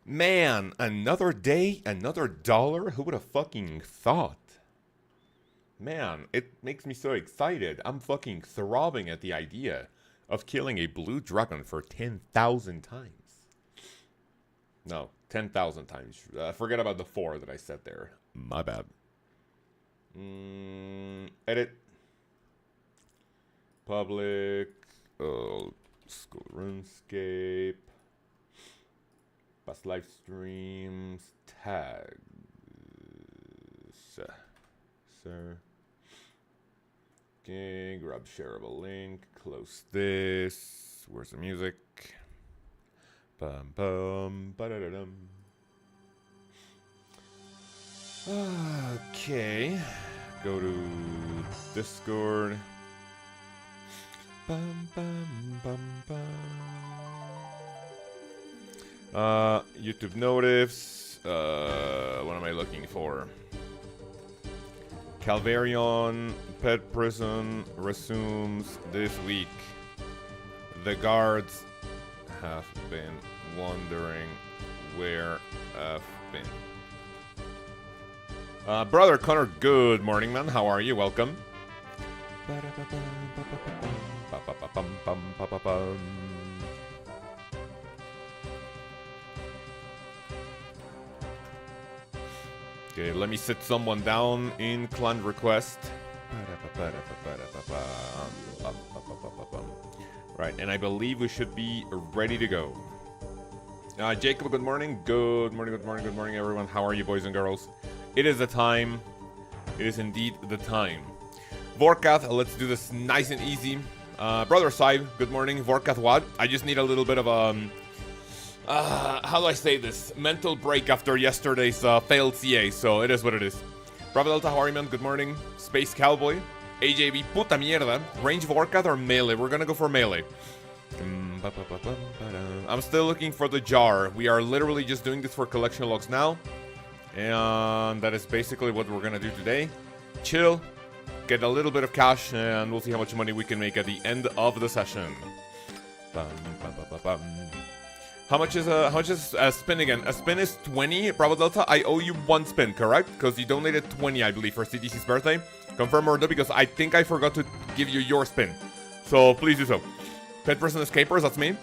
Man, another day, another dollar? Who would have fucking thought? Man, it makes me so excited. I'm fucking throbbing at the idea of killing a blue dragon for 10,000 times. No, 10,000 times. Forget about the 4 that I said there. My bad. Edit. Public. School RuneScape. Past live streams. Tags. Sir. Okay, grab shareable link. Close this. Where's the music? Bum bum ba da da dum. Okay. Go to Discord. Bum bum bum bum. YouTube notifs. What am I looking for? Calvarion Pet Prison resumes this week. The guards have been wondering where I've been. Brother Connor, good morning, man. How are you? Welcome. Okay, let me sit someone down in clan request. Right, and I believe we should be ready to go. Jacob, good morning. Good morning, good morning, good morning, everyone. How are you, boys and girls? It is the time. It is indeed the time. Vorkath, let's do this nice and easy. Brother Sai, good morning. Vorkath, what? I just need a little bit of how do I say this? Mental break after yesterday's failed CA, so it is what it is. Bravo Delta, how are you, man? Good morning. Space Cowboy. AJB, puta mierda. Range Vorkath or melee? We're gonna go for melee. I'm still looking for the jar. We are literally just doing this for collection logs now. And that is basically what we're gonna do today. Chill, get a little bit of cash, and we'll see how much money we can make at the end of the session. How much is a spin again? A spin is 20. Bravo Delta, I owe you 1 spin, correct? Because you donated 20, I believe, for CDC's birthday. Confirm or no, because I think I forgot to give you your spin. So please do so. Pet Person Escapers, that's me.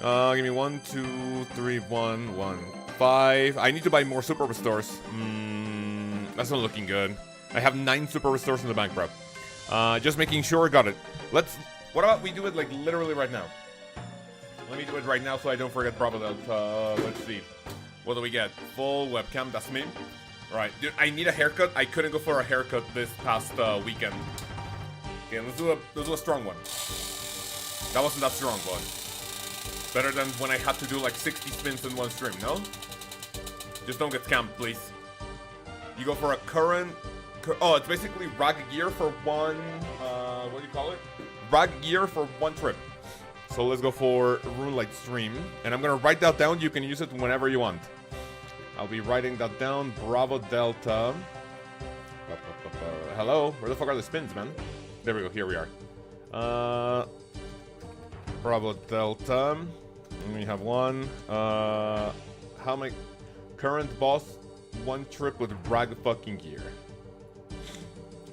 Give me 1, 2, 3, 1, 1, 5. I need to buy more Super Restores. That's not looking good. I have 9 Super Restores in the bank, bro. Just making sure, got it. What about we do it like literally right now? Let me do it right now so I don't forget Bravo Delta. Let's see. What do we get? Full webcam, that's me. Alright, dude, I need a haircut. I couldn't go for a haircut this past weekend. Okay, let's do a strong one. That wasn't that strong, but better than when I had to do like 60 spins in one stream, no? Just don't get scammed, please. You go for a current... Oh, it's basically rag gear for one... what do you call it? Rag gear for 1 trip. So let's go for Runelight Stream. And I'm gonna write that down. You can use it whenever you want. I'll be writing that down. Bravo Delta. Hello? Where the fuck are the spins, man? There we go. Here we are. Bravo Delta. We have 1. How many... Current boss, 1 trip with rag fucking gear.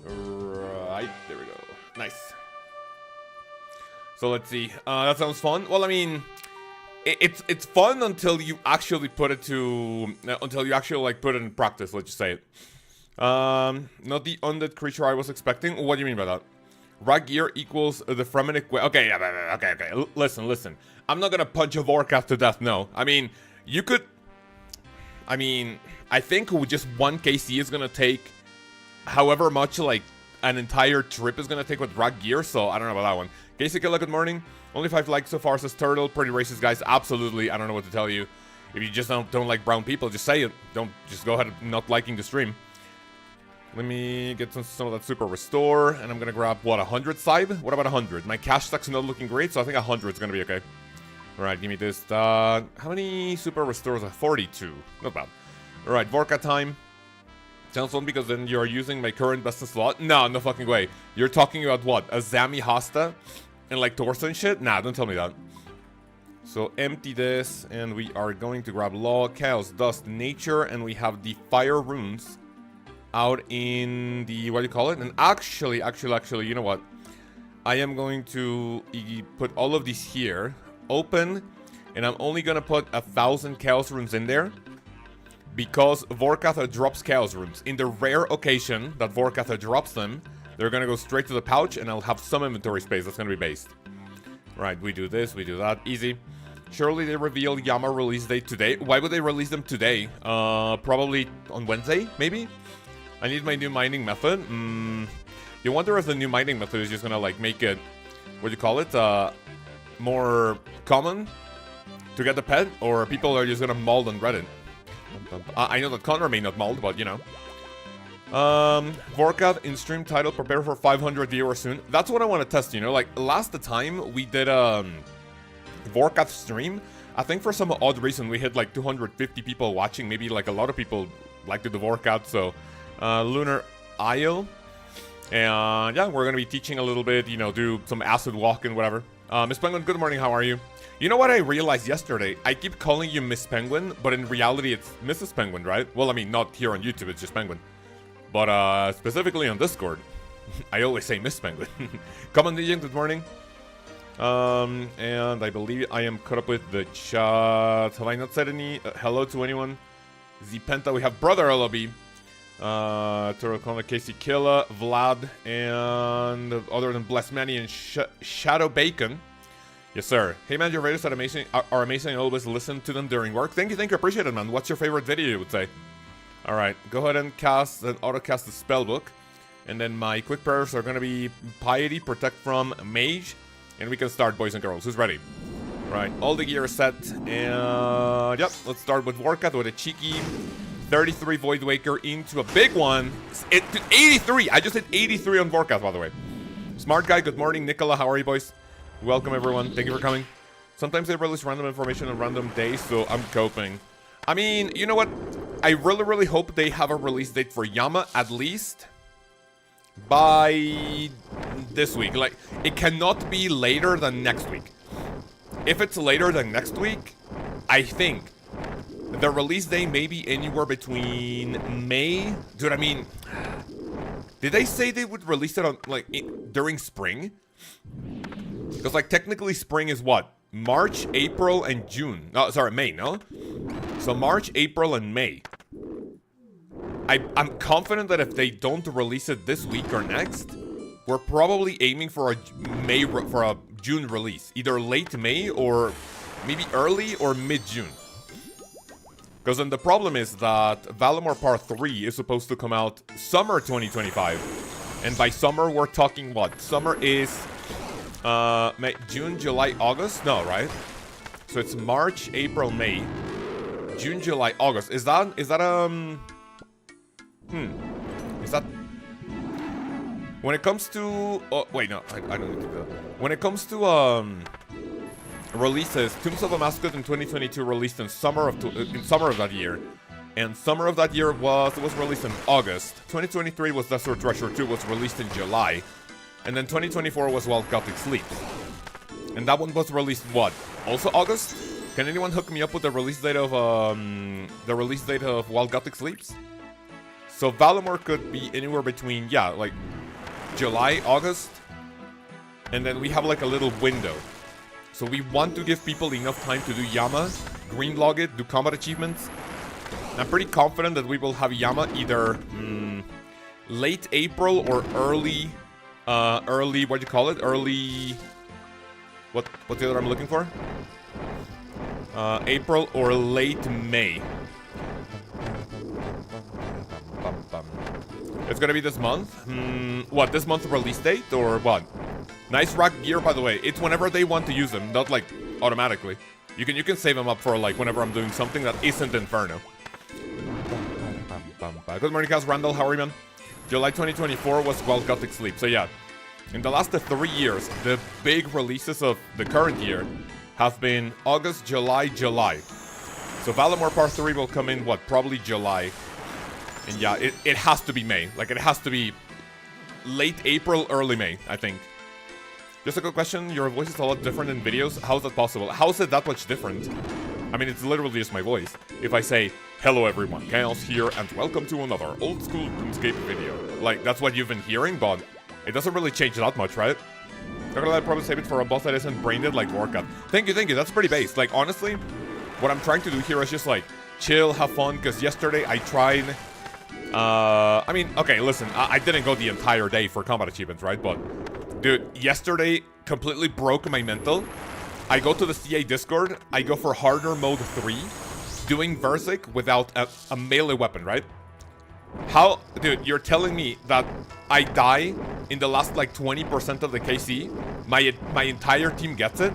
Right. There we go. Nice. So let's see. That sounds fun. Well, I mean, it's fun until you actually put it put it in practice. Let's just say it. Not the undead creature I was expecting. What do you mean by that? Rag gear equals the Fremennik. Okay, yeah, okay. Listen. I'm not gonna punch a Vorkath to death. No. I mean, you could. I mean, I think just 1 KC is gonna take however much like an entire trip is gonna take with rag gear. So I don't know about that one. Casey Killa, good morning. Only 5 likes so far, says Turtle. Pretty racist, guys. Absolutely. I don't know what to tell you. If you just don't like brown people, just say it. Don't just go ahead not liking the stream. Let me get some of that Super Restore, and I'm gonna grab what, 100 Cybe? What about 100? My cash stack's not looking great, so I think 100 is gonna be okay. Alright, give me this. How many Super Restores? 42. Not bad. Alright, Vorkath time. Sounds fun because then you're using my current best in slot. No fucking way. You're talking about what? A Zami Hasta? And like Torso and shit? Nah, don't tell me that. So empty this, and we are going to grab Law, Chaos, Dust, Nature, and we have the Fire runes out in the, what do you call it? And actually, you know what? I am going to put all of these here, open, and I'm only gonna put 1,000 Chaos runes in there because Vorkath drops Chaos runes. In the rare occasion that Vorkath drops them, they're gonna go straight to the pouch, and I'll have some inventory space that's gonna be based. Right, we do this, we do that, easy. Surely they reveal Yama release date today. Why would they release them today? Probably on Wednesday, maybe? I need my new mining method. You wonder if the new mining method is just gonna like make it, what do you call it, more common to get the pet, or people are just gonna mold on Reddit. I know that Connor may not mold, but you know. Vorkath in stream title, prepare for 500 viewers soon. That's what I want to test, you know, like last time we did Vorkath stream, I think for some odd reason we hit like 250 people watching, maybe like a lot of people liked the Vorkath, so Lunar Isle. And yeah, we're gonna be teaching a little bit, you know, do some acid walk and whatever. Miss Penguin, good morning, how are you? You know what I realized yesterday? I keep calling you Miss Penguin, but in reality it's Mrs. Penguin, right? Well, I mean, not here on YouTube, it's just Penguin. But specifically on Discord, I always say Miss Penguin. Common Legend, good morning. And I believe I am caught up with the chat. Have I not said any hello to anyone? Zpenta, we have Brother LOB. Toro Kona, Casey Killa, Vlad, and other than Bless Manny and Shadow Bacon. Yes, sir. Hey man, your videos are amazing. I always listen to them during work. Thank you, appreciate it, man. What's your favorite video, you would say? Alright, go ahead and cast and auto-cast the spellbook. And then my quick prayers are gonna be Piety, Protect from Mage. And we can start, boys and girls. Who's ready? Right, all the gear is set. And yep, let's start with Vorkath with a cheeky 33 Void Waker into a big one. It 83! I just hit 83 on Vorkath, by the way. Smart guy, good morning. Nicola, how are you, boys? Welcome, everyone. Thank you for coming. Sometimes they release random information on random days, so I'm coping. I mean, you know what? I really hope they have a release date for Yama, at least by this week. Like, it cannot be later than next week. If it's later than next week, I think the release date may be anywhere between May. Dude, I mean, did they say they would release it on, like, during spring? Because, like, technically spring is what? March, April, and June. No, sorry, May, no? So March, April, and May. I'm confident that if they don't release it this week or next, we're probably aiming for a June release. Either late May or maybe early or mid-June. Because then the problem is that Valimor Part 3 is supposed to come out summer 2025. And by summer, we're talking what? Summer is May, June, July, August? No, right? So it's March, April, May, June, July, August. Is that Is that when it comes to oh wait, no, I don't need to do that. When it comes to releases, Tombs of a Mascot in 2022 released in summer of that year. And summer of that year was released in August. 2023 was Desert Treasure 2, was released in July. And then 2024 was Wild Gothic Sleep. And that one was released what? Also August? Can anyone hook me up with the release date of Wild Gothic Sleeps? So Valimor could be anywhere between, yeah, like July, August. And then we have like a little window. So we want to give people enough time to do Yama, green log it, do combat achievements. I'm pretty confident that we will have Yama either late April or early, what do you call it? Early, what's the other I'm looking for? April or late May. It's gonna be this month? What, this month release date or what? Nice rack gear, by the way. It's whenever they want to use them, not like automatically. You can save them up for like whenever I'm doing something that isn't Inferno. Good morning, guys. Randall, how are you, man? July 2024 was Wild Gothic Sleep. So yeah, in the last 3 years, the big releases of the current year have been August, July, July. So Valimor Part 3 will come in, what, probably July. And yeah, it has to be May. Like, it has to be late April, early May, I think. Just a quick question, your voice is a lot different in videos. How is that possible? How is it that much different? I mean, it's literally just my voice. If I say, hello everyone, Lkaoz here, and welcome to another old school RuneScape video. Like, that's what you've been hearing, but it doesn't really change that much, right? Not gonna probably save it for a boss that isn't brain dead like Vorkath. Thank you, that's pretty base. Like, honestly, what I'm trying to do here is just, like, chill, have fun, because yesterday I tried... I mean, okay, listen, I didn't go the entire day for combat achievements, right? But, dude, yesterday completely broke my mental. I go to the CA Discord, I go for harder mode 3, doing Versic without a melee weapon, right? How, dude, you're telling me that I die in the last, like, 20% of the KC, my entire team gets it,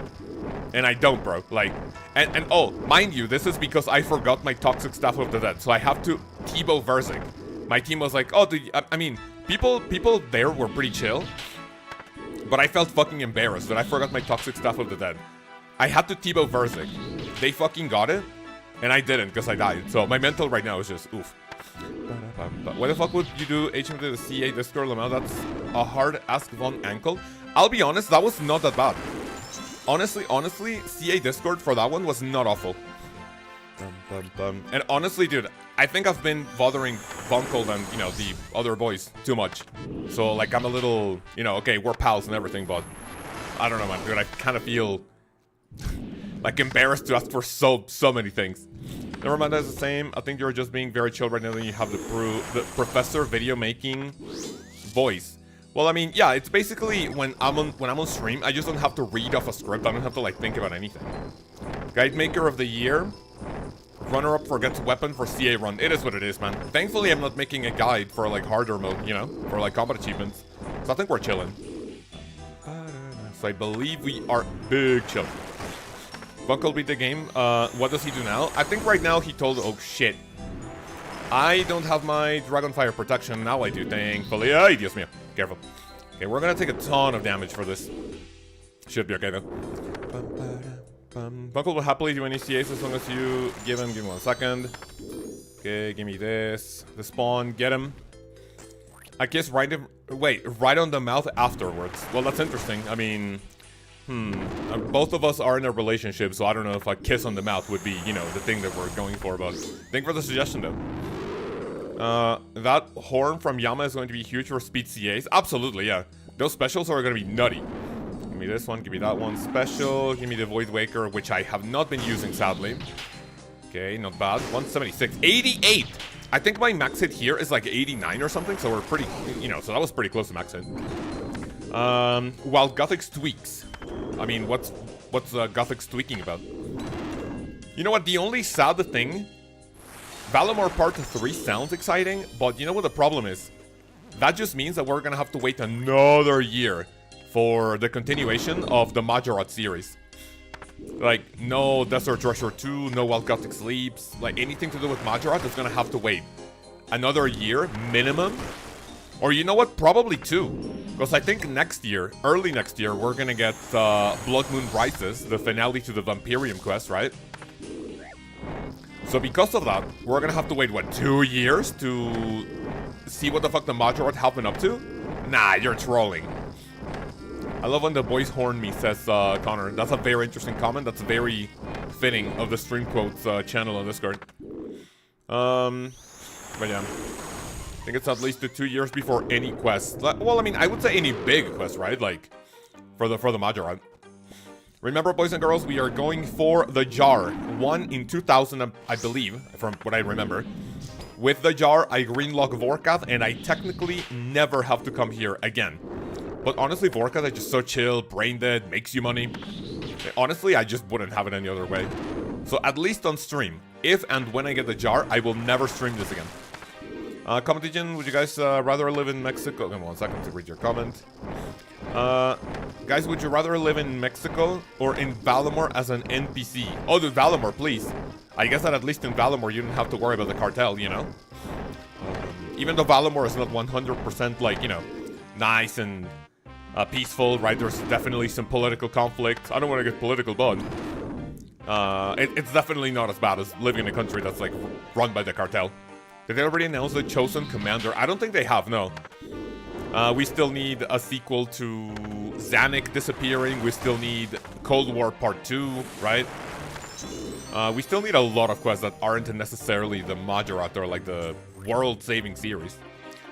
and I don't, bro. Like, and oh, mind you, this is because I forgot my Toxic Staff of the Dead, so I have to T-bow Versic. My team was like, oh, dude, I mean, people there were pretty chill, but I felt fucking embarrassed that I forgot my Toxic Staff of the Dead. I had to T-bow Versic. They fucking got it, and I didn't because I died. So my mental right now is just, oof. Why the fuck would you do HM to the CA Discord, Lamau? That's a hard ask von ankle. I'll be honest, that was not that bad. Honestly, CA Discord for that one was not awful. And honestly, dude, I think I've been bothering Vonkel and, you know, the other boys too much. So, like, I'm a little, you know, okay, we're pals and everything, but I don't know, man, dude, I kind of feel, like, embarrassed to ask for so many things. Never mind, that's the same. I think you're just being very chill right now, and you have the professor video making voice. Well, I mean, yeah, it's basically when I'm on stream, I just don't have to read off a script. I don't have to, like, think about anything. Guide Maker of the Year. Runner-up for gets weapon for CA run. It is what it is, man. Thankfully, I'm not making a guide for, like, harder mode, you know? For, like, combat achievements. So I think we're chilling. So I believe we are big chilling. Bunkle beat the game. What does he do now? I think right now he told... Oh, shit. I don't have my Dragonfire protection. Now I do, thankfully. Ay, Dios mío. Careful. Okay, we're gonna take a ton of damage for this. Should be okay, though. Bunkle will happily do any CAs as long as you give him 1 second. Okay, give me this. The spawn, get him. I guess right on the mouth afterwards. Well, that's interesting. I mean, both of us are in a relationship, so I don't know if a kiss on the mouth would be, you know, the thing that we're going for, but thank for the suggestion, though. That horn from Yama is going to be huge for speed CAs. Absolutely, yeah. Those specials are going to be nutty. Give me this one, give me that one. Special, give me the Void Waker, which I have not been using, sadly. Okay, not bad. 176. 88! I think my max hit here is like 89 or something, so we're pretty, you know, so that was pretty close to max hit. While Gothic's tweaks. I mean, what's Gothic's tweaking about? You know what, the only sad thing... Valamor Part 3 sounds exciting, but you know what the problem is? That just means that we're gonna have to wait another year for the continuation of the Majorat series. Like, no Desert Treasure 2, no While Gothic Sleeps, like anything to do with Majorat is gonna have to wait another year, minimum. Or you know what, probably 2. Because I think next year, early next year, we're gonna get Blood Moon Rises, the finale to the Vampirium quest, right? So because of that, we're gonna have to wait, what, 2 years to see what the fuck the Majorat have been up to? Nah, you're trolling. I love when the boys horn me, says Connor. That's a very interesting comment. That's very fitting of the Stream Quotes channel on Discord. But yeah. I think it's at least 2 years before any quest. Well, I mean, I would say any big quest, right? Like, for the Majorat. Remember, boys and girls, we are going for the jar. 1 in 2000, I believe, from what I remember. With the jar, I greenlock Vorkath, and I technically never have to come here again. But honestly, Vorkath is just so chill, brain dead, makes you money. Honestly, I just wouldn't have it any other way. So at least on stream, if and when I get the jar, I will never stream this again. Comment region, would you guys rather live in Mexico? Give me 1 second to read your comment. Guys, would you rather live in Mexico or in Valamor as an NPC? Oh, dude, Valamor, please. I guess that at least in Valamor you don't have to worry about the cartel, you know? Even though Valamor is not 100% like, you know, nice and peaceful, right? There's definitely some political conflict. I don't want to get political, but it's definitely not as bad as living in a country that's like run by the cartel. Did they already announce the chosen commander? I don't think they have, no. We still need a sequel to Zanuck disappearing. We still need Cold War Part 2, right? We still need a lot of quests that aren't necessarily the Majorat or like the world-saving series.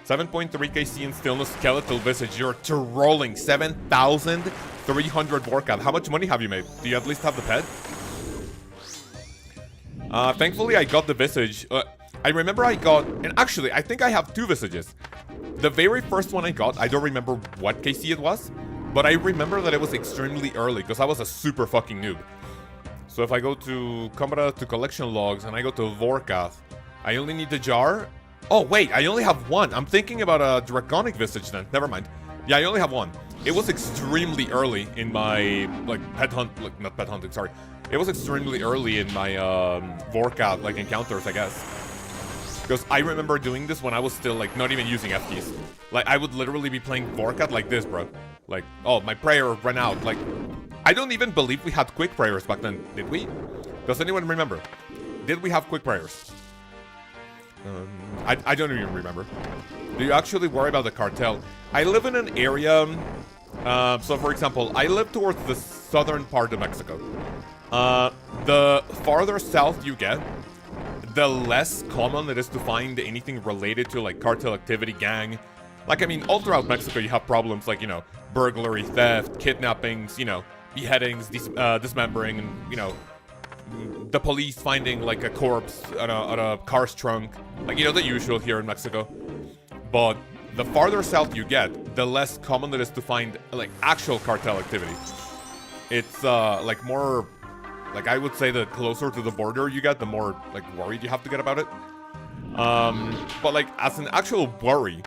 7.3 KC and still no skeletal visage. You're trolling. 7,300 Vorkath. How much money have you made? Do you at least have the pet? Thankfully, I got the visage. I remember I got... And actually, I think I have 2 visages. The very first one I got, I don't remember what KC it was. But I remember that it was extremely early because I was a super fucking noob. So if I go to Camera to Collection Logs and I go to Vorkath, I only need the jar. Oh, wait, I only have 1. I'm thinking about a Draconic Visage then. Never mind. Yeah, I only have 1. It was extremely early in my, like, pet hunt... Like, not pet hunting, sorry. It was extremely early in my, Vorkath, like, encounters, I guess. Because I remember doing this when I was still, like, not even using FTs. Like, I would literally be playing Vorkath like this, bro. Like, oh, my prayer ran out. Like, I don't even believe we had quick prayers back then. Did we? Does anyone remember? Did we have quick prayers? I don't even remember. Do you actually worry about the cartel? I live in an area... so, for example, I live towards the southern part of Mexico. The farther south you get, the less common it is to find anything related to, like, cartel activity, gang. Like, I mean, all throughout Mexico, you have problems like, you know, burglary, theft, kidnappings, you know, beheadings, dismembering, and, you know, the police finding, like, a corpse on a car's trunk. Like, you know, the usual here in Mexico. But the farther south you get, the less common it is to find, like, actual cartel activity. It's, like, more... Like, I would say the closer to the border you get, the more, like, worried you have to get about it. But, like, as an actual worry,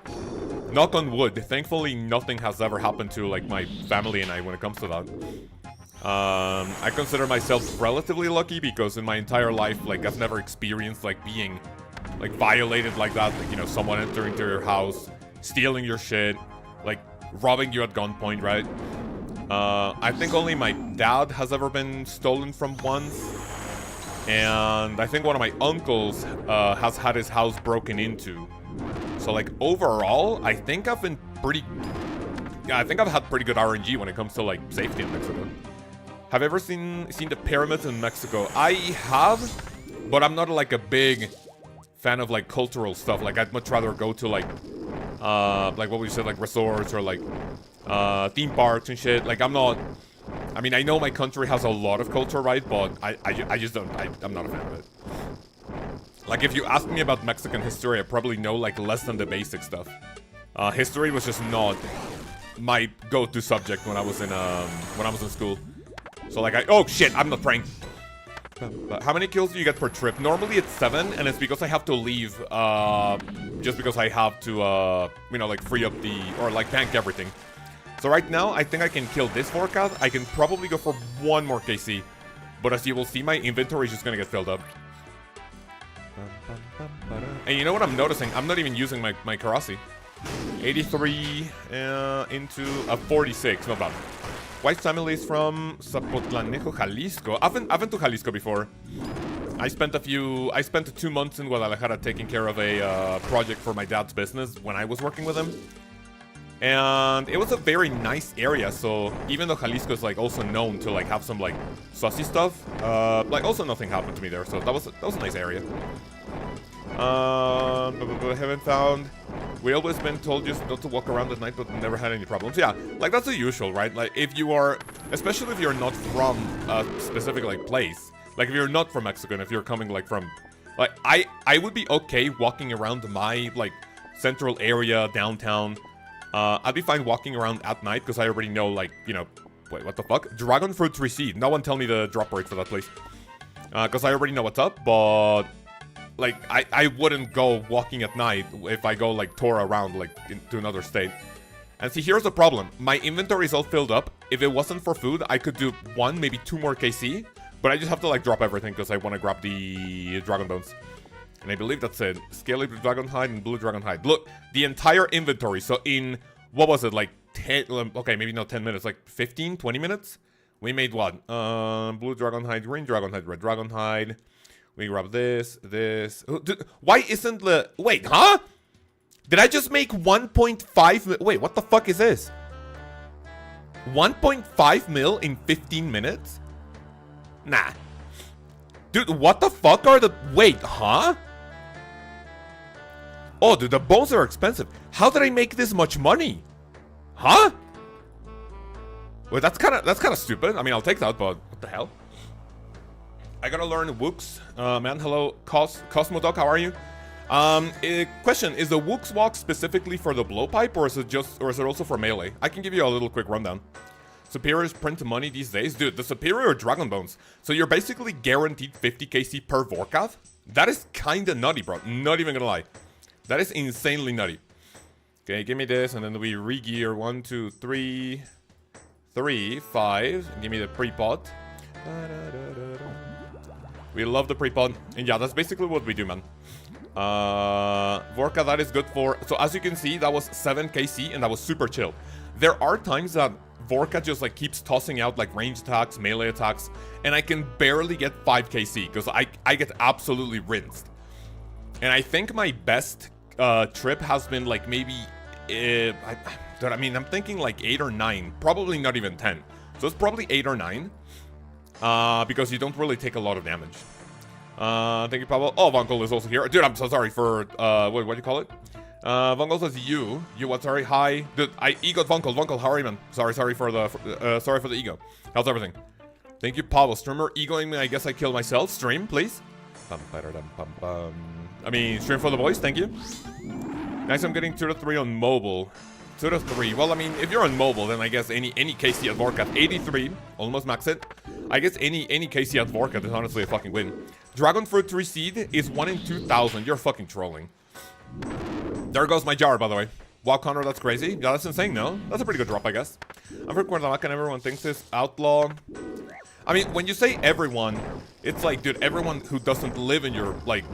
knock on wood, thankfully nothing has ever happened to, like, my family and I when it comes to that. I consider myself relatively lucky because in my entire life, like, I've never experienced, like, being, like, violated like that. Like, you know, someone entering into your house, stealing your shit, like, robbing you at gunpoint, right? I think only my dad has ever been stolen from once. And I think one of my uncles has had his house broken into. So, like, overall, I think I've been pretty... Yeah, I think I've had pretty good RNG when it comes to, like, safety in Mexico. Have you ever seen the pyramids in Mexico? I have, but I'm not, like, a big fan of, like, cultural stuff. Like, I'd much rather go to, like what we said, like, resorts or, like, theme parks and shit. Like, I'm not... I mean, I know my country has a lot of culture, right? But I just don't... I'm not a fan of it. Like, if you ask me about Mexican history, I probably know, like, less than the basic stuff. History was just not my go-to subject when I was in school. So, like, oh, shit, I'm not praying. How many kills do you get per trip? Normally, it's 7, and it's because I have to leave, just because I have to, you know, like, free up the... Or, like, tank everything. So right now, I think I can kill this Vorkath. I can probably go for 1 more KC. But as you will see, my inventory is just gonna get filled up. And you know what I'm noticing? I'm not even using my Karasi. 83 into a 46, not bad. White family is from Zapotlanejo, Jalisco. I've been to Jalisco before. I spent 2 months in Guadalajara taking care of a project for my dad's business when I was working with him. And it was a very nice area, so even though Jalisco is, like, also known to, like, have some, like, sussy stuff, like, also nothing happened to me there, so that was a nice area. Haven't found... We always been told just not to walk around at night, but never had any problems. Yeah, like, that's the usual, right? Like, if you are... Especially if you're not from a specific, like, place. Like, if you're not from Mexico, and if you're coming, like, from... Like, I would be okay walking around my, like, central area, downtown. I'd be fine walking around at night, because I already know, like, you know... Wait, what the fuck? Dragon fruit receipt. No one tell me the drop rate for that place. Because I already know what's up, but... Like, I wouldn't go walking at night if I go, like, tour around, like, into another state. And see, here's the problem. My inventory is all filled up. If it wasn't for food, I could do 1, maybe 2 more KC. But I just have to, like, drop everything because I want to grab the dragon bones. And I believe that's it. Scaly dragon hide and blue dragon hide. Look, the entire inventory. So in, what was it, like 10, okay, maybe not 10 minutes, like 15, 20 minutes? We made what? Blue dragon hide, green dragon hide, red dragon hide. We grab this. Why isn't the... Wait, huh? Did I just make 1.5 wait, what the fuck is this? 1.5 mil in 15 minutes? Nah. Dude, what the fuck are the... Wait, huh? Oh, dude, the bones are expensive. How did I make this much money? Huh? Wait, that's kind of stupid. I mean, I'll take that, but what the hell? I gotta learn Wooks. Man, hello, Cosmodog, how are you? Question, is the Wooks walk specifically for the blowpipe, or is it also for melee? I can give you a little quick rundown. Superiors print money these days. Dude, the superior are dragon bones. So you're basically guaranteed 50 KC per Vorkath. That is kinda nutty, bro. Not even gonna lie. That is insanely nutty. Okay, give me this, and then we re-gear 1, 2, 3, 5. And give me the pre-pot. We love the pre-pod, and yeah, that's basically what we do, man. Vorkath, that is good for... So as you can see, that was 7 KC, and that was super chill. There are times that Vorkath just like keeps tossing out like range attacks, melee attacks, and I can barely get 5 KC, because I get absolutely rinsed. And I think my best trip has been like maybe... I mean, I'm thinking like 8 or 9, probably not even 10. So it's probably 8 or 9. Because you don't really take a lot of damage. Thank you, Pablo. Oh, Vonkol is also here. Dude, I'm so sorry for, what do you call it? Vonkol says you what, sorry, hi. Dude, I egoed Vonkol. Vonkol, how are you, man? Sorry for the ego. How's everything? Thank you, Pablo. Streamer egoing me, I guess I killed myself. Stream, please. I mean, stream for the boys, thank you. Nice, I'm getting 2 to 3 on mobile. 2 to 3. Well, I mean, if you're on mobile, then I guess any KC at Vorkath. 83, almost max it. I guess any KC at Vorkath is honestly a fucking win. Dragon Fruit 3 Seed is 1 in 2,000. You're fucking trolling. There goes my jar, by the way. Wow, Connor, that's crazy. Yeah, that's insane, no? That's a pretty good drop, I guess. I'm from Cuernavaca and everyone thinks this outlaw. I mean, when you say everyone, it's like, dude, everyone who doesn't live in your, like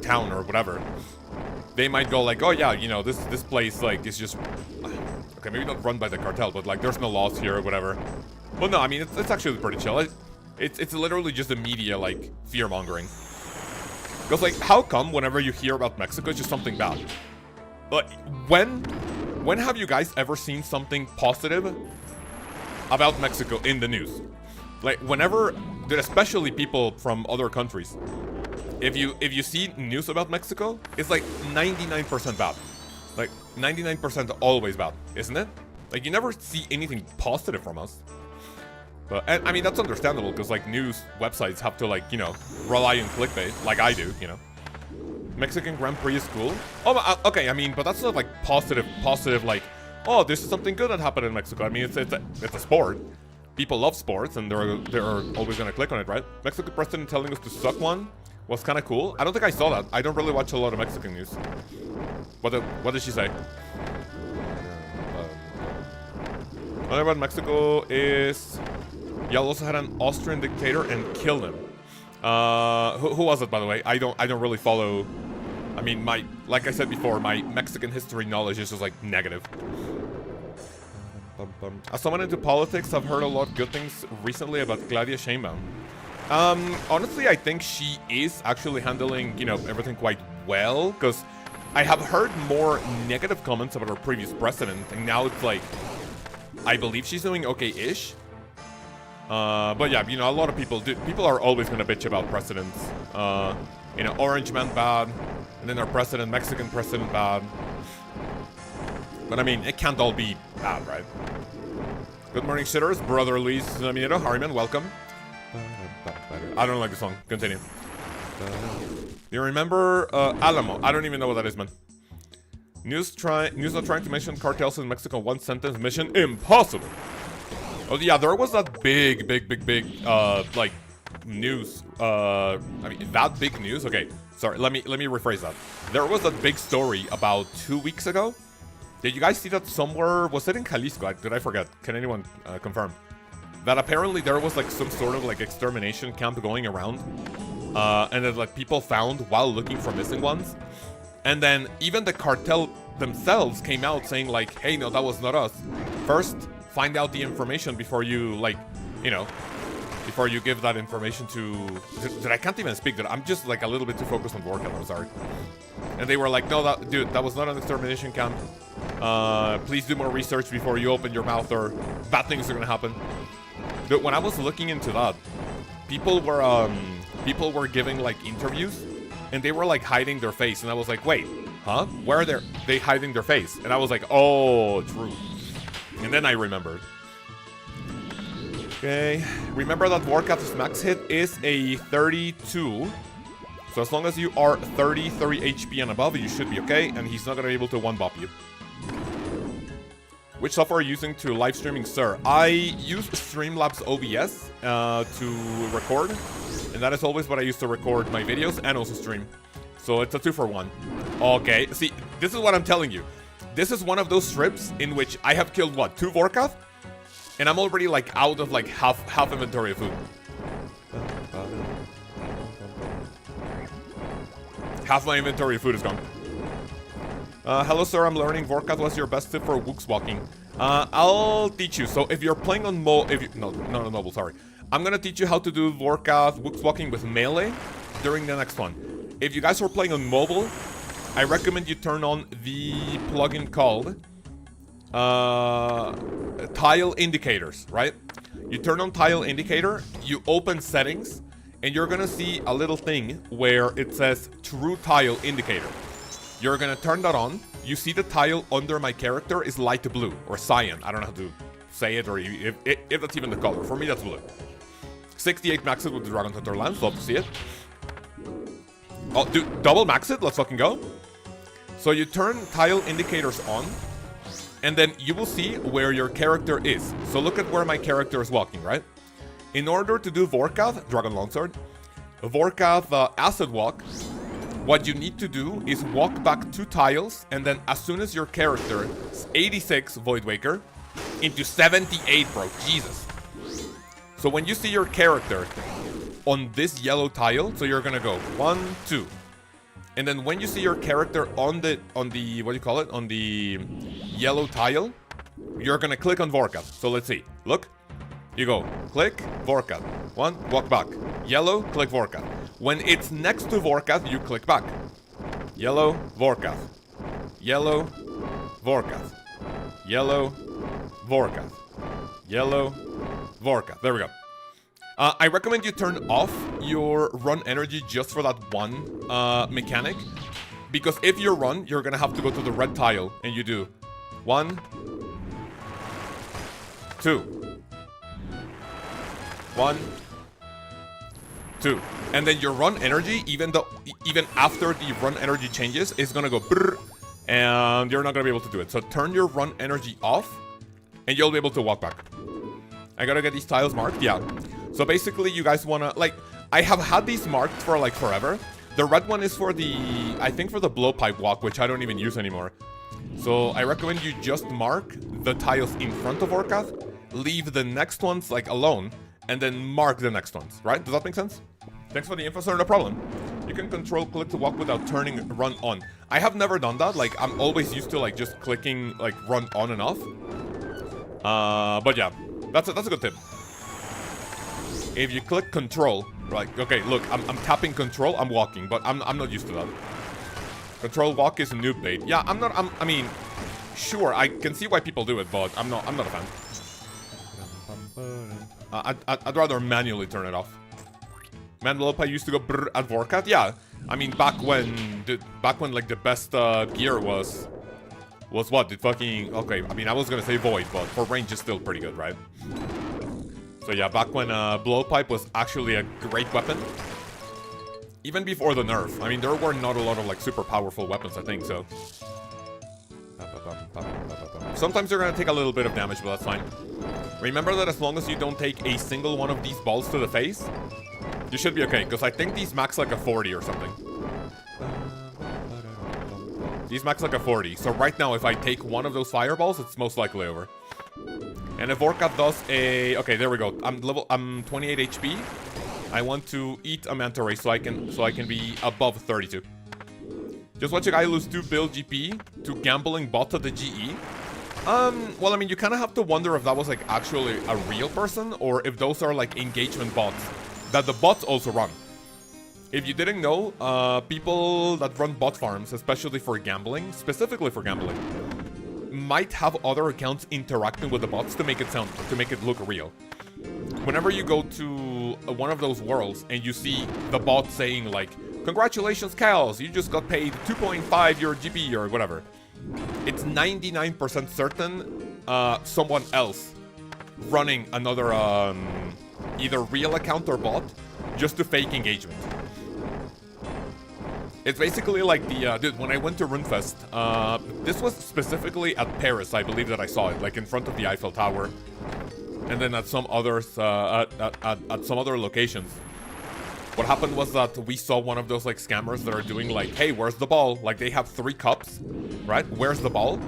town or whatever. They might go like, oh yeah, you know, this place, like, is just... Okay, maybe not run by the cartel, but, like, there's no laws here or whatever. Well, no, I mean, it's actually pretty chill. It's literally just the media, like, fear-mongering. Because, like, how come whenever you hear about Mexico, it's just something bad? Like, when have you guys ever seen something positive about Mexico in the news? Like, whenever, dude, especially people from other countries, if you see news about Mexico, it's like 99% bad. Like 99% always bad, isn't it? Like you never see anything positive from us. But and, I mean that's understandable because like news websites have to like, you know, rely on clickbait like I do, you know. Mexican Grand Prix is cool. Oh, okay, I mean, but that's not like positive like, oh, this is something good that happened in Mexico. I mean, it's a sport. People love sports and they're always gonna click on it, right? Mexican president telling us to suck one was kind of cool. I don't think I saw that. I don't really watch a lot of Mexican news. What did she say? What about Mexico is... Y'all also had an Austrian dictator and killed him. Who was it, by the way? I don't really follow... I mean, like I said before, my Mexican history knowledge is just like negative. As someone into politics, I've heard a lot of good things recently about Claudia Sheinbaum. Honestly, I think she is actually handling, you know, everything quite well, because I have heard more negative comments about her previous president, and now it's like, I believe she's doing okay-ish. But yeah, you know, a lot of people are always gonna bitch about presidents. You know, Orange Man bad, and then our president, Mexican president bad. But I mean, it can't all be bad, right? Good morning, shitters. Brother Luis Minero, Harriman, welcome. I don't like the song. Continue. Do you remember Alamo? I don't even know what that is, man. News not trying to mention cartels in Mexico. One sentence mission impossible. Oh yeah, there was that big like news. I mean that big news. Okay, sorry. Let me rephrase that. There was that big story about 2 weeks ago. Did you guys see that somewhere? Was it in Jalisco? Did I forget? Can anyone confirm? That apparently there was like some sort of like extermination camp going around. And that like people found while looking for missing ones. And then even the cartel themselves came out saying like, hey, no, that was not us. First, find out the information before you like, you know, before you give that information to... Dude, I can't even speak, dude. I'm just like a little bit too focused on Vorkath, I'm sorry. And they were like, no, that was not an extermination camp. Please do more research before you open your mouth or bad things are gonna happen. Dude, when I was looking into that, people were giving like interviews and they were like hiding their face. And I was like, wait, huh? Where are they hiding their face? And I was like, oh, true. And then I remembered. Okay, remember that Vorkath's max hit is a 32. So as long as you are 33 HP and above, you should be okay, and he's not going to be able to one-bop you. Which software are you using to live streaming, sir? I use Streamlabs OBS to record, and that is always what I use to record my videos and also stream. So it's a 2-for-1. Okay, see, this is what I'm telling you. This is one of those strips in which I have killed, what, 2 Vorkath? And I'm already like out of like half inventory of food. Half my inventory of food is gone. Hello sir, I'm learning Vorkath. What's your best tip for Wooks walking? I'll teach you. So if you're playing on mobile, sorry. I'm gonna teach you how to do Vorkath Wooks walking with melee during the next one. If you guys are playing on mobile, I recommend you turn on the plugin called tile indicators, right? You turn on tile indicator, you open settings, and you're gonna see a little thing where it says true tile indicator. You're gonna turn that on. You see the tile under my character is light blue or cyan. I don't know how to say it or if that's even the color. For me, that's blue. 68 max it with the Dragon Hunter Lance. Love to see it. Oh, dude, double max it. Let's fucking go. So you turn tile indicators on, and then you will see where your character is. So look at where my character is walking, right? In order to do Vorkath, Dragon Longsword, Vorkath Acid Walk, what you need to do is walk back 2 tiles, and then as soon as your character is 86 Void Waker into 78, bro, Jesus. So when you see your character on this yellow tile, so you're gonna go 1, 2. And then when you see your character on the what do you call it? On the yellow tile, you're gonna click on Vorkath. So let's see. Look. You go, click, Vorkath. 1, walk back. Yellow, click Vorkath. When it's next to Vorkath, you click back. Yellow, Vorkath. Yellow, Vorkath. Yellow, Vorkath. Yellow, Vorkath. There we go. I recommend you turn off your run energy just for that one mechanic. Because if you run, you're gonna have to go to the red tile, and you do 1, 2. 1, 2, and then your run energy, even after the run energy changes, is gonna go brrr, and you're not gonna be able to do it. So turn your run energy off, and you'll be able to walk back. I gotta get these tiles marked, yeah. So basically, you guys wanna I have had these marked for like forever. The red one is for I think for the blowpipe walk, which I don't even use anymore. So I recommend you just mark the tiles in front of Vorkath, leave the next ones like alone, and then mark the next ones, right? Does that make sense? Thanks for the info, sir, no problem. You can control click to walk without turning run on. I have never done that. Like, I'm always used to like just clicking like run on and off. But yeah, that's a good tip. If you click control, like, okay, look, I'm tapping control, I'm walking, but I'm not used to that. Control walk is a noob bait. Yeah, I mean, sure, I can see why people do it, but I'm not a fan. I'd rather manually turn it off. Man, Lopa used to go brrr at Vorkath. Yeah, I mean back when like the best gear was what? Did fucking okay? I mean I was gonna say void, but for range is still pretty good, right? So yeah, back when blowpipe was actually a great weapon. Even before the nerf. I mean there were not a lot of like super powerful weapons, I think so. Sometimes you're gonna take a little bit of damage, but that's fine. Remember that as long as you don't take a single one of these balls to the face, you should be okay, because I think these max like a 40 or something. These max like a 40, so right now if I take one of those fireballs, it's most likely over. And if Vorkath does a... Okay, there we go. I'm 28 HP. I want to eat a manta ray so I can be above 32. Just watch a guy lose 2 build GP to gambling bot to the GE. Well, I mean, you kind of have to wonder if that was, like, actually a real person, or if those are, like, engagement bots that the bots also run. If you didn't know, people that run bot farms, especially for gambling, specifically for gambling, might have other accounts interacting with the bots to make it look real. Whenever you go to one of those worlds and you see the bot saying, like, "Congratulations, Lkaoz, you just got paid 2.5 your GP," or whatever, it's 99% certain someone else running another either real account or bot just to fake engagement. It's basically like the dude, when I went to RuneFest, this was specifically at Paris, I believe that I saw it, like in front of the Eiffel Tower, and then at some others at some other locations. What happened was that we saw one of those, like, scammers that are doing, like, "Hey, where's the ball?" Like, they have 3 cups, right? "Where's the ball?"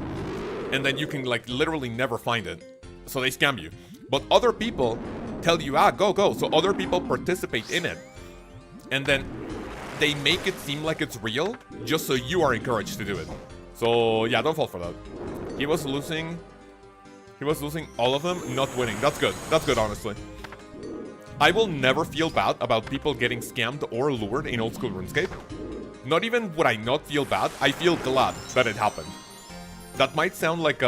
And then you can, like, literally never find it. So they scam you. But other people tell you, "Ah, go, go." So other people participate in it. And then they make it seem like it's real, just so you are encouraged to do it. So, yeah, don't fall for that. He was losing all of them, not winning. That's good. That's good, honestly. I will never feel bad about people getting scammed or lured in old school RuneScape. Not even would I not feel bad, I feel glad that it happened. That might sound like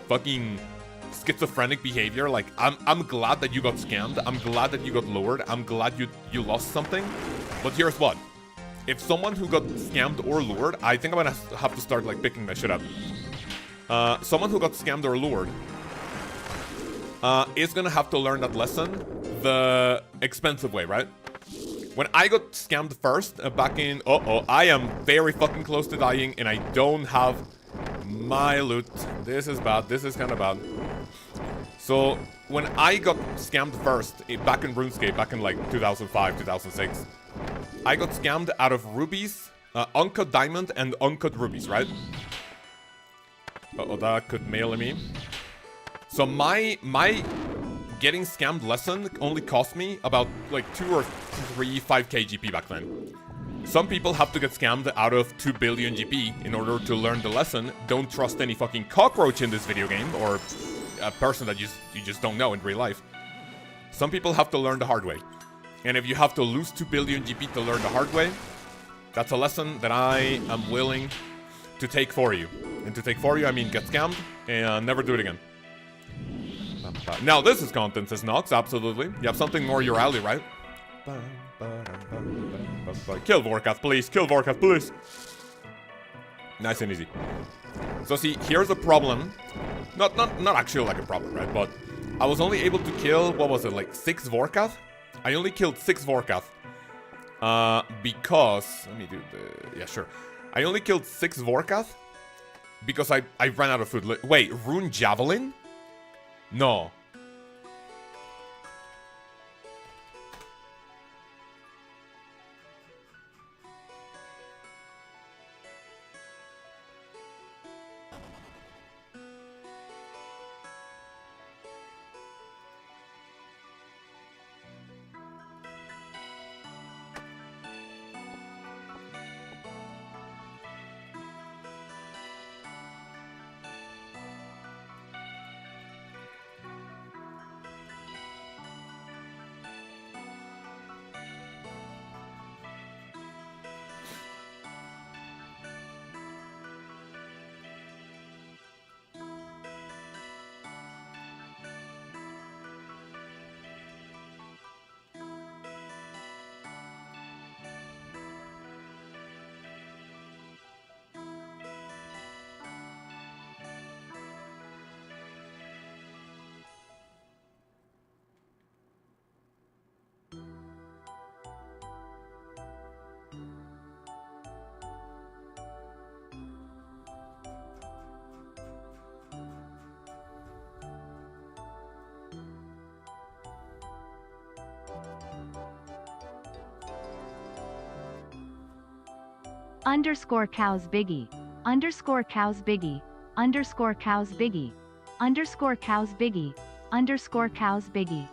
fucking schizophrenic behavior. Like, I'm glad that you got scammed, I'm glad that you got lured, I'm glad you lost something. But here's what. If someone who got scammed or lured, I think I'm gonna have to start, like, picking that shit up. Someone who got scammed or lured is gonna have to learn that lesson the expensive way, right? When I got scammed first, back in... I am very fucking close to dying, and I don't have my loot. This is bad. This is kind of bad. So, when I got scammed first, back in RuneScape, back in, like, 2005, 2006, I got scammed out of rubies, uncut diamond, and uncut rubies, right? That could mail me. So my getting scammed lesson only cost me about, like, 2 or 3 5k GP back then. Some people have to get scammed out of 2 billion GP in order to learn the lesson. Don't trust any fucking cockroach in this video game, or a person that you just don't know in real life. Some people have to learn the hard way. And if you have to lose 2 billion GP to learn the hard way, that's a lesson that I am willing to take for you. And to take for you, I mean get scammed and never do it again. Now this is content, says Nox, absolutely. You have something more your alley, right? Kill Vorkath, please. Kill Vorkath, please. Nice and easy. So see, here's a problem. Not actually like a problem, right? But I was only able to kill, what was it, like 6 Vorkath? I only killed 6 Vorkath. Because... Let me do the... Yeah, sure. I only killed 6 Vorkath because I ran out of food. Wait, Rune Javelin? No. Underscore cows biggie. Underscore cows biggie. Underscore cows biggie. Underscore cows biggie. Underscore cows biggie.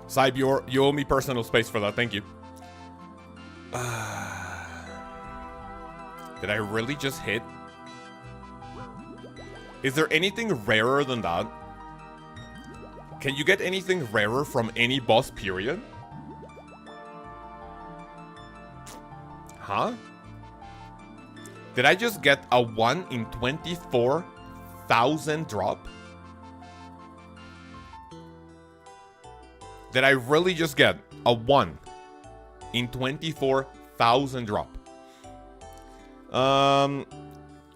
Saib, you owe me personal space for that. Thank you. Did I really just hit? Is there anything rarer than that? Can you get anything rarer from any boss, period? Huh? Did I just get a 1 in 24,000 drop? Did I really just get a 1 in 24,000 drop?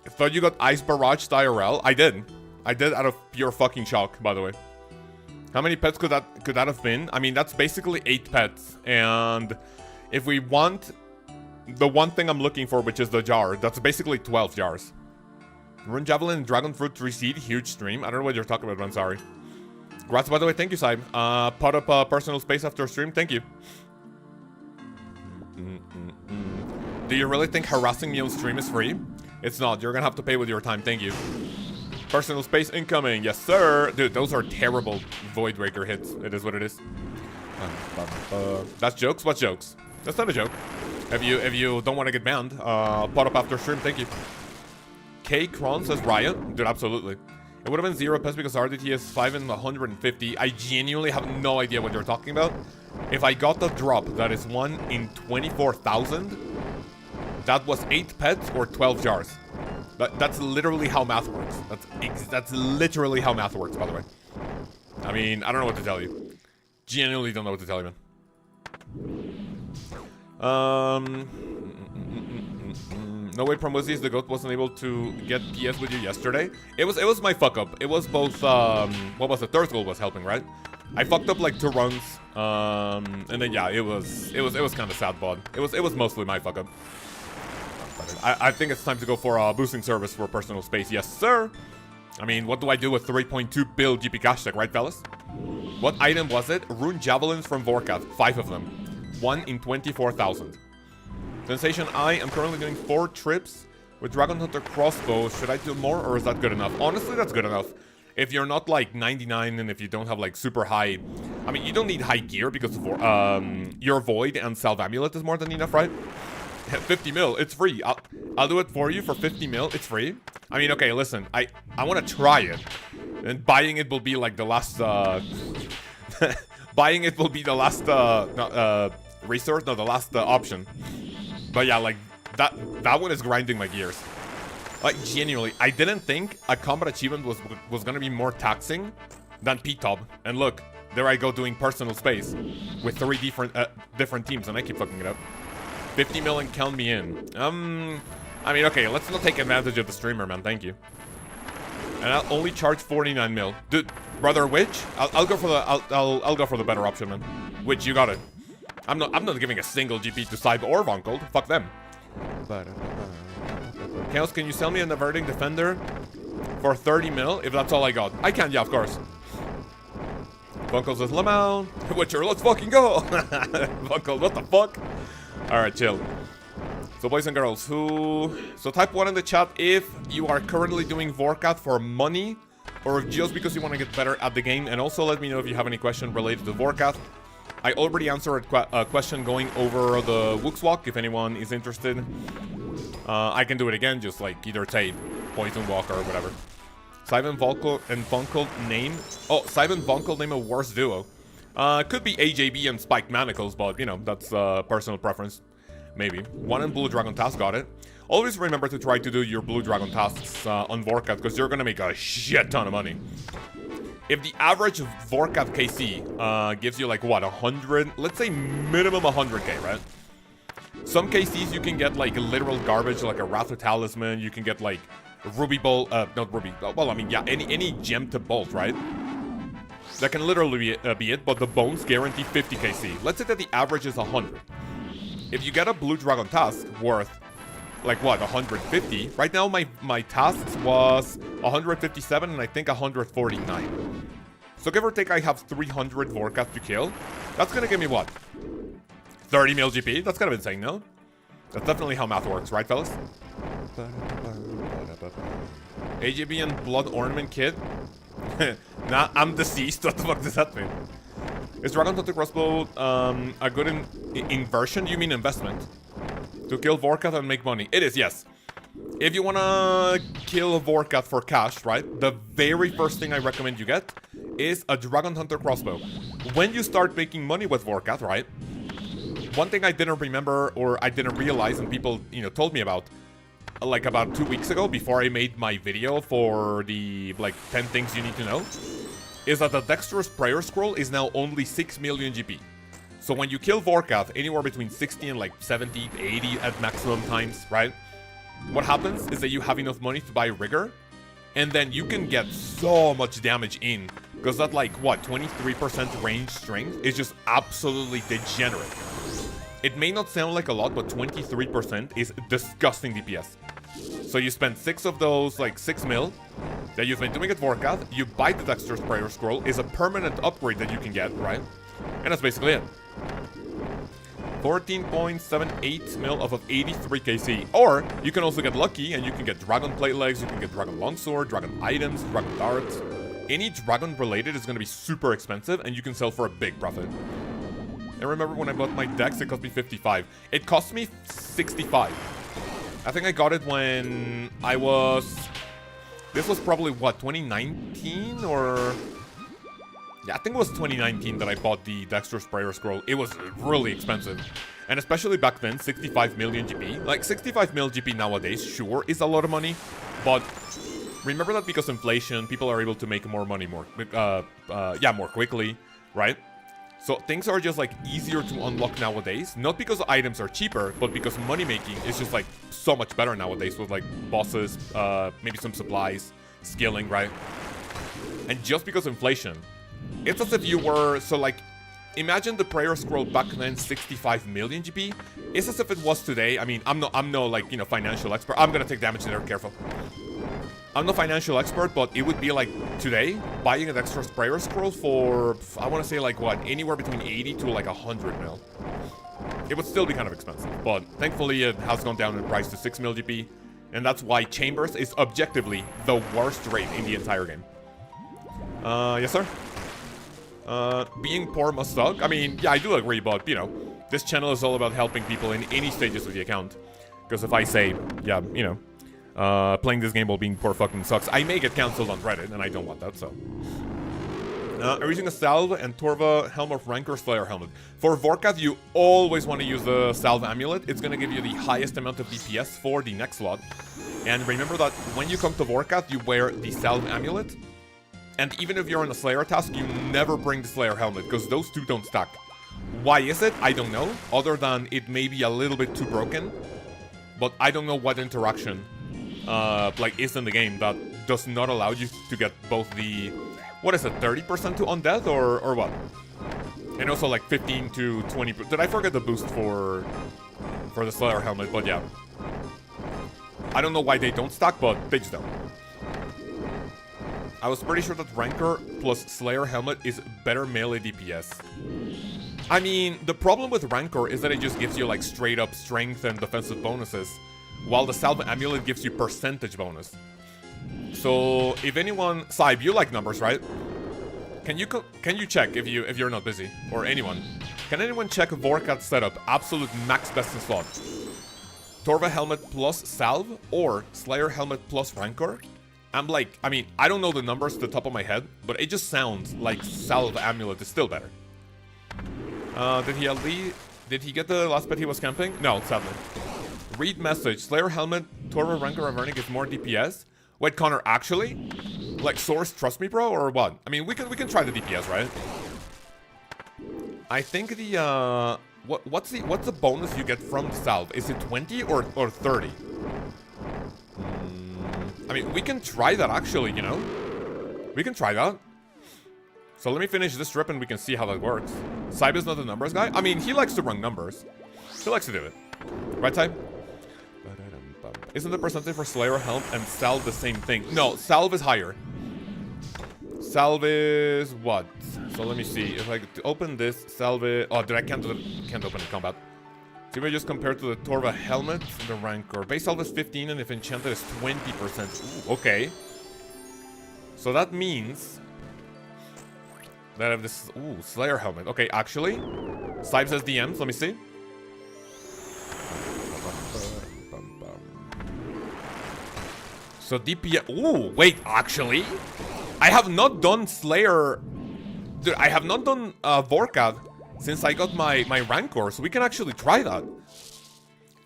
Thought you got Ice Barrage IRL? I did. I did out of pure fucking shock, by the way. How many pets could that have been? I mean, that's basically 8 pets. And if we want the one thing I'm looking for, which is the jar, that's basically 12 jars. Rune Javelin and Dragon Fruit Recede, huge stream. I don't know what you're talking about, but I'm sorry. Congrats, by the way, thank you, Saib. Put up personal space after stream, thank you. Do you really think harassing me on stream is free? It's not, you're gonna have to pay with your time, thank you. Personal space incoming, yes sir! Dude, those are terrible Void Breaker hits, it is what it is. That's jokes? What jokes? That's not a joke. If you don't want to get banned, put up after stream, thank you. K Kron says Riot. Dude, absolutely. It would have been 0 pets because RDT is 5 in 150. I genuinely have no idea what you're talking about. If I got the drop that is 1 in 24,000, that was 8 pets or 12 jars. That's literally how math works. That's literally how math works, by the way. I mean, I don't know what to tell you. Genuinely don't know what to tell you, man. No way Promozis the goat wasn't able to get PS with you yesterday. It was my fuck up. It was both what was the third goal was helping, right? I fucked up like 2 runs. And then yeah, it was kind of sad, bod. It was mostly my fuck up. I think it's time to go for boosting service for personal space. Yes, sir. I mean, what do I do with 3.2 bill GP cash tech, right, fellas? What item was it? Rune Javelins from Vorkath. 5 of them. 1 in 24,000. Sensation I am currently doing 4 trips with Dragon Hunter crossbow. Should I do more or is that good enough? Honestly, that's good enough. If you're not like 99 and if you don't have like super high... I mean, you don't need high gear because of your Void and Salve Amulet is more than enough, right? 50 mil, it's free. I'll do it for you for 50 mil, it's free. I mean, okay, listen, I want to try it. And buying it will be like the last... buying it will be the last resource, no, the last option. But yeah, like, that one is grinding my gears. Like, genuinely, I didn't think a combat achievement was gonna be more taxing than P-Top. And look, there I go doing personal space with 3 different teams, and I keep fucking it up. 50 mil and count me in. I mean, okay, let's not take advantage of the streamer, man, thank you. And I'll only charge 49 mil. Dude, brother, Witch, I'll go for the I'll go for the better option, man. Witch, you got it. I'm not giving a single GP to Saib or Vonkold. Fuck them. Chaos, can you sell me an Averting Defender for 30 mil if that's all I got? I can, yeah, of course. Vonkold says, Lamau. Witcher, let's fucking go. Vonkold, what the fuck? Alright, chill. So, boys and girls, so type 1 in the chat if you are currently doing Vorkath for money or just because you want to get better at the game. And also let me know if you have any question related to Vorkath. I already answered a question going over the Wookswalk, if anyone is interested. I can do it again, just like either say Poison Walk or whatever. Simon Vonkold and Vonkold name... Oh, Simon Vonkold name a worst duo. Could be AJB and Spike Manacles, but, you know, that's personal preference. Maybe. 1 in Blue Dragon task, got it. Always remember to try to do your Blue Dragon tasks on Vorkath, because you're gonna make a shit ton of money. If the average Vorkath KC gives you like, what, 100? Let's say minimum 100k, right? Some KCs you can get like literal garbage, like a Wrath of Talisman. You can get like Ruby Bolt, not Ruby, well, I mean, yeah, any gem to bolt, right? That can literally be it, but the bones guarantee 50 KC. Let's say that the average is 100. If you get a Blue Dragon task worth, like what, 150? Right now my tasks was 157 and I think 149. So give or take I have 300 Vorkath to kill. That's gonna give me what? 30 mil GP? That's kind of insane, no? That's definitely how math works, right fellas? AJB and Blood Ornament Kit? Nah, I'm deceased. What the fuck does that mean? Is Dragon Hunter Crossbow a good inversion? You mean investment? To kill Vorkath and make money? It is, yes. If you wanna kill Vorkath for cash, right? The very first thing I recommend you get is a Dragon Hunter Crossbow. When you start making money with Vorkath, right? One thing I didn't remember or I didn't realize and people, you know, told me about like about 2 weeks ago before I made my video for the like 10 things you need to know is that the Dexterous Prayer Scroll is now only 6 million GP. So when you kill Vorkath anywhere between 60 and like 70, 80 at maximum times, right? What happens is that you have enough money to buy Rigor and then you can get so much damage in because that like what 23% range strength is just absolutely degenerate. It may not sound like a lot, but 23% is disgusting DPS. So you spend 6 of those, like 6 mil, that you've been doing at Vorkath, you buy the Dexterous Prayer Scroll, is a permanent upgrade that you can get, right? And that's basically it. 14.78 mil of 83 KC. Or, you can also get lucky, and you can get Dragon Plate Legs, you can get Dragon Longsword, Dragon Items, Dragon Darts. Any Dragon related is going to be super expensive, and you can sell for a big profit. And remember when I bought my Dex, it cost me 55. It cost me 65. I think I got it when I was... This was probably, what, 2019? Or... Yeah, I think it was 2019 that I bought the Dexterous Prayer Scroll. It was really expensive. And especially back then, 65 million GP. Like, 65 mil GP nowadays, sure, is a lot of money. But remember that because inflation, people are able to make more money more quickly, right? So things are just like easier to unlock nowadays, not because items are cheaper, but because money making is just like so much better nowadays with like bosses, maybe some supplies, skilling, right? And just because inflation, it's as if you were, so like, imagine the prayer scroll back then 65 million GP. It's as if it was today. I mean, I'm no like, you know, financial expert. I'm gonna take damage there, careful. I'm no financial expert, but it would be like today, buying an extra prayer scroll for, I want to say like what, anywhere between 80 to like 100 mil. It would still be kind of expensive, but thankfully it has gone down in price to 6 mil GP, and that's why Chambers is objectively the worst rate in the entire game. Yes sir? Being poor must suck. I mean, yeah, I do agree, but you know, this channel is all about helping people in any stages of the account. Because if I say, yeah, you know, playing this game while being poor fucking sucks, I may get cancelled on Reddit, and I don't want that, so. I'm using a Salve and Torva Helm of Rancor Slayer Helmet. For Vorkath, you always want to use the Salve Amulet. It's going to give you the highest amount of DPS for the next slot. And remember that when you come to Vorkath, you wear the Salve Amulet. And even if you're on a Slayer task, you never bring the Slayer Helmet, because those two don't stack. Why is it? I don't know, other than it may be a little bit too broken. But I don't know what interaction like is in the game that does not allow you to get both the, what is it, 30% to undead or what? And also like 15 to 20. Did I forget the boost for the Slayer Helmet? But yeah, I don't know why they don't stack, but they just don't. I was pretty sure that Rancor plus Slayer Helmet is better melee DPS. I mean, the problem with Rancor is that it just gives you like straight up strength and defensive bonuses, while the Salve Amulet gives you percentage bonus. So if anyone, Saib, you like numbers, right? Can you check if you're not busy, or anyone? Can anyone check Vorkath setup? Absolute max best in slot. Torva Helmet plus Salve or Slayer Helmet plus Rancor? I'm like, I mean, I don't know the numbers to the top of my head, but it just sounds like Salve Amulet is still better. Did he get the last pet he was camping? No, sadly. Read message. Slayer Helmet, Torva Rancor Avernic is more DPS. Wait, Connor, actually? Like, source, trust me, bro, or what? I mean, we can try the DPS, right? I think the, what's the bonus you get from the Salve? Is it 20 or 30? I mean, we can try that, actually, you know? We can try that. So let me finish this strip and we can see how that works. Saib is not the numbers guy? I mean, he likes to run numbers. He likes to do it. Right, Saib? Isn't the percentage for Slayer Helm and Salve the same thing? No, Salve is higher. Salve is what? So let me see. If I open this, Salve... Oh, can't open the combat. So if I just compare to the Torva Helmet and the Rancor. Base Salve is 15 and if Enchanted is 20%. Ooh, okay. So that means Then I have this, ooh, Slayer helmet. Okay, actually, Sibes as DMs, let me see. So DPS, ooh, wait, actually, I have not done Slayer, dude, I have not done Vorkath since I got my Rancor, so we can actually try that.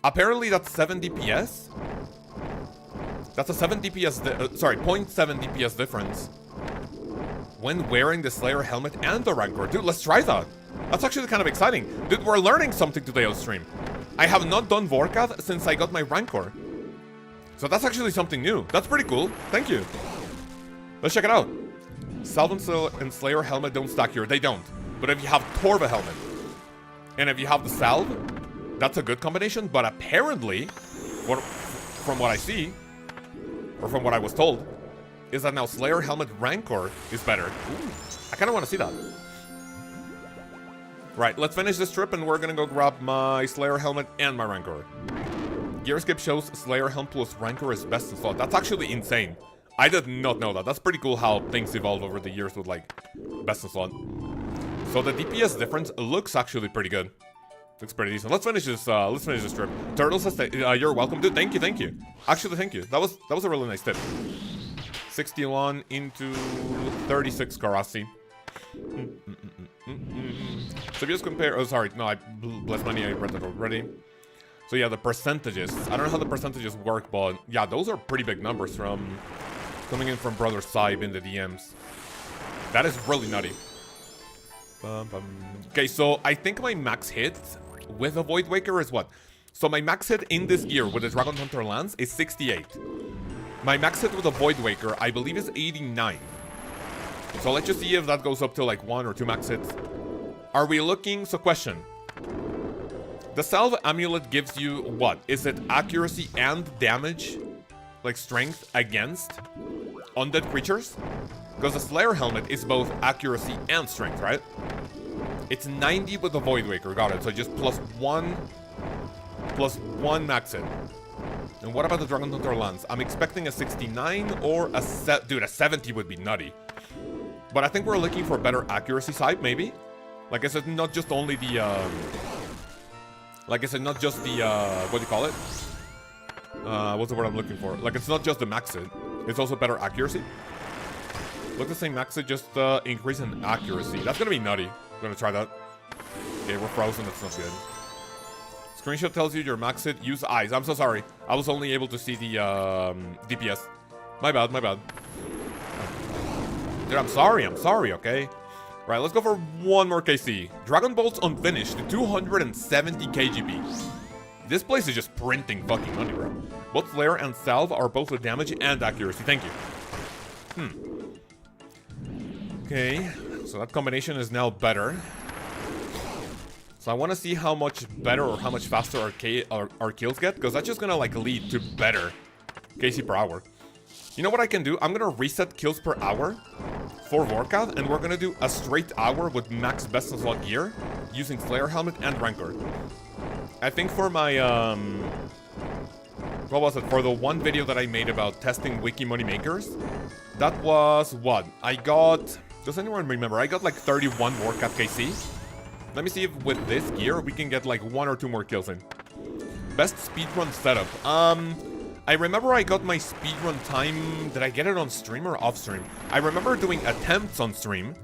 Apparently that's 7 DPS. That's a 7 DPS, sorry, 0.7 DPS difference when wearing the Slayer helmet and the Rancor. Dude, let's try that. That's actually kind of exciting. Dude, we're learning something today on stream. I have not done Vorkath since I got my Rancor. So that's actually something new. That's pretty cool. Thank you. Let's check it out. Salve and Slayer helmet don't stack here. They don't. But if you have Torva helmet, and if you have the Salve, that's a good combination. But apparently, from what I see, or from what I was told, is that now Slayer helmet Rancor is better. Ooh, I kind of want to see that. Right, let's finish this trip and we're gonna go grab my Slayer helmet and my Rancor. Gear skip shows Slayer helmet plus Rancor is best in slot. That's actually insane. I did not know that. That's pretty cool how things evolve over the years with like best in slot. So the DPS difference looks actually pretty good. Looks pretty decent. Let's finish this trip. Turtle says you're welcome, dude. Thank you. Actually, thank you. That was a really nice tip. 61 into 36 Karasi. So if you just compare, oh sorry, no, I bless money, I read that already. So yeah, the percentages. I don't know how the percentages work, but yeah, those are pretty big numbers from coming in from Brother Saib in the DMs. That is really nutty. Okay, so I think my max hit with a Void Waker is what? So my max hit in this gear with the Dragon Hunter Lance is 68. My max hit with a Void Waker, I believe, is 89. So let's just see if that goes up to like 1 or 2 max hits. Are we looking? So question. The Salve Amulet gives you what? Is it accuracy and damage? Like strength against undead creatures? Because the Slayer helmet is both accuracy and strength, right? It's 90 with the Void Waker, got it. So just plus one max hit. And what about the Dragon Hunter Lance? I'm expecting a 69 or a dude, a 70 would be nutty. But I think we're looking for a better accuracy side, maybe. Like I said, not just only the what do you call it? What's the word I'm looking for? Like, it's not just the max hit, it's also better accuracy. Look the same max hit, just increase in accuracy. That's gonna be nutty. I'm gonna try that. Okay, we're frozen, that's not good. Screenshot tells you your max hit, use eyes. I'm so sorry. I was only able to see the DPS. My bad. Dude, I'm sorry, okay? Right, let's go for one more KC. Dragon Bolt's unfinished, 270 KGB. This place is just printing fucking money, bro. Both Slayer and Salve are both with damage and accuracy. Thank you. Okay, so that combination is now better. So I want to see how much better or how much faster our kills get, because that's just gonna like lead to better KC per hour. You know what I can do? I'm gonna reset kills per hour for Vorkath, and we're gonna do a straight hour with max best in slot gear using Slayer helmet and Rancor. I think for my what was it? For the one video that I made about testing wiki money makers, that was what? I got, does anyone remember? I got like 31 Vorkath KC. Let me see if with this gear we can get like 1 or 2 more kills in. Best speedrun setup. I remember I got my speedrun time. Did I get it on stream or off stream? I remember doing attempts on stream,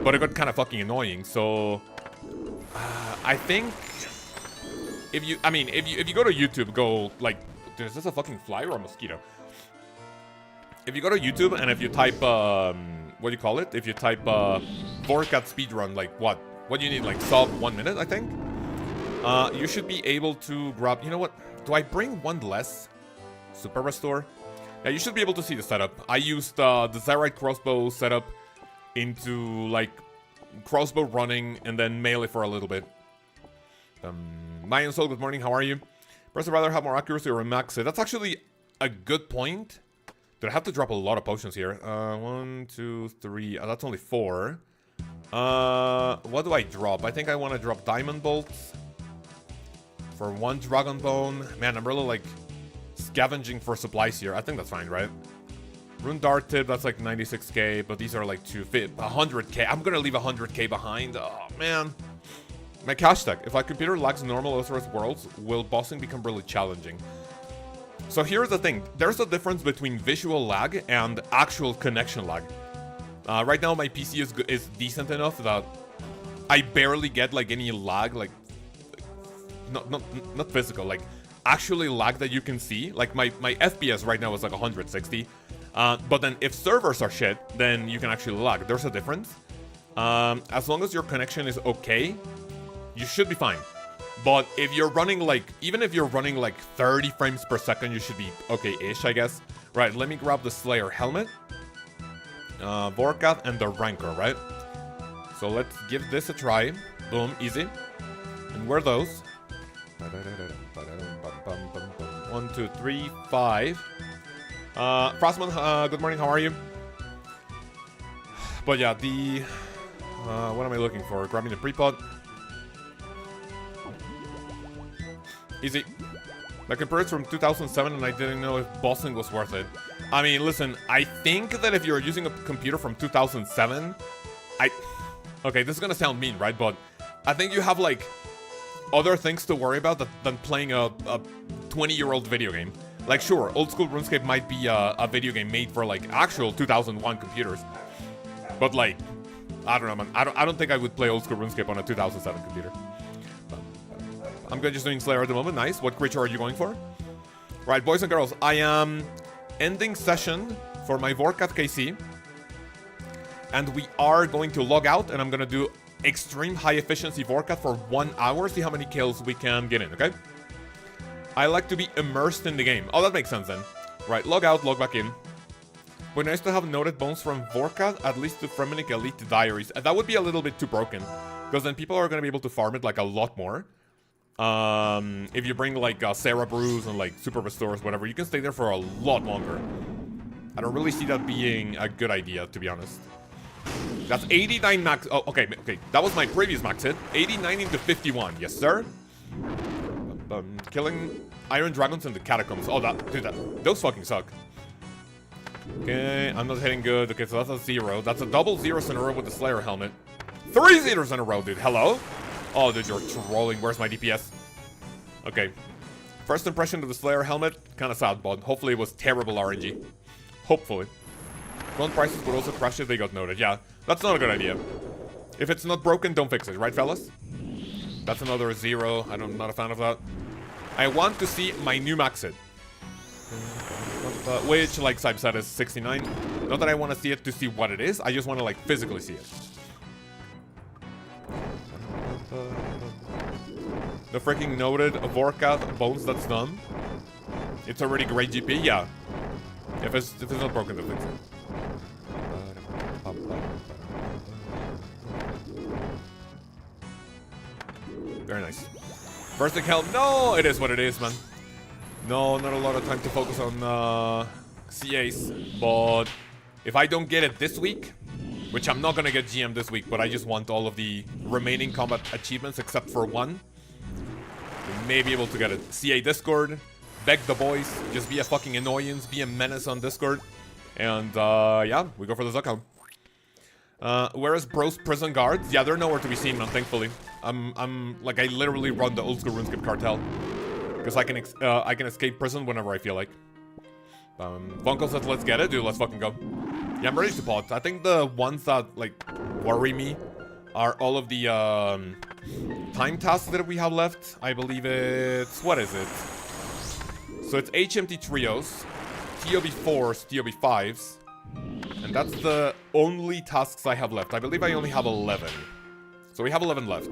but it got kind of fucking annoying. So I think if you go to YouTube, go like, dude, is this a fucking fly or a mosquito? If you go to YouTube and if you type what do you call it? If you type Vorkath speedrun, like what do you need? Like sub 1 minute, I think. You should be able to grab. You know what? Do I bring one less? Super Restore? Yeah, you should be able to see the setup. I used the Zyrite crossbow setup into like crossbow running and then melee for a little bit. Mayan Soul, good morning, how are you? Press would rather have more accuracy or a max hit. That's actually a good point. Did I have to drop a lot of potions here? 1, 2, 3. That's only 4. What do I drop? I think I want to drop Diamond Bolts for 1 Dragon Bone. Man, I'm really like scavenging for supplies here. I think that's fine, right? Rune Dart Tip, that's like 96k, but these are like 100k. I'm gonna leave 100k behind. Oh, man. My cash tag. If my computer lacks normal OSRS worlds, will bossing become really challenging? So here's the thing. There's a difference between visual lag and actual connection lag. Right now, my PC is decent enough that I barely get like any lag, like not physical, like actually lag that you can see. Like my FPS right now is like 160. But then if servers are shit, then you can actually lag. There's a difference. As long as your connection is okay, you should be fine. But if you're running like, even if you're running like 30 frames per second, you should be okay-ish, I guess. Right, let me grab the Slayer helmet. Vorkath and the Rancor, right? So let's give this a try. Boom, easy. And wear those. 1, 2, 3, 5. Frostman, good morning, how are you? But yeah, the... what am I looking for? Grabbing the pre-pod. Easy. My computer's from 2007 and I didn't know if bossing was worth it. I mean, listen, I think that if you're using a computer from 2007, okay, this is gonna sound mean, right? But I think you have, like, other things to worry about than playing a 20-year-old video game. Like, sure, old school RuneScape might be a video game made for, like, actual 2001 computers. But, like, I don't know, man. I don't think I would play old school RuneScape on a 2007 computer. I'm just doing Slayer at the moment. Nice. What creature are you going for? Right, boys and girls, I am ending session for my Vorkath KC. And we are going to log out, and I'm going to do extreme high efficiency Vorkath for 1 hour, see how many kills we can get in, okay? I like to be immersed in the game. Oh, that makes sense then. Right, log out, log back in. Would nice to have noted bones from Vorkath, at least to Fremenic Elite Diaries. That would be a little bit too broken, because then people are going to be able to farm it like a lot more. If you bring like Sarah Brews and like Super Restores, whatever, you can stay there for a lot longer. I don't really see that being a good idea, to be honest. That's 89 max. Oh, okay, that was my previous max hit. 89 into 51, yes sir. Killing Iron Dragons in the Catacombs. Oh, those fucking suck. Okay, I'm not hitting good. Okay, so that's a 0. That's a double 0s in a row with the Slayer helmet. 3 0s in a row, dude. Hello? Oh, dude, you're trolling. Where's my DPS? Okay. First impression of the Slayer helmet, kind of sad, but hopefully it was terrible RNG. Hopefully. Gun prices would also crash if they got noted. Yeah, that's not a good idea. If it's not broken, don't fix it, right, fellas? That's another 0. I'm not a fan of that. I want to see my new max hit. Which, like Sybe said, is 69. Not that I want to see it to see what it is. I just want to, like, physically see it. The freaking noted Vorkath bones that's done. It's already great GP, yeah. If it's not broken, then fix it. Very nice. First thing hell, no, it is what it is, man. No, not a lot of time to focus on CAs, but if I don't get it this week, which I'm not gonna get GM this week, but I just want all of the remaining combat achievements except for one, we may be able to get it. CA Discord, beg the boys, just be a fucking annoyance, be a menace on Discord, and yeah, we go for the Zuckham. Where is Bro's prison guards? Yeah, they're nowhere to be seen, man, thankfully. I'm like, I literally run the old school RuneScape cartel. Because I can escape prison whenever I feel like. Funko says, let's get it, dude, let's fucking go. Yeah, I'm ready to pot. I think the ones that, like, worry me are all of the, time tasks that we have left. I believe it's, what is it? So it's HMT trios, TOB4s, TOB5s, and that's the only tasks I have left. I believe I only have 11. So we have 11 left.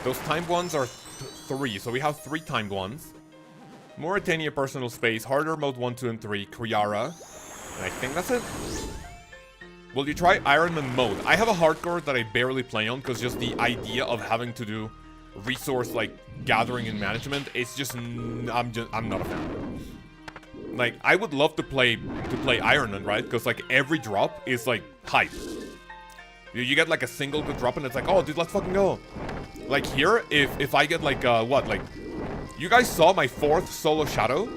Those timed ones are 3, so we have 3 timed ones. Mauritania Personal Space, Harder Mode 1, 2, and 3, Kriara. And I think that's it. Will you try Ironman Mode? I have a hardcore that I barely play on, because just the idea of having to do resource, like, gathering and management, it's just, I'm not a fan. Like, I would love to play Ironman, right? Because, like, every drop is, like, hype. You get, like, a single good drop, and it's like, oh, dude, let's fucking go. Like, here, if I get, like, what, like... You guys saw my 4th solo shadow?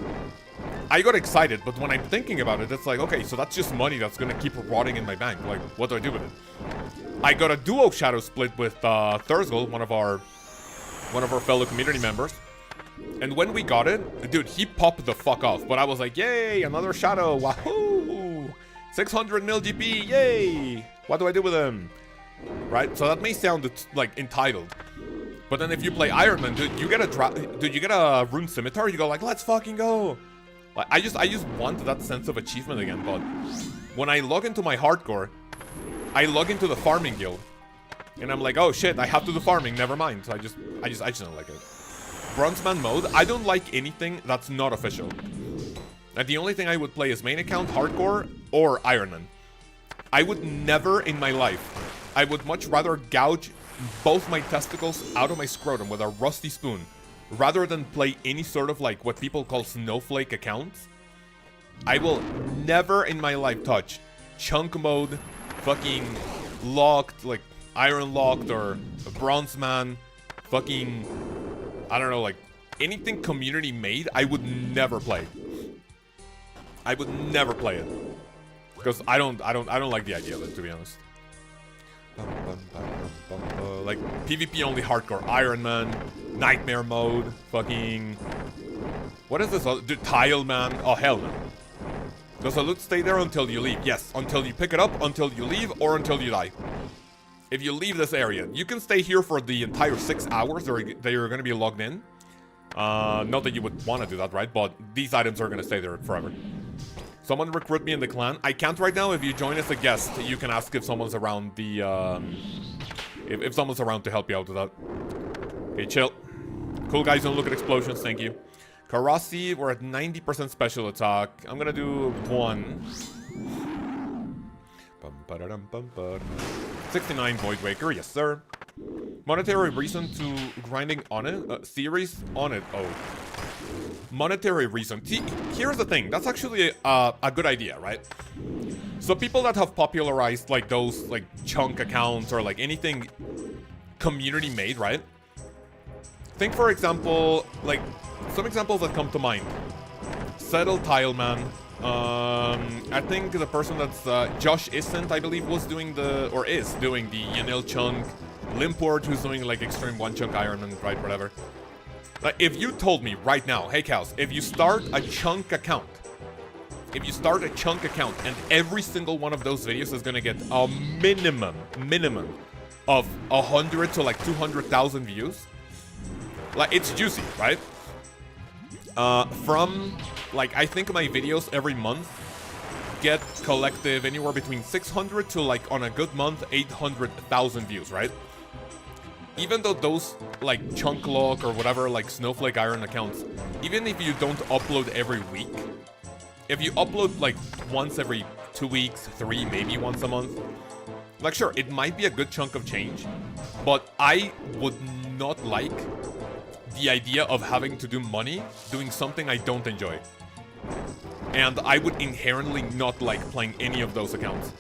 I got excited, but when I'm thinking about it, it's like, okay, so that's just money that's gonna keep rotting in my bank. Like, what do I do with it? I got a duo shadow split with Thursgold, one of our fellow community members. And when we got it, dude, he popped the fuck off. But I was like, yay, another shadow, wahoo! 600 mil GP, yay! What do I do with him? Right? So that may sound like entitled. But then if you play Iron Man, dude, you get a rune scimitar, you go like, let's fucking go. Like, I just want that sense of achievement again, but when I log into my hardcore, I log into the farming guild. And I'm like, oh shit, I have to do farming, never mind. So I just don't like it. Bronzeman mode, I don't like anything that's not official. And the only thing I would play is main account, hardcore, or Iron Man. I would never in my life, I would much rather gouge both my testicles out of my scrotum with a rusty spoon rather than play any sort of like what people call snowflake accounts. I will never in my life touch chunk mode, fucking locked, like iron locked or bronze man, fucking, I don't know, like anything community made, I would never play. I would never play it. Because I don't like the idea of it, to be honest. Like PvP only hardcore Iron Man, Nightmare mode, fucking, what is this? Dude, Tile Man. Oh hell no. Does the loot stay there until you leave? Yes, until you pick it up, until you leave, or until you die. If you leave this area, you can stay here for the entire 6 hours that you're going to be logged in. Not that you would want to do that, right? But these items are going to stay there forever. Someone recruit me in the clan. I can't right now. If you join as a guest, you can ask if someone's around the... if someone's around to help you out with that. Okay, chill. Cool guys, don't look at explosions. Thank you. Karasi, we're at 90% special attack. I'm gonna do 1. 69 Void Waker, yes sir. Monetary reason to grinding on it? Series on it, oh. Monetary reason. Here's the thing, that's actually a good idea, right? So people that have popularized like those like chunk accounts or like anything community made, right? Think for example, like some examples that come to mind. Settle Tileman. I think the person that's Josh Isn't, I believe, was doing the, or is doing the Yanil chunk. Limport, who's doing like extreme one chunk Iron Man, right, whatever. Like, if you told me right now, hey Cows, if you start a chunk account, and every single one of those videos is gonna get a minimum of 100 to like 200,000 views, like, it's juicy, right? From, like, I think my videos every month get collective anywhere between 600 to, like, on a good month, 800,000 views, right? Even though those, like, chunk lock or whatever, like, Snowflake Iron accounts, even if you don't upload every week, if you upload, like, once every 2 weeks, 3, maybe once a month, like, sure, it might be a good chunk of change, but I would not like the idea of having to do money doing something I don't enjoy. And I would inherently not like playing any of those accounts.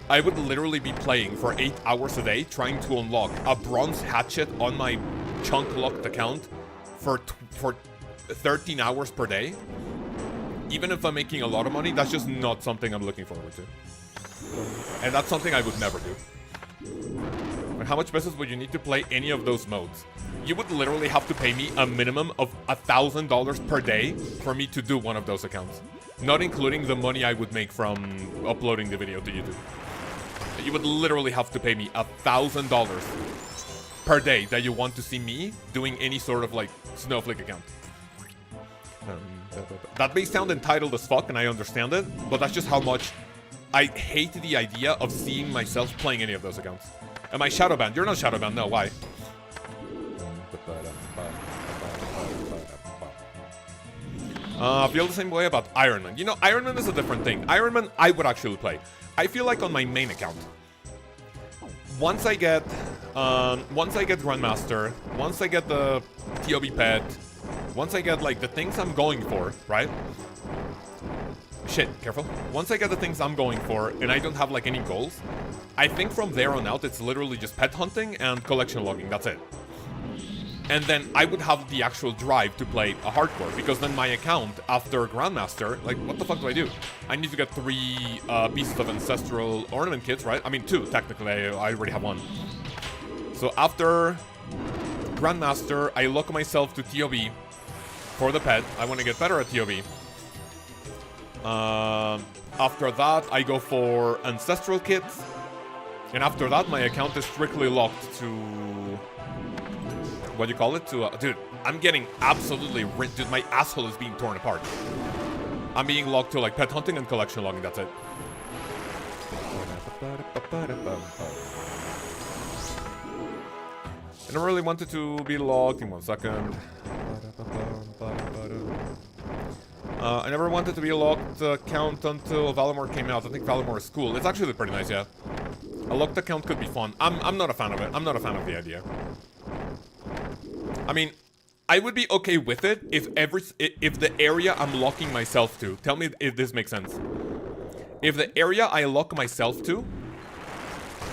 I would literally be playing for 8 hours a day trying to unlock a bronze hatchet on my chunk locked account for 13 hours per day. Even if I'm making a lot of money, that's just not something I'm looking forward to. And that's something I would never do. And how much business would you need to play any of those modes? You would literally have to pay me a minimum of $1,000 per day for me to do one of those accounts. Not including the money I would make from uploading the video to YouTube. You would literally have to pay me $1,000 per day that you want to see me doing any sort of like Snowflake account. That may sound entitled as fuck, and I understand it, but that's just how much I hate the idea of seeing myself playing any of those accounts. Am I shadowbanned? You're not shadowbanned, no, why? I feel the same way about Iron Man. You know, Iron Man is a different thing. Iron Man, I would actually play. I feel like on my main account, once I get Grandmaster, once I get the TOB pet, once I get like the things I'm going for, right? Shit, careful. Once I get the things I'm going for and I don't have like any goals, I think from there on out it's literally just pet hunting and collection logging, that's it. And then I would have the actual drive to play a hardcore, because then my account after Grandmaster, like, what the fuck do I do? I need to get 3 pieces of Ancestral Ornament kits, right? I mean 2, technically, I already have 1. So after Grandmaster, I lock myself to TOB for the pet. I want to get better at TOB. After that, I go for Ancestral kits. And after that, my account is strictly locked to... what do you call it? To dude, I'm getting absolutely ripped. Dude, my asshole is being torn apart. I'm being locked to like pet hunting and collection logging. That's it. I don't really want it to be locked. In 1 second. I never wanted to be a locked account until Valimor came out. I think Valimor is cool. It's actually pretty nice, yeah. A locked account could be fun. I'm not a fan of it. I'm not a fan of the idea. I mean, I would be okay with it if the area I'm locking myself to, tell me if this makes sense. If the area I lock myself to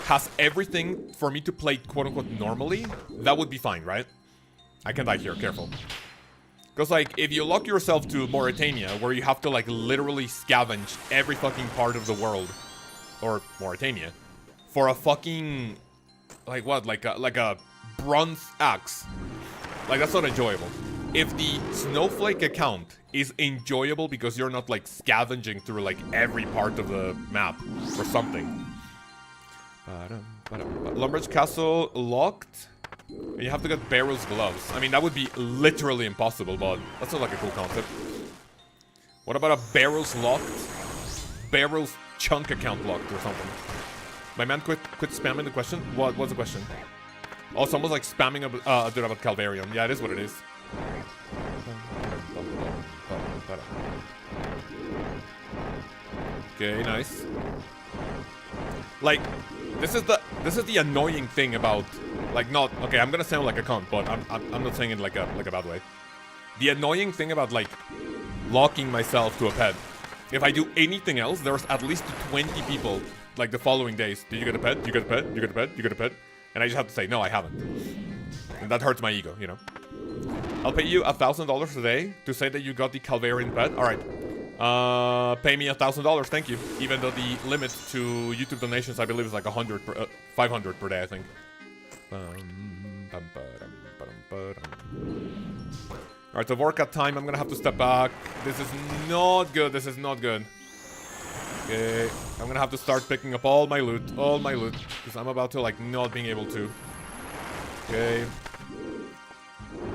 has everything for me to play quote-unquote normally, that would be fine, right? I can die here, careful. Because, like, if you lock yourself to Mauritania, where you have to, like, literally scavenge every fucking part of the world, or Mauritania, for a fucking, like, what, like a bronze axe. Like, that's not enjoyable. If the Snowflake account is enjoyable because you're not, like, scavenging through, like, every part of the map or something. Lumbridge Castle locked. You have to get Barrel's gloves. I mean, that would be literally impossible, but that's not, like, a cool concept. What about a Barrel's locked? Barrel's chunk account locked or something. My man quit spamming the question. What's the question? Oh, someone's like spamming a dude about Calvarium. Yeah, it is what it is. Okay, nice. Like, this is the annoying thing about, like, not okay. I'm gonna sound like a cunt, but I'm not saying it like a bad way. The annoying thing about like locking myself to a pet. If I do anything else, there's at least 20 people like the following days. Did you get a pet? You get a pet? You get a pet? You get a pet? And I just have to say, no, I haven't. And that hurts my ego, you know. I'll pay you $1,000 today to say that you got the Calvarian pet. All right. Pay me $1,000, thank you. Even though the limit to YouTube donations, I believe, is like 500 per day, I think. All right, so Vorkath time. I'm gonna have to step back. This is not good. This is not good. Okay, I'm gonna have to start picking up all my loot, because I'm about to, like, not being able to. Okay.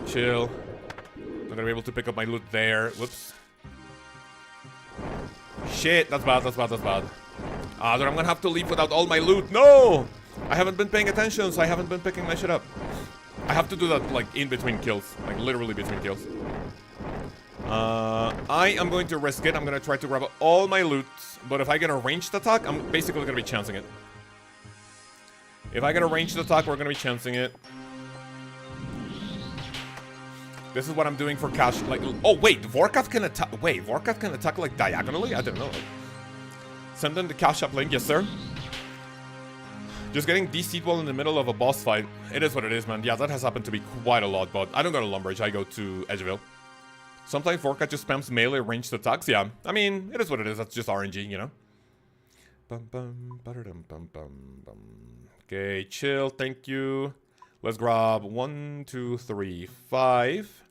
Chill. Not gonna be able to pick up my loot there. Whoops. Shit, that's bad, that's bad, that's bad. Ah, then I'm gonna have to leave without all my loot. No! I haven't been paying attention, so I haven't been picking my shit up. I have to do that, like, in between kills. Like, literally between kills. I am going to risk it. I'm gonna try to grab all my loot. But if I get a ranged attack, I'm basically gonna be chancing it. If I get a ranged attack, we're gonna be chancing it. This is what I'm doing for cash. Like, oh wait, Vorkath can attack. Wait, Vorkath can attack like diagonally? I didn't know. Send in the cash up link, yes sir. Just getting DC'd while in the middle of a boss fight. It is what it is, man. Yeah, that has happened to me quite a lot, but I don't go to Lumbridge, I go to Edgeville. Sometimes Vorkath just spams melee ranged attacks. Yeah, I mean, it is what it is. That's just RNG, you know? Okay, chill. Thank you. Let's grab 1, 2, 3, 5.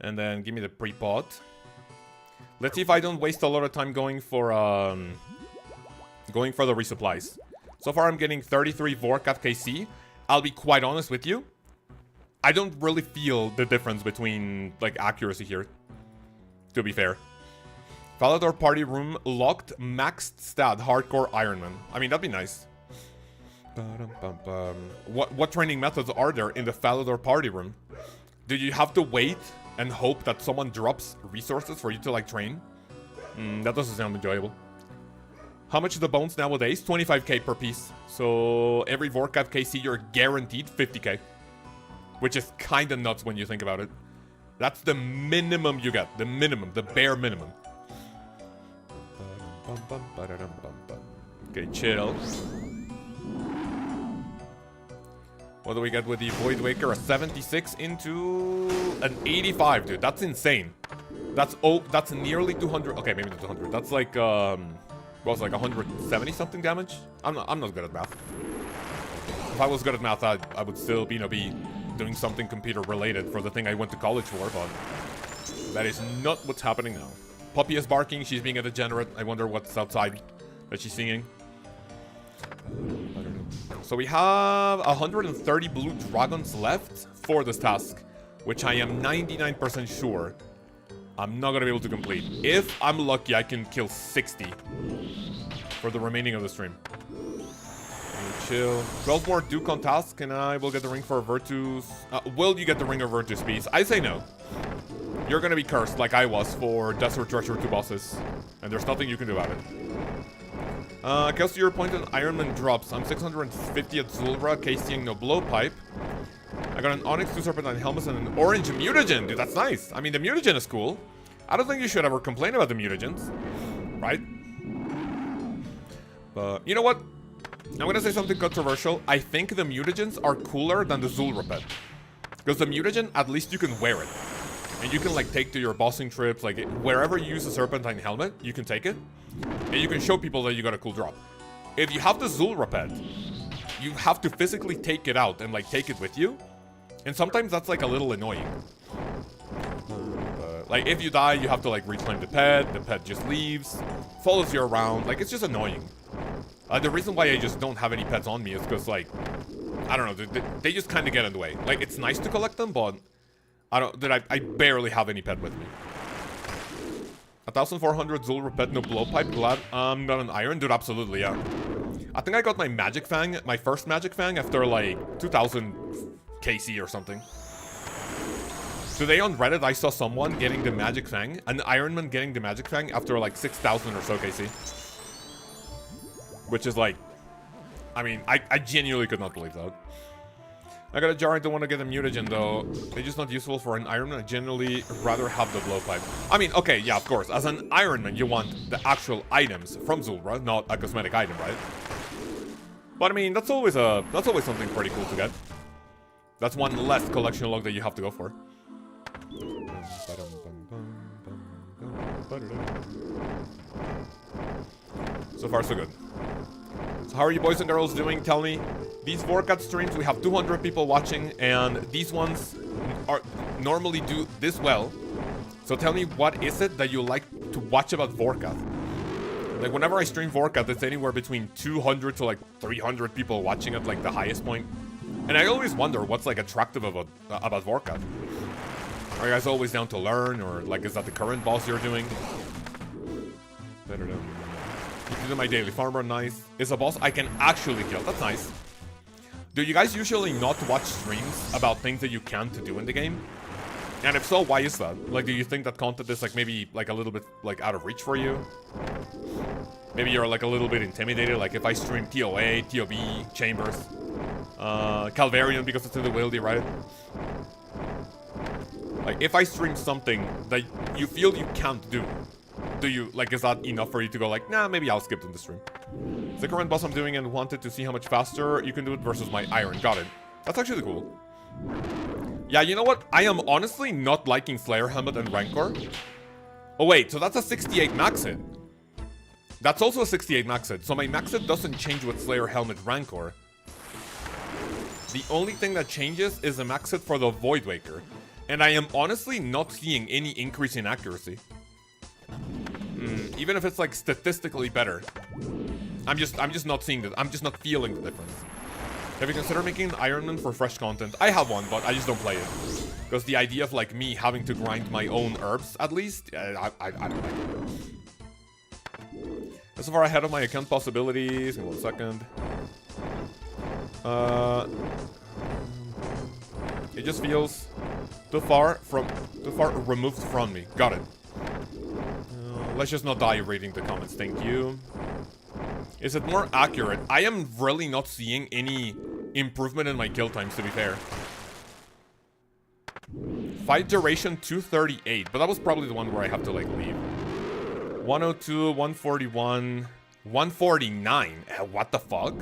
And then give me the pre-pot. Let's see if I don't waste a lot of time going for the resupplies. So far, I'm getting 33 Vorkath KC. I'll be quite honest with you. I don't really feel the difference between, like, accuracy here. To be fair. Falador party room locked, maxed stat, hardcore Ironman. I mean, that'd be nice. What training methods are there in the Falador party room? Do you have to wait and hope that someone drops resources for you to, like, train? That doesn't sound enjoyable. How much is the bones nowadays? 25k per piece. So every Vorkath KC, you're guaranteed 50k. Which is kinda nuts when you think about it. That's the minimum you get. The minimum. The bare minimum. Okay, chill. What do we get with the Void Waker? A 76 into an 85, dude. That's insane. That's nearly 200. Okay, maybe not 200. That's like what was it, like 170 something damage. I'm not good at math. If I was good at math, I would still be doing something computer related for the thing I went to college for, but that is not what's happening now. Puppy is barking. She's being a degenerate. I wonder what's outside that she's singing. I don't know. So we have 130 blue dragons left for this task, which I am 99% sure I'm not gonna be able to complete. If I'm lucky, I can kill 60 for the remaining of the stream. Chill. 12 more Duke on task, and I will get the ring for Virtus. Will you get the ring of Virtus Peace? I say no. You're gonna be cursed like I was for Desert Treasure 2 bosses, and there's nothing you can do about it. Callisto, your point on Iron Man drops. I'm 650 at Zulra, casing no blowpipe. I got an Onyx, 2 Serpentine helmets, and an orange mutagen. Dude, that's nice. I mean, the mutagen is cool. I don't think you should ever complain about the mutagens, right? But you know what? I'm gonna say something controversial. I think the mutagens are cooler than the Zulra pet. Because the mutagen, at least you can wear it. And you can like take to your bossing trips, like wherever you use a Serpentine helmet, you can take it. And you can show people that you got a cool drop. If you have the Zulra pet, you have to physically take it out and like take it with you. And sometimes that's like a little annoying. Like if you die, you have to like reclaim the pet just leaves, follows you around, like it's just annoying. The reason why I just don't have any pets on me is because like, I don't know, they just kind of get in the way. Like it's nice to collect them, but I barely have any pet with me. 1,400 Zulra pet, no blowpipe, glad I'm not an iron. Dude, absolutely, yeah. I think I got my Magic Fang, my first Magic Fang after like 2000 KC or something. Today on Reddit, I saw someone getting the Magic Fang, an Ironman getting the Magic Fang after like 6,000 or so KC. Which is like, I mean, I genuinely could not believe that. I got a jar, I don't want to get a mutagen though. They're just not useful for an Ironman. I generally rather have the blowpipe. I mean, okay, yeah, of course. As an Ironman, you want the actual items from Zulra, not a cosmetic item, right? But I mean, that's always something pretty cool to get. That's one less collection log that you have to go for. So far, so good. So how are you boys and girls doing? Tell me. These Vorkath streams, we have 200 people watching, and these ones normally do this well. So tell me, what is it that you like to watch about Vorkath? Like, whenever I stream Vorkath, it's anywhere between 200 to, like, 300 people watching at, like, the highest point. And I always wonder what's, like, attractive about Vorkath. Are you guys always down to learn, or, like, is that the current boss you're doing? Better know. You do my daily farmer, nice. Is a boss I can actually kill, that's nice. Do you guys usually not watch streams about things that you can't do in the game? And if so, why is that? Like, do you think that content is like maybe like a little bit like out of reach for you? Maybe you're like a little bit intimidated, like if I stream TOA, TOB, Chambers, Calvarian because it's in the Wildy, right? Like if I stream something that you feel you can't do, is that enough for you to go like, nah, maybe I'll skip the stream? It's the current boss I'm doing and wanted to see how much faster you can do it versus my iron. Got it. That's actually cool. Yeah, you know what? I am honestly not liking Slayer Helmet and Rancor. Oh wait, so that's a 68 max hit. That's also a 68 max hit, so my max hit doesn't change with Slayer Helmet Rancor. The only thing that changes is the max hit for the Void Waker. And I am honestly not seeing any increase in accuracy. Even if it's like statistically better. I'm just not seeing that. I'm just not feeling the difference. Have you considered making an Iron Man for fresh content? I have one, but I just don't play it. Because the idea of like me having to grind my own herbs, at least, I don't like it. So far ahead of my account possibilities. In 1 second. It just feels too far removed from me. Got it. Let's just not die reading the comments, thank you. Is it more accurate? I am really not seeing any improvement in my kill times, to be fair. Fight duration 238, but that was probably the one where I have to like leave. 102, 141, 149. What the fuck?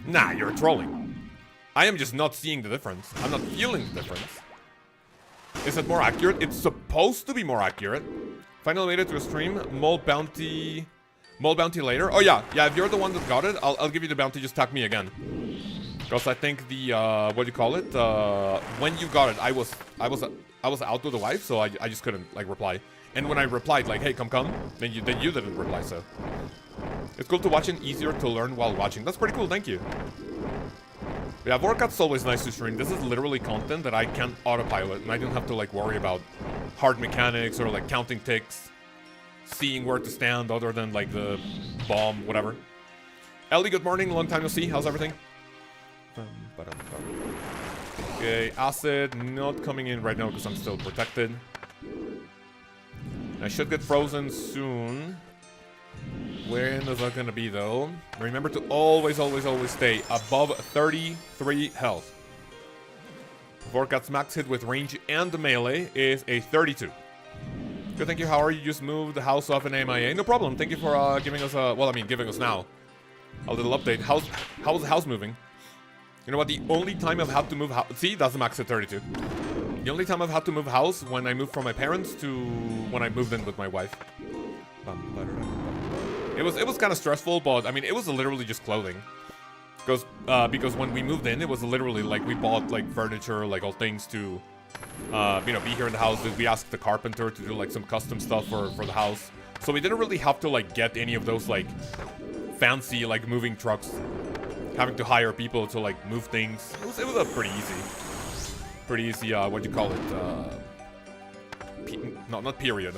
Nah, you're trolling. I am just not seeing the difference. I'm not feeling the difference. Is it more accurate? It's supposed to be more accurate. Finally made it to a stream. Mole bounty later. Oh yeah, if you're the one that got it, I'll give you the bounty. Just tag me again. Because I think the what do you call it? When you got it, I was out with the wife, so I just couldn't like reply. And when I replied like, hey, come, then you didn't reply. So it's cool to watch and easier to learn while watching. That's pretty cool. Thank you. Yeah, Vorkath's always nice to stream. This is literally content that I can autopilot, and I don't have to like worry about hard mechanics or like counting ticks, seeing where to stand other than like the bomb, whatever. Ellie, good morning. Long time no see. How's everything? Okay, acid not coming in right now because I'm still protected. I should get frozen soon. When is that gonna be though? Remember to always stay above 33 health. Vorkath's max hit with range and melee is a 32. Good, thank you. How are you? Just moved the house off an MIA. No problem. Thank you for giving us a, well, I mean, giving us now a little update. How's the house moving? You know what? The only time I've had to move house, see, that's the max at 32. The only time I've had to move house when I moved from my parents to when I moved in with my wife. It was kind of stressful, but I mean, it was literally just clothing. Because when we moved in, it was literally like we bought like furniture, like all things to, you know, be here in the house. We asked the carpenter to do like some custom stuff for the house. So we didn't really have to like get any of those like fancy like moving trucks, having to hire people to like move things. It was a pretty easy, what do you call it? Not period,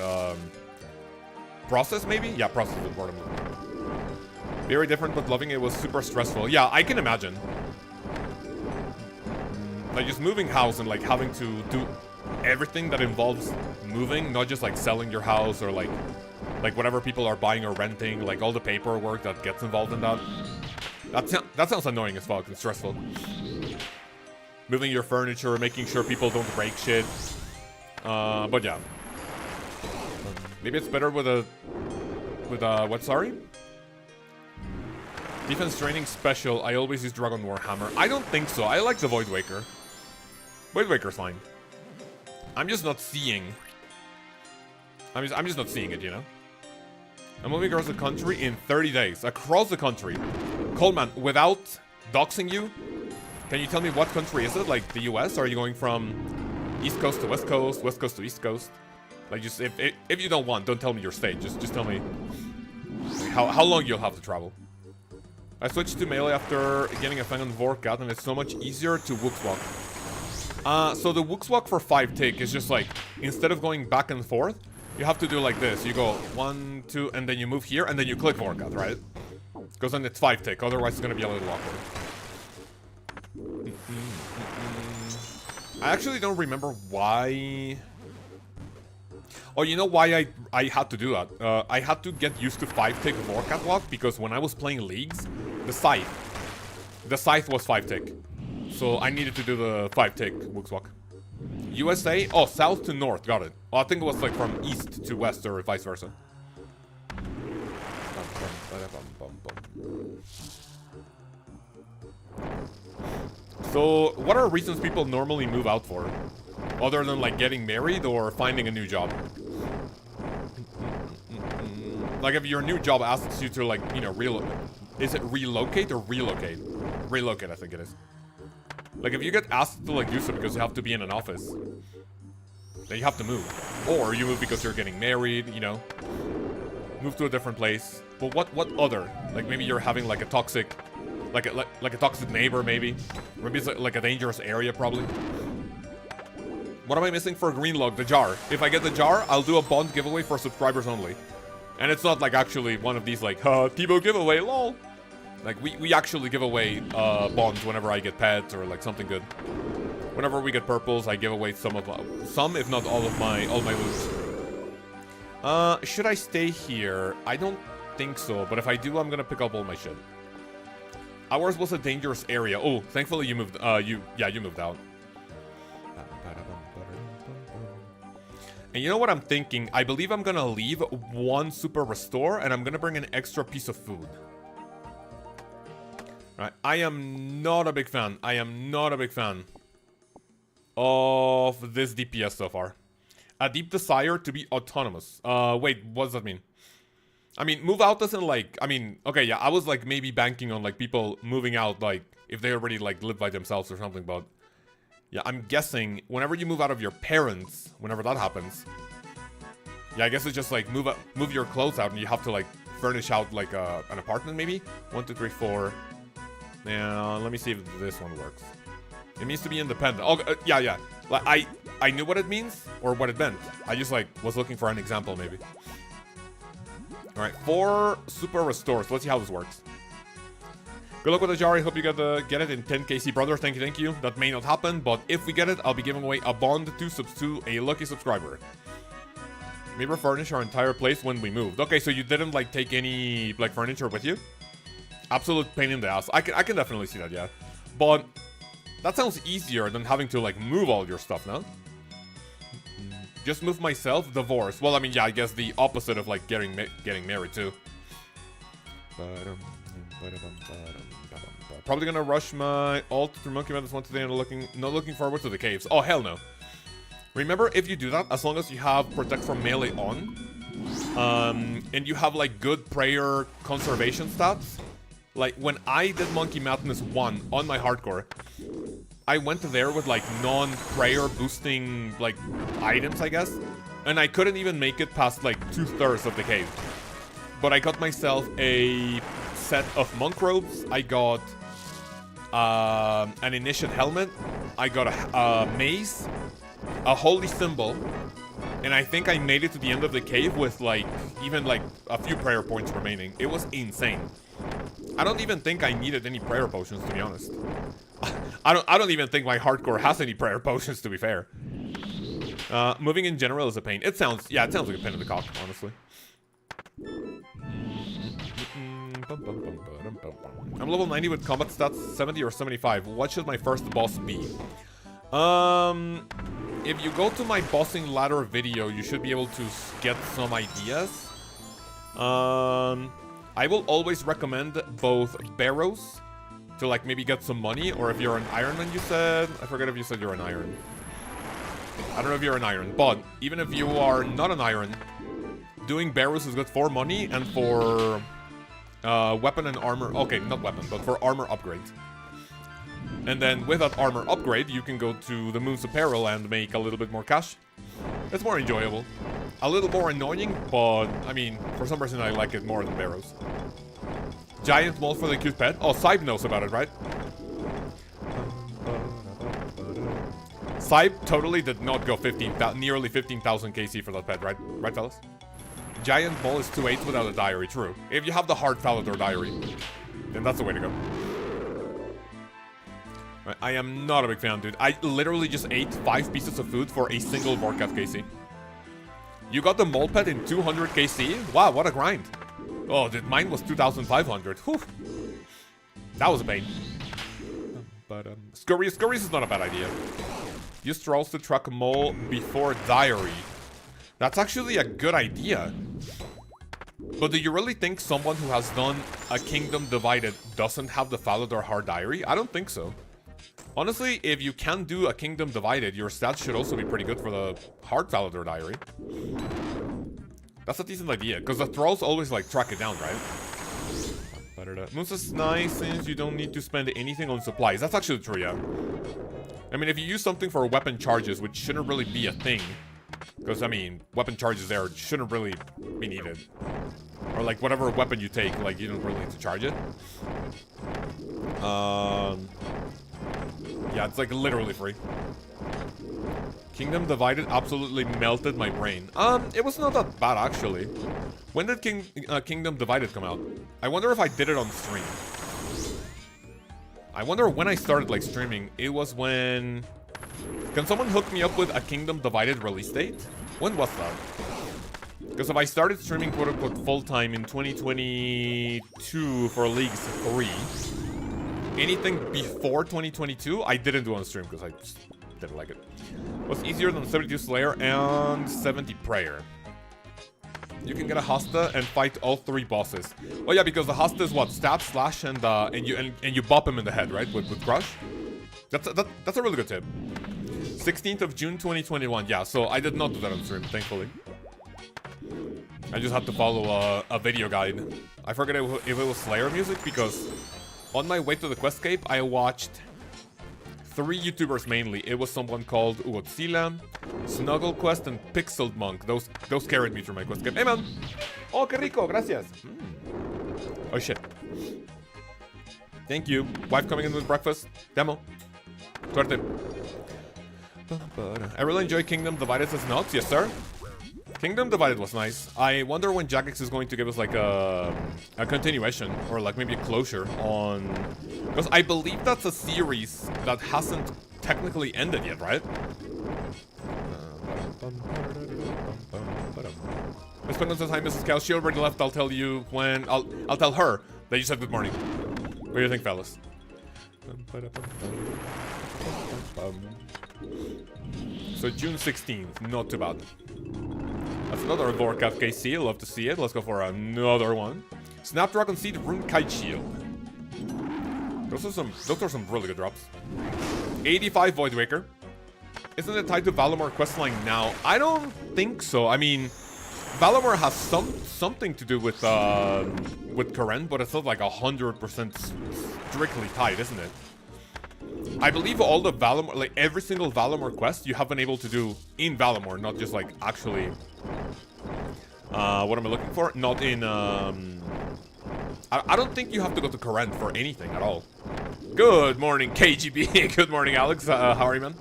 process maybe? Yeah, process is the word I'm looking for. Very different, but loving it. Was super stressful. Yeah, I can imagine. Like just moving house and like having to do everything that involves moving, not just like selling your house or like whatever people are buying or renting, like all the paperwork that gets involved in that. That sounds annoying as fuck and stressful. Moving your furniture, making sure people don't break shit. But yeah. Maybe it's better with what, sorry? Defense training special. I always use Dragon Warhammer. I don't think so. I like the Void Waker. Void Waker's fine. I'm just not seeing. I'm just not seeing it, you know? I'm moving across the country in 30 days. Across the country. Coleman, without doxing you, can you tell me what country is it? Like the US? Or are you going from East Coast to West Coast, West Coast to East Coast? Like just if you don't want, don't tell me your state. Just tell me like, how long you'll have to travel. I switched to melee after getting a fang on Vorkath, and it's so much easier to Wooks Walk. So the Wooks Walk for 5 tick is just like, instead of going back and forth, you have to do like this. You go 1, 2, and then you move here, and then you click Vorkath, right? Because then it's 5 tick, otherwise it's gonna be a little awkward. I actually don't remember why. Oh, you know why I had to do that? I had to get used to 5 tick Vorkath walk because when I was playing leagues, the scythe was 5 tick. So I needed to do the 5 tick Wooks Walk. USA? Oh, south to north, got it. Oh, I think it was like from east to west or vice versa. So, what are reasons people normally move out for? Other than like getting married or finding a new job? Like if your new job asks you to like, you know, is it relocate or relocate? Relocate, I think it is. Like if you get asked to like do so because you have to be in an office, then you have to move. Or you move because you're getting married, you know. Move to a different place. But what other? Like maybe you're having like a toxic, like a toxic neighbor maybe. Maybe it's like a dangerous area probably. What am I missing for Greenlog? The jar. If I get the jar, I'll do a bond giveaway for subscribers only. And it's not like actually one of these like, Tebow giveaway, lol. Like we actually give away bonds whenever I get pets or like something good. Whenever we get purples, I give away some if not all my loot. Should I stay here? I don't think so, but if I do, I'm gonna pick up all my shit. Ours was a dangerous area. Oh, thankfully you moved. You moved out. And you know what I'm thinking? I believe I'm gonna leave 1 super restore, and I'm gonna bring an extra piece of food. Right, I am not a big fan. I am not a big fan of this DPS so far. A deep desire to be autonomous. Wait, what does that mean? I mean, move out doesn't like, I mean, okay, yeah, I was like maybe banking on like people moving out, like if they already like live by themselves or something, but yeah, I'm guessing whenever you move out of your parents, whenever that happens, yeah, I guess it's just like move your clothes out and you have to like furnish out like an apartment maybe. 1, 2, 3, 4. Now, let me see if this one works. It means to be independent. Oh, yeah. Like I knew what it means or what it meant. I just like was looking for an example maybe. All right, 4 super restores. Let's see how this works. Good luck with the Jari. Hope you get it in 10 KC, brother. Thank you. That may not happen, but if we get it, I'll be giving away a bond 2 subs to a lucky subscriber. Maybe furnish our entire place when we moved. Okay, so you didn't like take any like furniture with you? Absolute pain in the ass. I can definitely see that, yeah. But that sounds easier than having to like move all your stuff, no? Just move myself, divorce. Well, I mean, yeah, I guess the opposite of like getting married too. Probably gonna rush my ult through Monkey Madness 1 today and not looking forward to the caves. Oh, hell no. Remember, if you do that, as long as you have Protect from Melee on, and you have like good prayer conservation stats, like when I did Monkey Madness 1 on my hardcore, I went there with like non-prayer boosting like items, I guess, and I couldn't even make it past like 2/3 of the cave. But I got myself a set of monk robes. I got an initiate helmet. I got a mace, a holy symbol, and I think I made it to the end of the cave with like even like a few prayer points remaining. It was insane. I don't even think I needed any prayer potions, to be honest. I don't even think my hardcore has any prayer potions, to be fair. Moving in general is a pain. It sounds like a pain in the cock, honestly. I'm level 90 with combat stats 70 or 75. What should my first boss be? If you go to my bossing ladder video, you should be able to get some ideas. I will always recommend both barrows to like maybe get some money, or if you're an Ironman, you said. I forget if you said you're an Iron. I don't know if you're an Iron, but even if you are not an Iron, doing barrows is good for money and for weapon and armor. Okay, not weapon, but for armor upgrades. And then with that armor upgrade, you can go to the Moon's Apparel and make a little bit more cash. It's more enjoyable. A little more annoying, but I mean, for some reason I like it more than barrows. Giant mold for the cute pet. Oh, Sybe knows about it, right? Sybe totally did not go nearly 15,000 KC for that pet, right? Right, fellas? Giant Ball is 2/8 without a diary, true. If you have the hard Falador diary, then that's the way to go. Right, I am not a big fan, dude. I literally just ate 5 pieces of food for a single Vorkath KC. You got the mole pet in 200 KC? Wow, what a grind. Oh, dude, mine was 2,500. Whew. That was a pain. But, Scurrius is not a bad idea. Use trolls to track mole before diary. That's actually a good idea. But do you really think someone who has done a Kingdom Divided doesn't have the Falador hard diary? I don't think so. Honestly, if you can do a Kingdom Divided, your stats should also be pretty good for the hard Falador diary. That's a decent idea, because the trolls always like track it down, right? Moons is nice since you don't need to spend anything on supplies. That's actually true, yeah. I mean, if you use something for weapon charges, which shouldn't really be a thing, because, I mean, weapon charges there shouldn't really be needed. Or, like, whatever weapon you take, like, you don't really need to charge it. Yeah, it's, like, literally free. Kingdom Divided absolutely melted my brain. It was not that bad, actually. When did Kingdom Divided come out? I wonder if I did it on stream. I wonder when I started, like, streaming. It was when... Can someone hook me up with a Kingdom Divided release date? When was that? Because if I started streaming quote-unquote full-time in 2022 for Leagues 3, anything before 2022, I didn't do on stream because I just didn't like it. What's easier than 72 Slayer and 70 Prayer? You can get a Hasta and fight all 3 bosses. Oh yeah, because the Hasta is what? Stab, slash, and you bop him in the head, right? With Crush. That's a really good tip. 16th of June 2021. Yeah, so I did not do that on stream, thankfully. I just had to follow a video guide. I forget if it was Slayer music, because on my way to the Questscape, I watched 3 YouTubers mainly. It was someone called Ugotzilla, Snuggle Quest, and Pixeled Monk. Those carried me through my Questscape. Hey man! Oh, que rico, gracias! Oh shit. Thank you. Wife coming in with breakfast. Demo. Suerte. I really enjoy Kingdom Divided as notes. Yes, sir. Kingdom Divided was nice. I wonder when Jagex is going to give us like a continuation or like maybe a closure on... Because I believe that's a series that hasn't technically ended yet, right? Miss Quinlan says, hi, Mrs. Cal. She already left. I'll tell you when... I'll tell her that you said good morning. What do you think, fellas? So June 16th, not too bad. That's another Vorkath KC, love to see it. Let's go for another one. Snapdragon Seed Rune Kite Shield. Those are some really good drops. 85 Void Waker. Isn't it tied to Valamor questline now? I don't think so. I mean, Valamor has something to do with Karen, but it's not like 100% strictly tied, isn't it? I believe all the Valamor, like every single Valamor quest you have been able to do in Valamor, not just like actually, what am I looking for? Not in, I don't think you have to go to Karen for anything at all. Good morning, KGB. Good morning, Alex. How are you, man?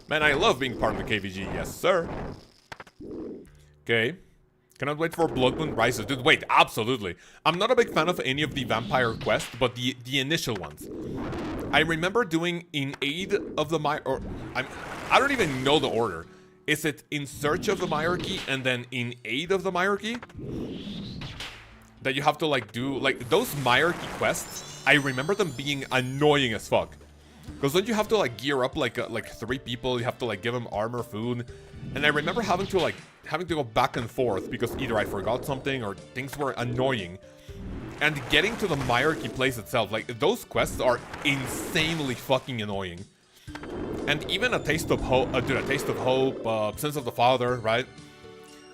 Man, I love being part of the KVG. Yes, sir. Okay. Cannot wait for Blood Moon Rises. Dude, wait, absolutely. I'm not a big fan of any of the vampire quests, but the initial ones. I remember doing In Aid of the I don't even know the order. Is it In Search of the Myarchy and then In Aid of the Myarchy? That you have to like do, like those Myarchy quests, I remember them being annoying as fuck. Because then you have to like gear up like 3 people, you have to like give them armor, food. And I remember having to go back and forth because either I forgot something or things were annoying. And getting to the Myarchy place itself, like those quests are insanely fucking annoying. And even a Taste of Hope, dude, a Taste of Hope, Sins of the Father, right?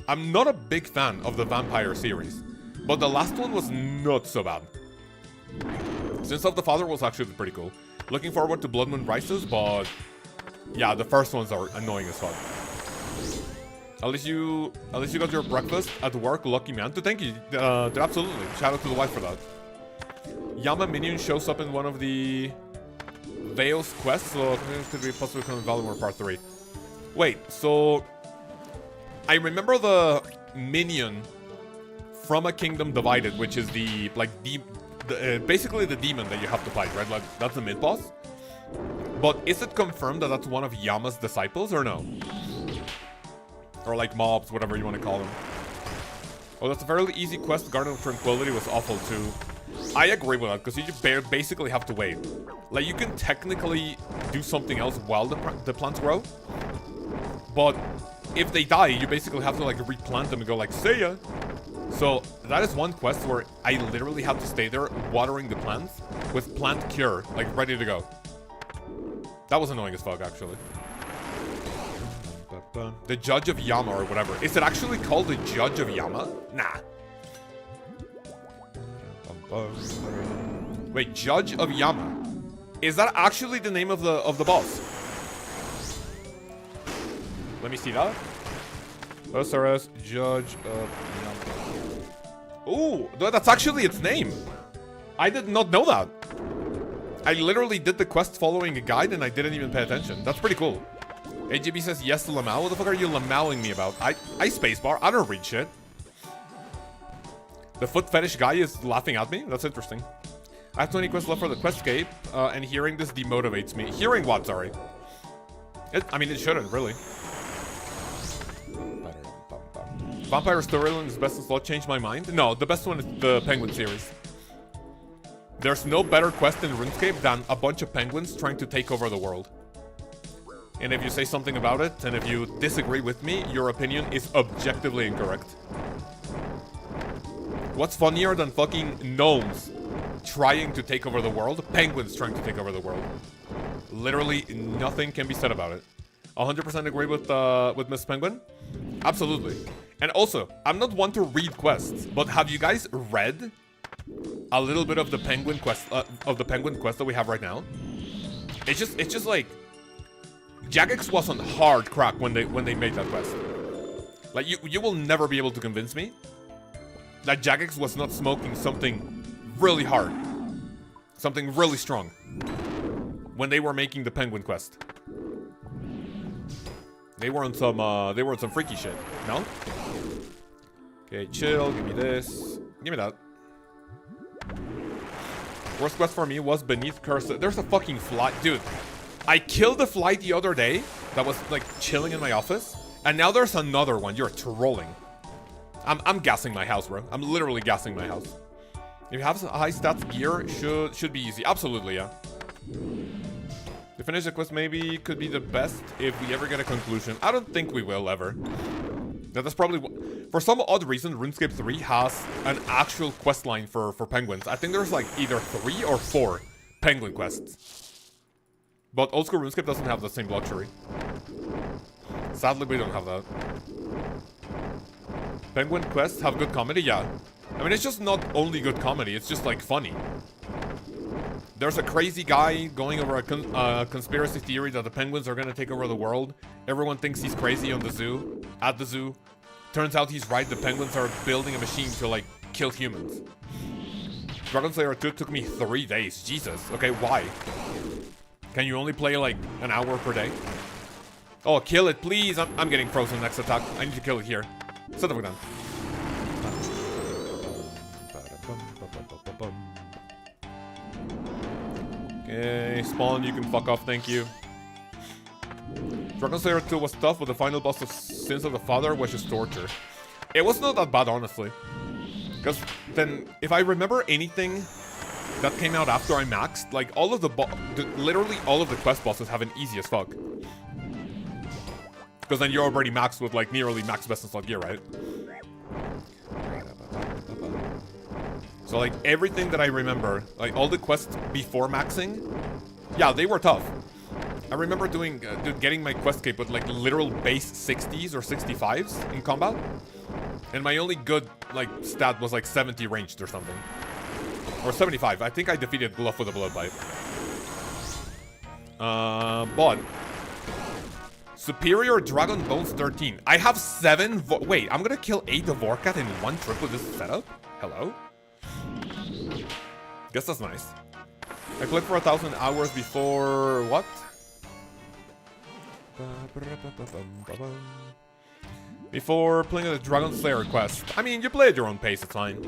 I'm not a big fan of the vampire series, but the last one was not so bad. Sins of the Father was actually pretty cool. Looking forward to Blood Moon Rises, but yeah, the first ones are annoying as fuck. At least you got your breakfast at work, lucky man. Thank you, dude, absolutely. Shout out to the wife for that. Yama minion shows up in one of the Veil's quests, so could be possibly come in Valamor Part 3. Wait, so I remember the minion from a Kingdom Divided, which is the basically the demon that you have to fight, right? Like that's the mid boss. But is it confirmed that that's one of Yama's disciples or no? Or like mobs, whatever you want to call them. Oh, that's a fairly easy quest. Garden of Tranquility was awful too. I agree with that, because you basically have to wait. Like, you can technically do something else while the plants grow. But if they die, you basically have to like replant them and go like, see ya. So that is one quest where I literally have to stay there watering the plants with plant cure, like ready to go. That was annoying as fuck, actually. The Judge of Yama or whatever. Is it actually called the Judge of Yama? Nah. Wait, Judge of Yama. Is that actually the name of the boss? Let me see that. OSRS Judge of Yama. Ooh, that's actually its name. I did not know that. I literally did the quest following a guide and I didn't even pay attention. That's pretty cool. AGB says yes to Lamau. What the fuck are you Lamauing me about? I spacebar. I don't read shit. The foot fetish guy is laughing at me? That's interesting. I have 20 quests left for the Questscape, and hearing this demotivates me. Hearing what, sorry? I mean, it shouldn't, really. Vampire Storyline is best in slot. Changed my mind? No, the best one is the Penguin series. There's no better quest in RuneScape than a bunch of penguins trying to take over the world. And if you say something about it, and if you disagree with me, your opinion is objectively incorrect. What's funnier than fucking gnomes trying to take over the world? Penguins trying to take over the world. Literally nothing can be said about it. 100% agree with Miss Penguin. Absolutely. And also, I'm not one to read quests, but have you guys read a little bit of the penguin quest that we have right now? It's just like Jagex was on hard crack when they made that quest. Like you will never be able to convince me that Jagex was not smoking something really hard, something really strong when they were making the penguin quest. They were on some freaky shit. No? Okay, chill. Give me this. Give me that. Worst quest for me was beneath curse. There's a fucking fly, dude. I killed a fly the other day that was like chilling in my office, and now there's another one. You're trolling. I'm gassing my house, bro. I'm literally gassing my house. If you have high stats gear, should be easy. Absolutely, yeah. To finish the quest maybe could be the best if we ever get a conclusion. I don't think we will ever. That's probably for some odd reason RuneScape 3 has an actual quest line for penguins. I think there's like either 3 or 4 penguin quests. But old school RuneScape doesn't have the same luxury. Sadly, we don't have that. Penguin quests have good comedy, yeah. I mean, it's just not only good comedy, it's just like funny. There's a crazy guy going over a conspiracy theory that the penguins are gonna take over the world. Everyone thinks he's crazy at the zoo. Turns out he's right, the penguins are building a machine to like kill humans. Dragon Slayer 2 took me 3 days. Jesus. Okay, why? Can you only play like an hour per day? Oh, kill it, please. I'm getting frozen next attack. I need to kill it here. Set up again. Okay, Spawn, you can fuck off, thank you. Dragon Slayer 2 was tough, but the final boss of Sins of the Father was just torture. It was not that bad, honestly. Because then, if I remember anything that came out after I maxed, like all of literally all of the quest bosses have an easy as fuck. Because then you're already maxed with like nearly max best in slot gear, right? So like everything that I remember, like all the quests before maxing, yeah, they were tough. I remember getting my quest cape with like literal base 60s or 65s in combat. And my only good like stat was like 70 ranged or something. Or 75. I think I defeated Bluff with a blood bite. But Superior Dragon Bones 13. I have 7 wait, I'm gonna kill 8 of Vorkath in one trip with this setup? Hello? Guess that's nice. I played for 1,000 hours before what? Before playing the Dragon Slayer quest. I mean, you play at your own pace, it's fine.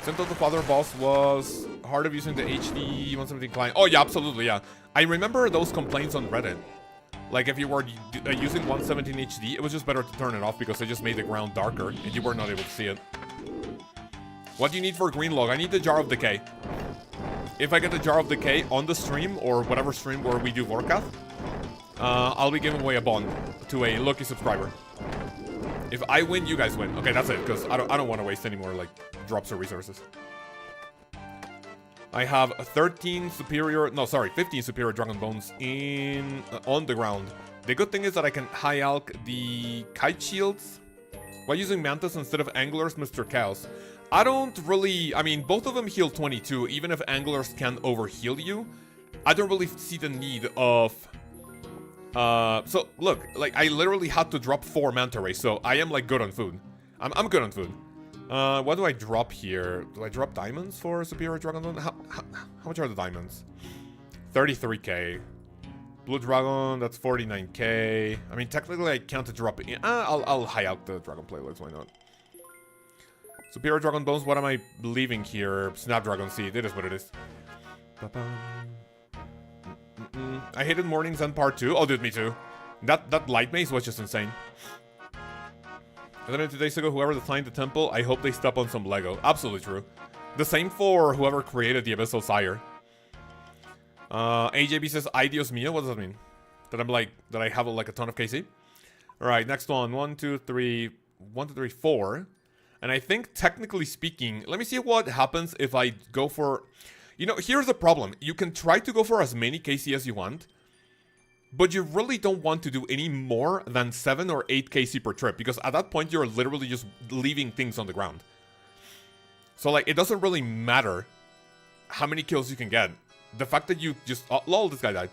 Sins of the Father boss was hard of using the HD 117 client. Oh yeah, absolutely, yeah. I remember those complaints on Reddit. Like if you were using 117 HD, it was just better to turn it off because it just made the ground darker and you were not able to see it. What do you need for green log? I need the Jar of Decay. If I get the Jar of Decay on the stream or whatever stream where we do Vorkath, I'll be giving away a bond to a lucky subscriber. If I win, you guys win. Okay, that's it, because I don't want to waste any more like drops or resources. I have 15 superior Dragon Bones on the ground. The good thing is that I can high alch the kite shields while using Mantis instead of Anglers, Mr. Lkaoz. I don't really, I mean, both of them heal 22, even if Anglers can overheal you. I don't really see the need of... so, look, like, I literally had to drop 4 Manta Rays, so I am, like, good on food. I'm good on food. What do I drop here? Do I drop diamonds for Superior Dragon Bone? How much are the diamonds? 33k. Blue Dragon, that's 49k. I mean, technically, I can't drop it. I'll high out the Dragon Playlist, why not? Superior Dragon Bones, what am I leaving here? Snapdragon Seed, it is what it is. I hated Morning's End Part 2. Oh, dude, me too. That light maze was just insane. And then 2 days ago, whoever designed the temple, I hope they step on some Lego. Absolutely true. The same for whoever created the Abyssal Sire. AJB says, "Ay Dios mío." What does that mean? That I'm like, that I have like a ton of KC? Alright, next one. 1, 2, 3, 4. And I think, technically speaking, let me see what happens if I go for... You know, here's the problem. You can try to go for as many KC as you want, but you really don't want to do any more than 7 or 8 KC per trip, because at that point, you're literally just leaving things on the ground. So, like, it doesn't really matter how many kills you can get. The fact that you just... Oh, lol, this guy died.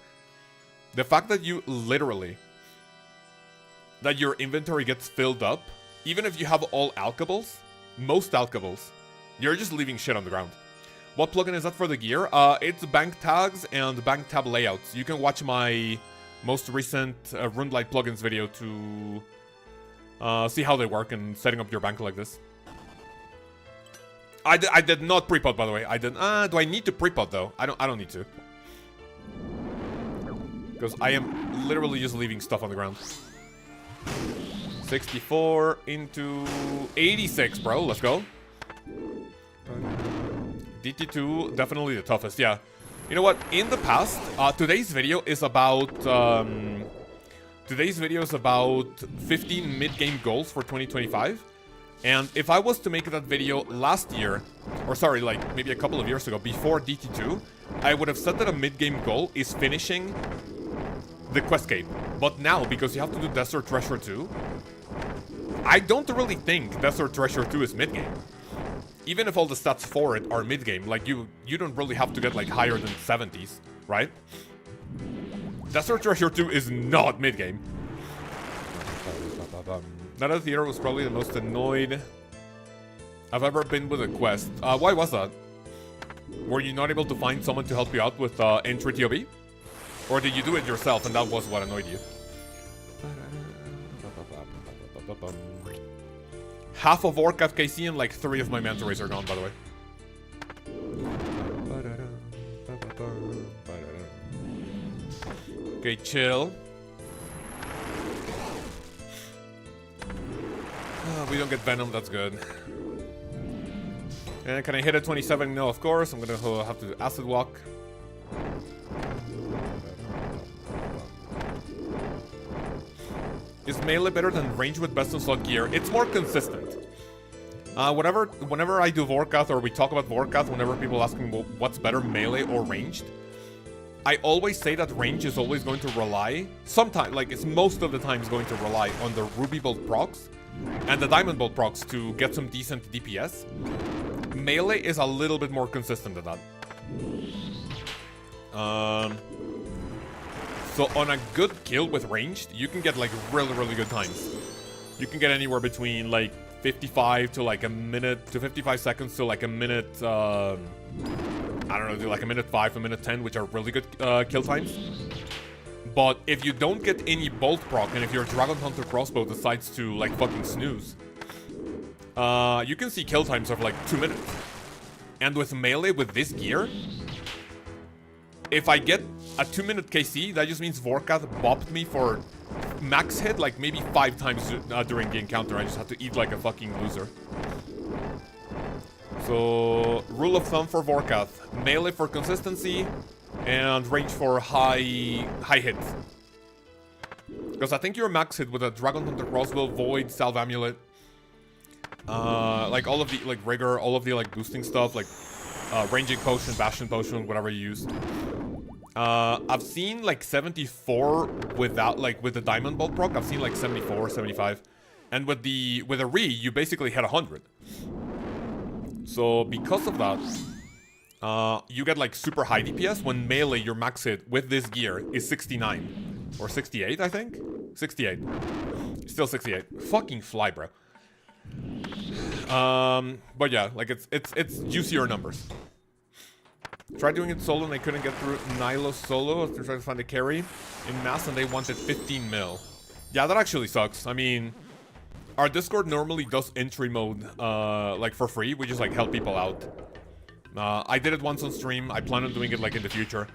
The fact that you literally... That your inventory gets filled up, even if you have all alkables, most alkables, you're just leaving shit on the ground. What plugin is that for the gear? It's bank tags and bank tab layouts. You can watch my most recent RuneLight plugins video to see how they work and setting up your bank like this. I did not pre-pot, by the way. I did. Do I need to pre-pot though? I don't need to, because I am literally just leaving stuff on the ground. 64 into 86, bro. Let's go. DT2, definitely the toughest, yeah. You know what? In the past, today's video is about 15 mid-game goals for 2025. And if I was to make that video last year, or sorry, like maybe a couple of years ago, before DT2, I would have said that a mid-game goal is finishing the quest cape. But now, because you have to do Desert Treasure 2, I don't really think Desert Treasure 2 is mid-game. Even if all the stats for it are mid-game, like you don't really have to get like higher than 70s, right? Desert Treasure 2 is not mid-game. Meta Theater was probably the most annoyed I've ever been with a quest. Why was that? Were you not able to find someone to help you out with entry TOB? Or did you do it yourself and that was what annoyed you? Half of Vorkath KC and like 3 of my manta rays are gone, by the way. Okay, chill. We don't get Venom, that's good. And can I hit a 27? No, of course. I'm gonna have to Acid Walk. Is melee better than range with best in slot gear? It's more consistent. Whenever I do Vorkath or we talk about Vorkath, whenever people ask me what's better, melee or ranged, I always say that range is always going to rely, sometimes, like it's most of the time is going to rely on the Ruby Bolt procs and the Diamond Bolt procs to get some decent DPS. Melee is a little bit more consistent than that. So on a good kill with ranged, you can get like really good times. You can get anywhere between like 55 to like a minute to 55 seconds to like a minute, I don't know, like a minute 5, a minute 10, which are really good kill times. But if you don't get any bolt proc, and if your Dragon Hunter crossbow decides to like fucking snooze, you can see kill times of like 2 minutes. And with melee, with this gear, if I get a 2-minute KC, that just means Vorkath bopped me for max hit like maybe 5 times during the encounter. I just had to eat like a fucking loser. So, rule of thumb for Vorkath: melee for consistency, and range for high hits. Because I think you're max hit with a Dragon Hunter crossbow, Void, Salve Amulet, like all of the like rigor, all of the like boosting stuff, like ranging potion, bastion potion, whatever you use. I've seen like 74 without, like with the Diamond Bolt proc. I've seen like 74, 75, and with a Re, you basically hit 100. So because of that, you get like super high DPS when melee your max hit with this gear is 69 or 68, I think. 68, still 68. Fucking fly, bro. But yeah, like it's juicier numbers. Tried doing it solo and I couldn't get through Nilo solo. They're trying to find a carry in Mass and they wanted 15 mil. Yeah, that actually sucks. I mean, our Discord normally does entry mode like for free. We just like help people out. I did it once on stream. I plan on doing it like in the future.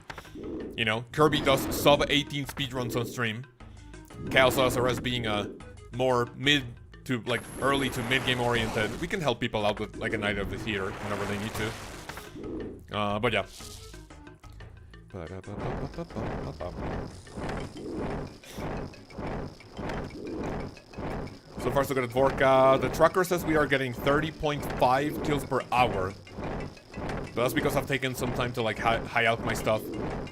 You know, Kirby does sub 18 speedruns on stream. Chaos OSRS being a more mid to like early to mid game oriented. We can help people out with like a Night of the Theater whenever they need to. But yeah. So far, so good at Vorkath. The trucker says we are getting 30.5 kills per hour. But that's because I've taken some time to like high out my stuff.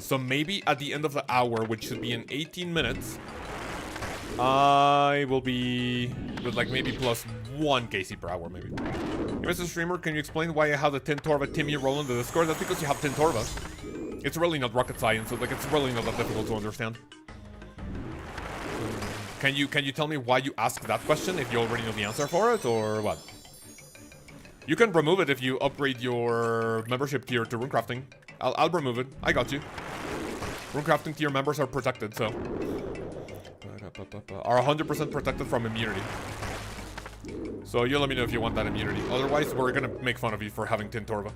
So maybe at the end of the hour, which should be in 18 minutes, I will be with like maybe plus 1 KC per hour, maybe. Hey, Mr. Streamer, can you explain why I have the Tintorva Timmy roll in the Discord? That's because you have Tintorva. It's really not rocket science, so like it's really not that difficult to understand. Can you tell me why you ask that question if you already know the answer for it, or what? You can remove it if you upgrade your membership tier to runecrafting. I'll remove it. I got you. Runecrafting tier members are protected, so are 100% protected from immunity. So you let me know if you want that immunity. Otherwise, we're gonna make fun of you for having Tintorva.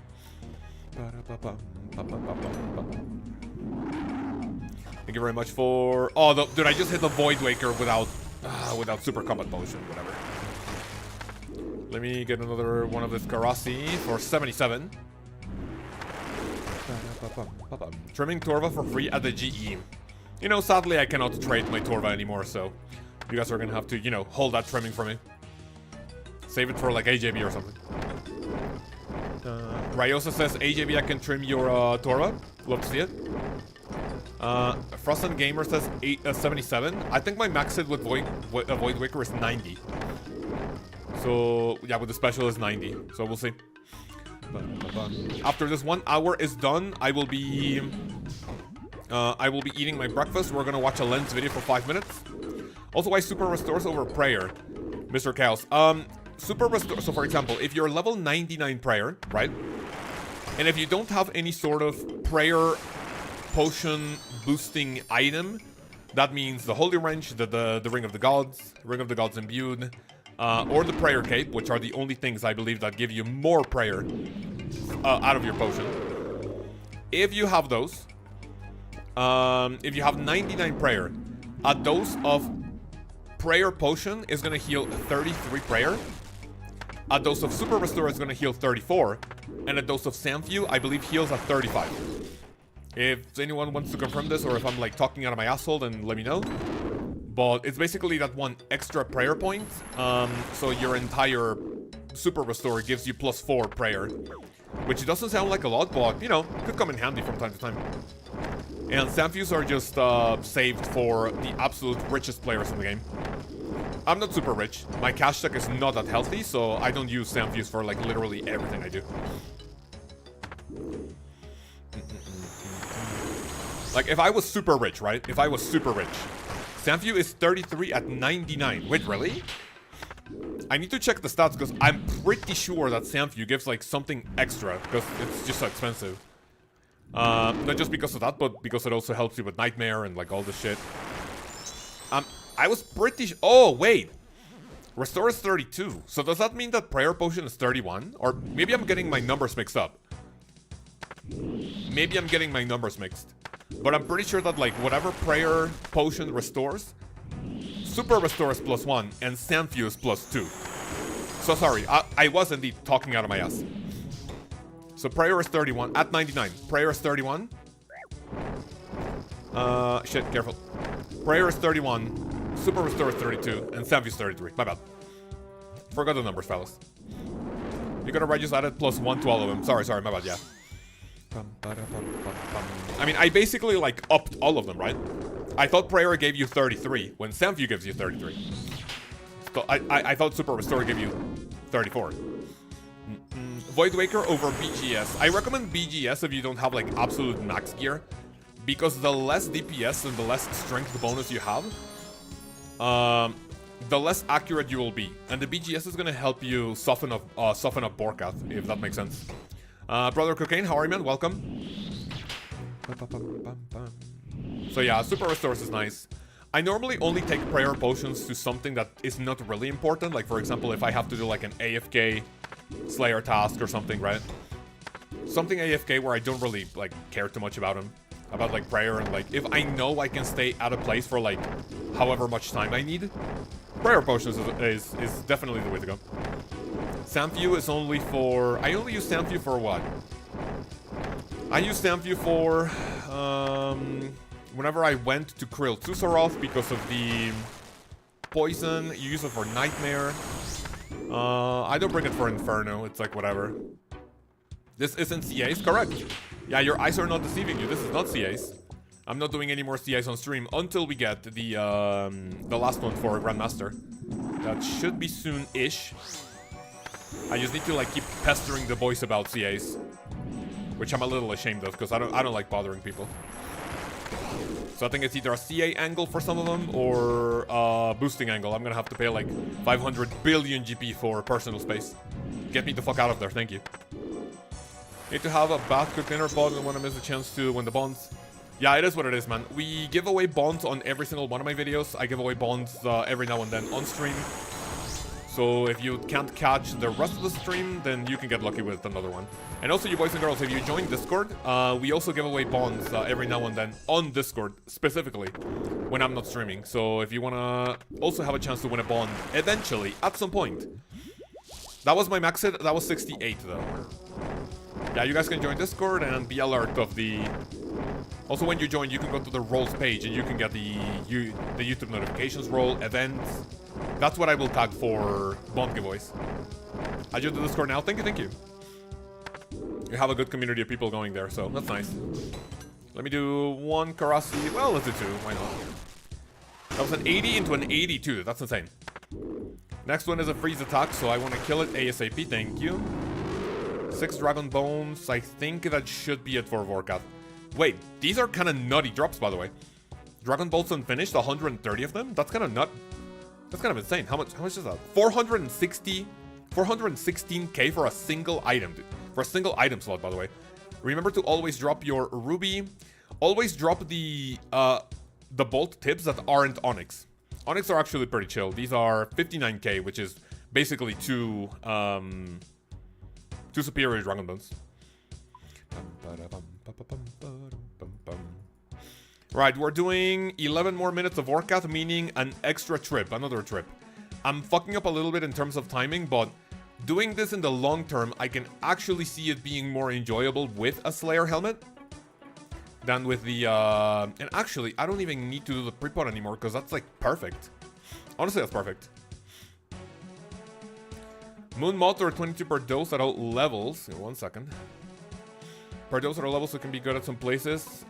Thank you very much for... Oh, dude, I just hit the Void Waker without Super Combat Potion, whatever. Let me get another one of this Karasi for 77. Trimming Torva for free at the GE. You know, sadly, I cannot trade my Torva anymore, so you guys are gonna have to, you know, hold that trimming for me. Save it for, like, AJB or something. Ryosa says, AJB, I can trim your Torva. Love to see it. Frozen Gamer says 77. I think my max hit with Void Waker is 90. So, yeah, with the special is 90. So, we'll see. After this 1 hour is done, I will be eating my breakfast. We're gonna watch a lens video for 5 minutes. Also, why Super Restores over Prayer, Mr. Lkaoz? Super Restore, so for example, if you're level 99 Prayer, right? And if you don't have any sort of Prayer potion boosting item, that means the Holy Wrench, the Ring of the Gods Imbued, or the Prayer Cape, which are the only things I believe that give you more prayer out of your potion. If you have those, if you have 99 prayer, a dose of prayer potion is going to heal 33 prayer. A dose of Super Restore is going to heal 34. And a dose of Samfu, I believe, heals at 35. If anyone wants to confirm this, or if I'm like talking out of my asshole, then let me know. But it's basically that 1 extra prayer point. So your entire Super Restore gives you plus 4 prayer. Which doesn't sound like a lot, but, you know, could come in handy from time to time. And Samfus are just saved for the absolute richest players in the game. I'm not super rich. My cash stack is not that healthy, so I don't use Samfus for, like, literally everything I do. Like, if I was super rich, right? If I was super rich, Samfu is 33 at 99. Wait, really? I need to check the stats, because I'm pretty sure that Samfu gives, like, something extra, because it's just so expensive. Not just because of that, but because it also helps you with Nightmare and, like, all this shit. I was pretty oh, wait. Restore is 32. So does that mean that Prayer Potion is 31? Or maybe I'm getting my numbers mixed up. Maybe I'm getting my numbers mixed. But I'm pretty sure that, like, whatever Prayer Potion restores, Super Restore is plus 1, and Samfu is plus 2. So sorry, I was indeed talking out of my ass. So Prayer is 31, at 99. Prayer is 31. Shit, careful. Prayer is 31. Super Restore is 32, and Samfu is 33. My bad. Forgot the numbers, fellas. You gotta just added plus 1 to all of them. Sorry, my bad, yeah. I mean, I basically, like, upped all of them, right? I thought Prayer gave you 33, when Samfu gives you 33. So I thought Super Restore gave you 34. Void Waker over BGS. I recommend BGS if you don't have, like, absolute max gear. Because the less DPS and the less strength bonus you have, the less accurate you will be. And the BGS is gonna help you soften up Vorkath, if that makes sense. Brother Cocaine, how are you, man? Welcome. So yeah, Super Restores is nice. I normally only take prayer potions to something that is not really important. Like, for example, if I have to do, like, an AFK Slayer task or something, right? Something AFK where I don't really, like, care too much about him. About, like, prayer, and, like, if I know I can stay at a place for, like, however much time I need, prayer potions is definitely the way to go. Samfu is only for... I only use Samfu for what? I use Samfu for... whenever I went to Krill Tsusaroth because of the poison, you use it for Nightmare. I don't bring it for Inferno, it's like whatever. This isn't CAs, correct? Yeah, your eyes are not deceiving you, this is not CAs. I'm not doing any more CAs on stream until we get the last one for Grandmaster. That should be soon-ish. I just need to like keep pestering the boys about CAs, which I'm a little ashamed of because I don't like bothering people. So I think it's either a CA angle for some of them or a boosting angle. I'm gonna have to pay like 500 billion GP for personal space. Get me the fuck out of there, thank you. Need to have a bath cooked dinner pod and want to miss a chance to win the bonds. Yeah, it is what it is, man. We give away bonds on every single one of my videos. I give away bonds every now and then on stream. So if you can't catch the rest of the stream, then you can get lucky with another one. And also, you boys and girls, if you join Discord, we also give away bonds every now and then on Discord, specifically, when I'm not streaming. So if you want to also have a chance to win a bond, eventually, at some point. That was my max hit. That was 68, though. Yeah, you guys can join Discord and be alert of the... Also, when you join, you can go to the roles page and you can get the YouTube notifications roll, events. That's what I will tag for bond giveaways. I joined the Discord now. Thank you, thank you. You have a good community of people going there, so that's nice. Let me do one Karasi. Well, let's do two. Why not? That was an 80 into an 82. That's insane. Next one is a freeze attack, so I want to kill it ASAP. Thank you. 6 Dragon Bones. I think that should be it for Vorkath. Wait, these are kind of nutty drops, by the way. Dragon Bolts unfinished, 130 of them? That's kind of nut. That's kind of insane. How much is that? 416k for a single item, dude. For a single item slot, by the way. Remember to always drop your ruby. Always drop the bolt tips that aren't Onyx. Onyx are actually pretty chill. These are 59k, which is basically two superior Dragon Bones. Right, we're doing 11 more minutes of Vorkath, meaning an extra trip, another trip. I'm fucking up a little bit in terms of timing, but doing this in the long term, I can actually see it being more enjoyable with a Slayer helmet than with the, and actually, I don't even need to do the pre-pod anymore, because that's, like, perfect. Honestly, that's perfect. Moon Moth or 22 per dose at all levels. 1 second. Per dose at all levels, so it can be good at some places.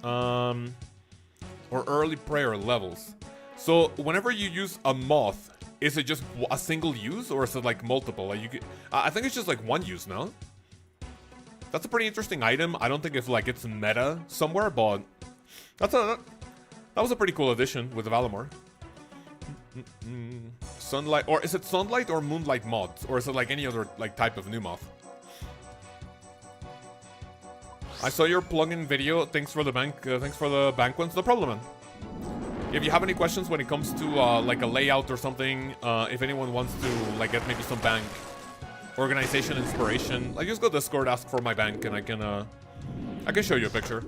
Or early prayer levels. So, whenever you use a moth, is it just a single use, or is it, like, multiple? Like, you could, I think it's just, like, one use, no? That's a pretty interesting item. I don't think if, like, it's meta somewhere, but that was a pretty cool addition with the Valamor. Sunlight, or is it Sunlight or Moonlight moths? Or is it, like, any other, like, type of new moth? I saw your plugin video. Thanks for the bank ones. No problem, man. If you have any questions when it comes to like a layout or something, if anyone wants to like get maybe some bank organization inspiration, like just go to Discord, ask for my bank, and I can show you a picture.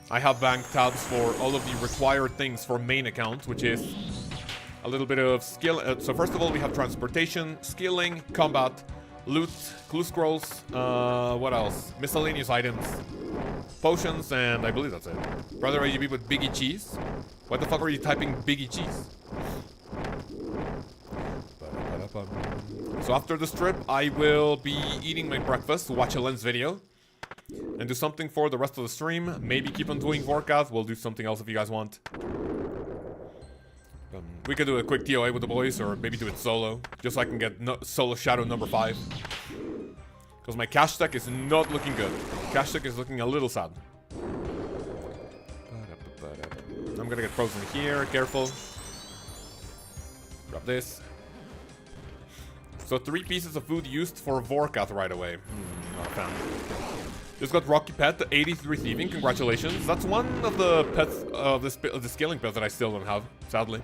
I have bank tabs for all of the required things for main account, which is a little bit of skill. So first of all, we have transportation, skilling, combat, loot, clue scrolls, what else? Miscellaneous items, potions, and I believe that's it. Brother AGB with Biggie Cheese. What the fuck are you typing Biggie Cheese? So after this trip, I will be eating my breakfast, watch a Lens video, and do something for the rest of the stream. Maybe keep on doing Vorkath. We'll do something else if you guys want. We could do a quick TOA with the boys, or maybe do it solo, just so I can get solo shadow number 5. Because my cash stack is not looking good. Cash stack is looking a little sad. I'm gonna get frozen here, careful. Grab this. So 3 pieces of food used for Vorkath right away. Not a fan. Just got Rocky Pet, 83 thieving, congratulations. That's one of the pets of the scaling pets that I still don't have, sadly.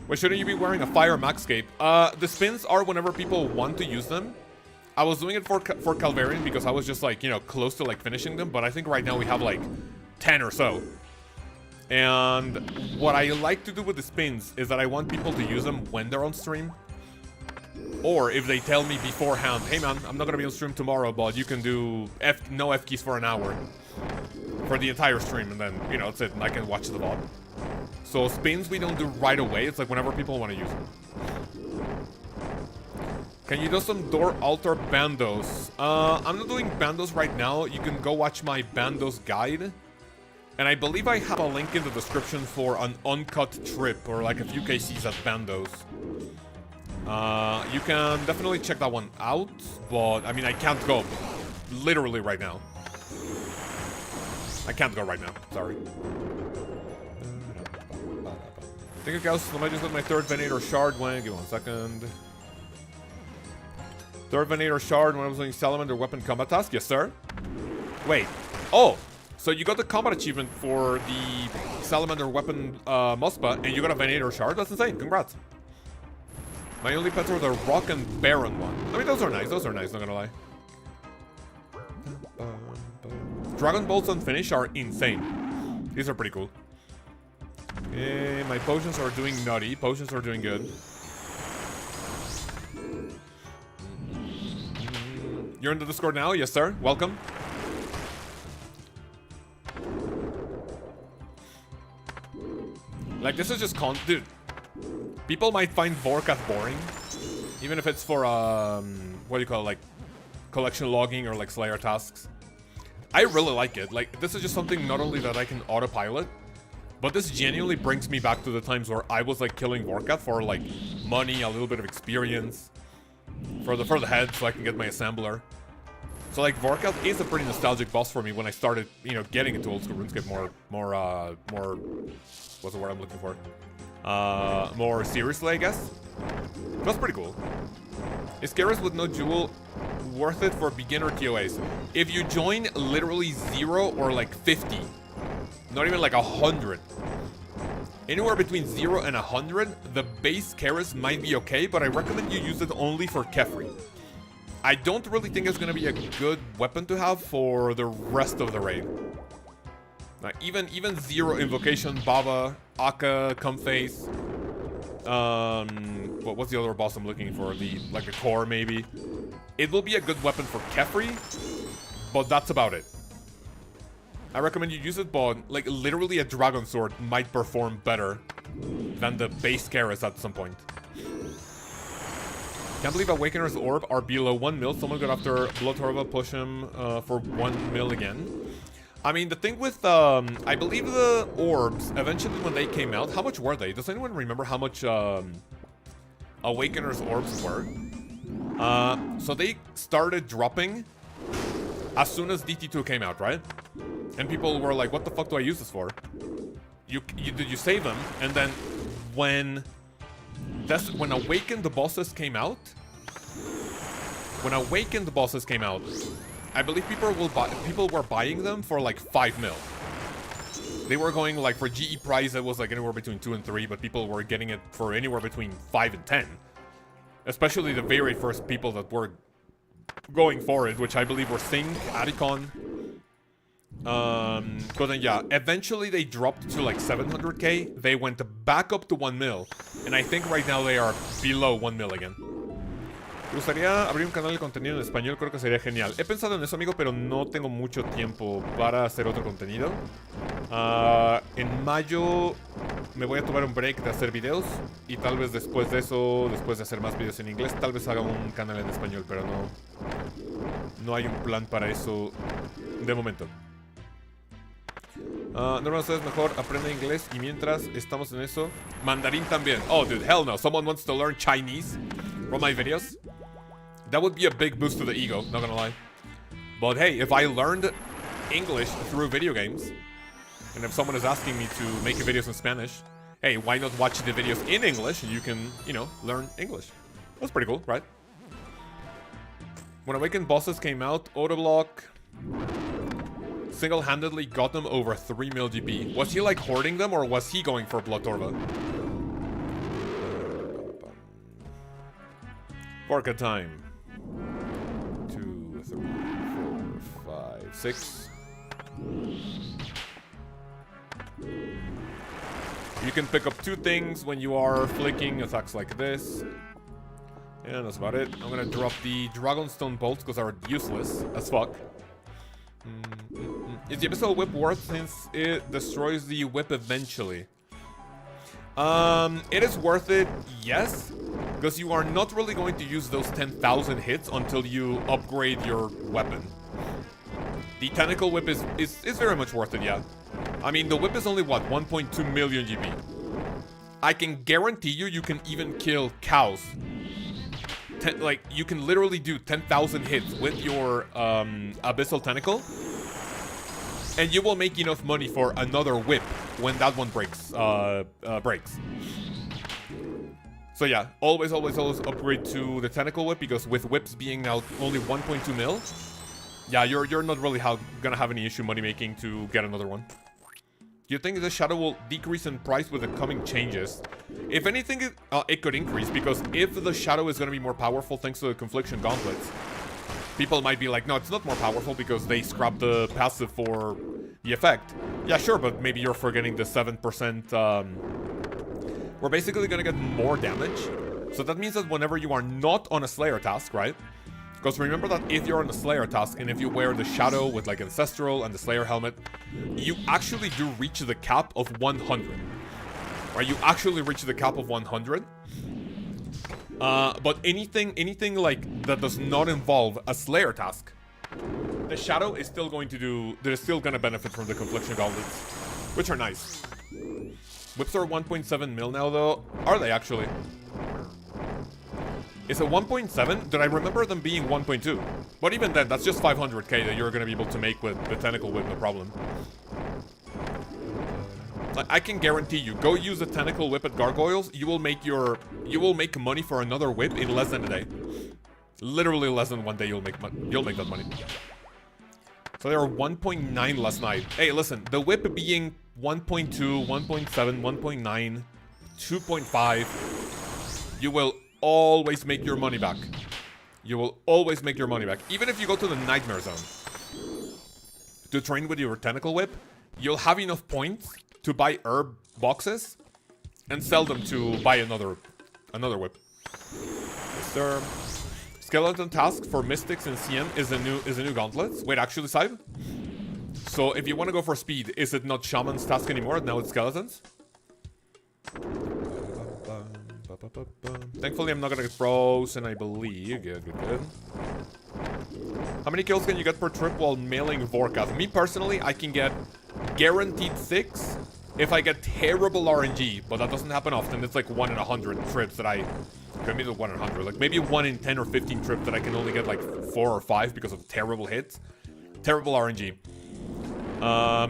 Wait, shouldn't you be wearing a fire max cape? The spins are whenever people want to use them. I was doing it for Calvarian because I was just like, you know, close to like finishing them, but I think right now we have like 10 or so. And what I like to do with the spins is that I want people to use them when they're on stream. Or if they tell me beforehand, hey man, I'm not gonna be on stream tomorrow, but you can do no F keys for an hour. For the entire stream, and then, you know, that's it, and I can watch the VOD. So spins we don't do right away, it's like whenever people want to use them. Can you do some door altar bandos? I'm not doing bandos right now. You can go watch my bandos guide. And I believe I have a link in the description for an uncut trip, or like a few KCs at bandos. You can definitely check that one out, but I mean, I can't go literally right now. I can't go right now, sorry. I think Lkaoz, I just got my third Venator shard when, give me 1 second. Third Venator shard when I was doing Salamander weapon combat task, yes sir. Wait, oh, so you got the combat achievement for the Salamander weapon Mospa, and you got a Venator shard? That's insane, congrats. My only pets are the Rock and Baron one. I mean, those are nice, not gonna lie. Dragon Bolts on finish are insane. These are pretty cool. My potions are doing nutty. Potions are doing good. You're in the Discord now? Yes, sir. Welcome. Like, this is just dude. People might find Vorkath boring. Even if it's for, what do you call it? Like, collection logging or, like, Slayer tasks. I really like it. Like, this is just something not only that I can autopilot, but this genuinely brings me back to the times where I was, like, killing Vorkath for, like, money, a little bit of experience. For the head, so I can get my assembler. So, like, Vorkath is a pretty nostalgic boss for me when I started, you know, getting into old school RuneScape more, what's the word I'm looking for? More seriously, I guess. That's pretty cool. Is Keras with no jewel worth it for beginner TOAs? If you join literally 0 or like 50, not even like 100, anywhere between 0 and 100, the base Keras might be okay, but I recommend you use it only for Kefri. I don't really think it's gonna be a good weapon to have for the rest of the raid. Even 0 invocation, Baba, Akka, Comface. What's the other boss I'm looking for? The core maybe. It will be a good weapon for Kefri, but that's about it. I recommend you use it, but like literally a dragon sword might perform better than the base Keras at some point. Can't believe Awakener's Orb are below 1 mil. Someone got after Bloodtorva, push him for 1 mil again. I mean, the thing with, I believe the orbs, eventually when they came out, how much were they? Does anyone remember how much Awakener's orbs were? So they started dropping as soon as DT2 came out, right? And people were like, what the fuck do I use this for? You save them, and then when Awakened the bosses came out, I believe people were buying them for like 5 mil. They were going like for GE price, it was like anywhere between 2 and 3, but people were getting it for anywhere between 5 and 10. Especially the very first people that were going for it, which I believe were Sing, Adicon. But then yeah, eventually they dropped to like 700k. They went back up to 1 mil. And I think right now they are below 1 mil again. Me gustaría abrir un canal de contenido en español, creo que sería genial. He pensado en eso, amigo, pero no tengo mucho tiempo para hacer otro contenido. En mayo me voy a tomar un break de hacer videos y tal vez después de eso, después de hacer más videos en inglés, tal vez haga un canal en español, pero no hay un plan para eso de momento. No sé, es mejor aprende inglés y mientras estamos en eso, mandarín también. Oh, dude, hell no. Someone wants to learn Chinese from my videos? That would be a big boost to the ego, not gonna lie. But hey, if I learned English through video games, and if someone is asking me to make videos in Spanish, hey, why not watch the videos in English and you can, you know, learn English? That's pretty cool, right? When Awakened bosses came out, Autoblock single-handedly got them over 3 mil GP. Was he like hoarding them or was he going for Bloodtorva? Vorkath time. 2, 3, 4, 5, 6. You can pick up 2 things when you are flicking attacks like this. Yeah, that's about it. I'm gonna drop the Dragonstone bolts because they're useless as fuck. Is the Abyssal Whip worth since it destroys the whip eventually? It is worth it, yes. Because you are not really going to use those 10,000 hits until you upgrade your weapon. The Tentacle Whip is very much worth it, yeah. I mean, the whip is only, what, 1.2 million GP. I can guarantee you can even kill cows. Like, you can literally do 10,000 hits with your Abyssal Tentacle. And you will make enough money for another whip when that one breaks. So yeah, always upgrade to the Tentacle Whip, because with whips being now only 1.2 mil, yeah, you're not really gonna have any issue money making to get another one. Do you think the shadow will decrease in price with the coming changes? If anything, it could increase, because if the shadow is gonna be more powerful thanks to the Confliction Gauntlets, people might be like, no, it's not more powerful because they scrapped the passive for the effect. Yeah, sure, but maybe you're forgetting the 7%. We're basically gonna get more damage. So that means that whenever you are not on a Slayer task, right? Because remember that if you're on a Slayer task and if you wear the Shadow with like Ancestral and the Slayer helmet, you actually do reach the cap of 100. Right? You actually reach the cap of 100. But anything like that does not involve a Slayer task, the Shadow is still going to do. They're still gonna benefit from the Confliction Gauntlets, which are nice. Whips are 1.7 mil now, though. Are they actually? Is it 1.7? Did I remember them being 1.2? But even then, that's just 500k that you're gonna be able to make with the Tentacle Whip, no problem. I can guarantee you, go use the Tentacle Whip at Gargoyles, you will make money for another whip in less than a day. Literally less than one day you'll make that money. So they were 1.9 last night. Hey, listen, the whip being 1.2, 1.7, 1.9, 2.5, you will always make your money back. You will always make your money back. Even if you go to the Nightmare Zone to train with your Tentacle Whip, you'll have enough points to buy herb boxes and sell them to buy another whip. Sir, skeleton task for Mystics and CM is a new gauntlets. Wait, actually, Side? So if you want to go for speed, is it not Shaman's task anymore? Now it's skeletons? Thankfully, I'm not gonna get frozen, I believe. Good. How many kills can you get per trip while mailing Vorkath? Me personally, I can get guaranteed 6 if I get terrible RNG, but that doesn't happen often. It's like 1 in 100 trips that maybe 1 in 100, like maybe 1 in 10 or 15 trips that I can only get like 4 or 5 because of terrible hits. Terrible RNG.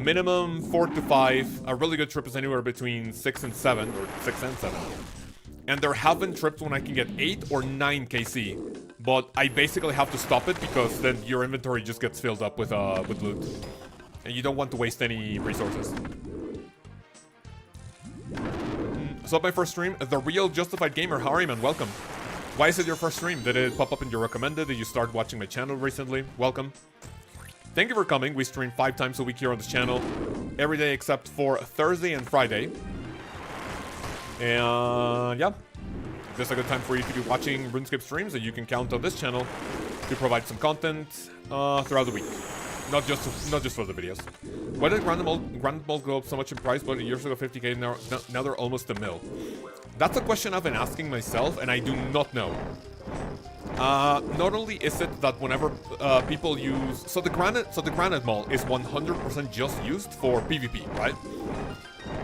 Minimum 4 to 5. A really good trip is anywhere between 6 and 7, or 6 and 7. And there have been trips when I can get 8 or 9 KC, but I basically have to stop it because then your inventory just gets filled up with loot, and you don't want to waste any resources. So my first stream, the real Justified Gamer. Harry, man, welcome. Why is it your first stream? Did it pop up in your recommended? Did you start watching my channel recently? Welcome. Thank you for coming. We stream 5 times a week here on this channel, every day except for Thursday and Friday. And yeah, this is a good time for you to be watching RuneScape streams, and you can count on this channel to provide some content throughout the week, not just for the videos. Why did Granite Mold go up so much in price? But years ago 50k, now they're almost a mil. That's a question I've been asking myself, and I do not know. Not only is it that whenever people use the Granite Maul is 100% just used for PvP, right?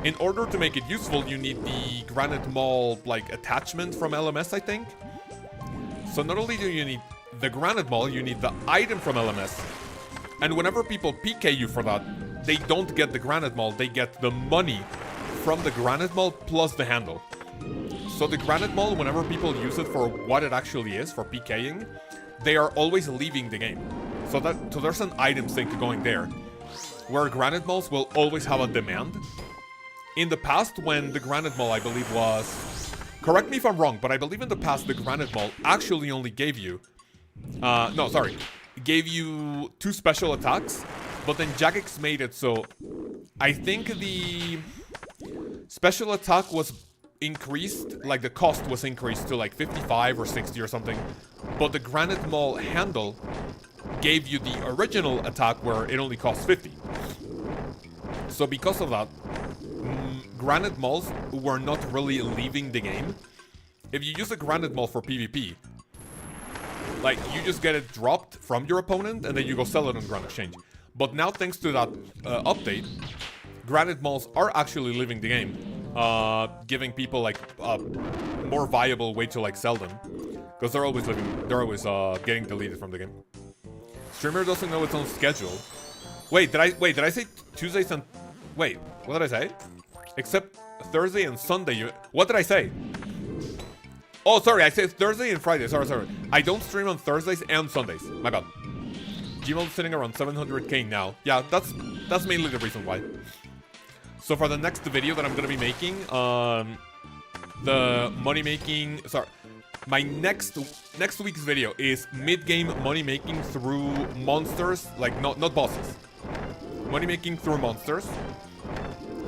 In order to make it useful, you need the Granite Maul, like, attachment from LMS, I think. So not only do you need the Granite Maul, you need the item from LMS. And whenever people PK you for that, they don't get the Granite Maul, they get the money from the Granite Maul plus the handle. So the Granite Maul, whenever people use it for what it actually is, for PKing, they are always leaving the game. So there's an item sink going there, where Granite Mauls will always have a demand. In the past, when the Granite Maul, I believe, was... Correct me if I'm wrong, but I believe in the past the Granite Maul actually only gave you... gave you 2 special attacks, but then Jagex made it so... I think the... special attack was increased, like the cost was increased to like 55 or 60 or something, but the Granite Maul handle gave you the original attack where it only costs 50. So because of that, Granite Mauls were not really leaving the game. If you use a Granite Maul for PvP, like, you just get it dropped from your opponent and then you go sell it on Grand Exchange. But now, thanks to that update, Granite Mauls are actually leaving the game, giving people like a more viable way to like sell them, because they're always getting deleted from the game. Streamer doesn't know its own schedule. Wait, did I say Tuesdays and wait, what did I say? Except Thursday and Sunday. What did I say? Oh, sorry, I said Thursday and Friday. Sorry. I don't stream on Thursdays and Sundays. My bad. Gmail's sitting around 700k now. Yeah, that's mainly the reason why. So for the next video that I'm gonna be making, the money making. Sorry, my next week's video is mid-game money making through monsters, like not bosses. Money making through monsters.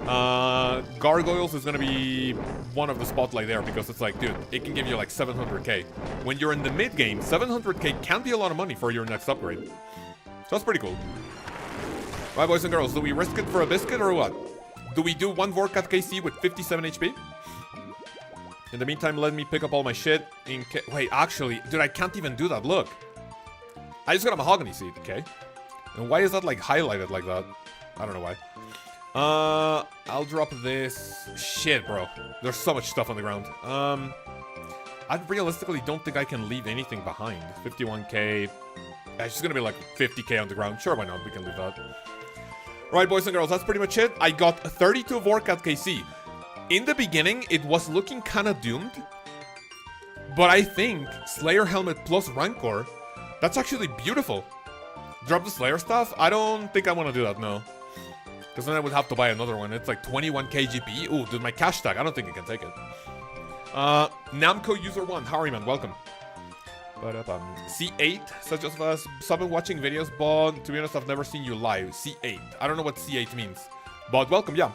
Gargoyles is gonna be one of the spotlight there because it's like, dude, it can give you like 700k. When you're in the mid game, 700k can be a lot of money for your next upgrade. So that's pretty cool. Right, boys and girls, do we risk it for a biscuit or what? Do we do one Vorkath KC with 57 HP? In the meantime, let me pick up all my shit in wait, actually, dude, I can't even do that. Look, I just got a mahogany seed, okay? And why is that like highlighted like that? I don't know why. I'll drop this. Shit, bro. There's so much stuff on the ground. I realistically don't think I can leave anything behind. 51k. It's just gonna be like 50k on the ground. Sure, why not? We can leave that. Right, boys and girls, that's pretty much it. I got 32 Vorkath KC. In the beginning, it was looking kind of doomed. But I think Slayer Helmet plus Rancor, that's actually beautiful. Drop the Slayer stuff? I don't think I want to do that, no. Because then I would have to buy another one. It's like 21k GP. Ooh, dude, my cash tag. I don't think I can take it. Namco User 1. Harryman, welcome. C8, such as us. So I've been watching videos, but to be honest, I've never seen you live. C8. I don't know what C8 means. But welcome, yeah.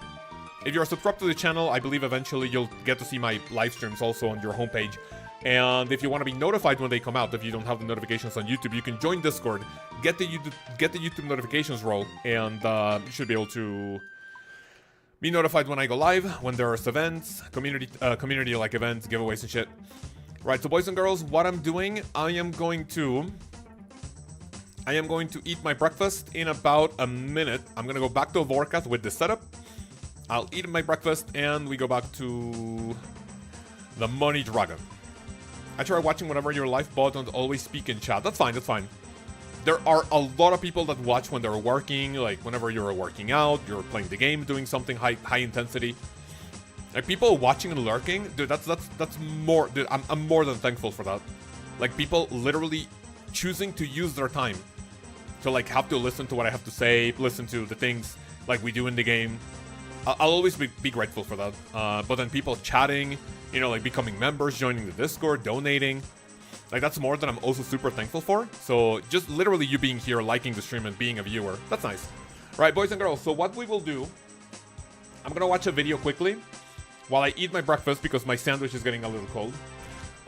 If you're subscribed to the channel, I believe eventually you'll get to see my live streams also on your homepage. And if you want to be notified when they come out, if you don't have the notifications on YouTube, you can join Discord, get the YouTube notifications roll, and you should be able to be notified when I go live, when there's events, community like events, giveaways and shit. Right, so boys and girls, what I'm doing, I am going to eat my breakfast in about a minute. I'm gonna go back to Vorkath with the setup. I'll eat my breakfast and we go back to the Money Dragon. I try watching whenever you're live, but don't always speak in chat. That's fine, that's fine. There are a lot of people that watch when they're working, like whenever you're working out, you're playing the game, doing something high intensity. Like people watching and lurking, dude, that's more, dude, I'm more than thankful for that. Like people literally choosing to use their time to like have to listen to what I have to say, listen to the things like we do in the game. I'll always be grateful for that. But then people chatting, you know, like becoming members, joining the Discord, donating. Like that's more than I'm also super thankful for. So just literally you being here, liking the stream and being a viewer. That's nice. Right, boys and girls. So what we will do, I'm going to watch a video quickly while I eat my breakfast because my sandwich is getting a little cold.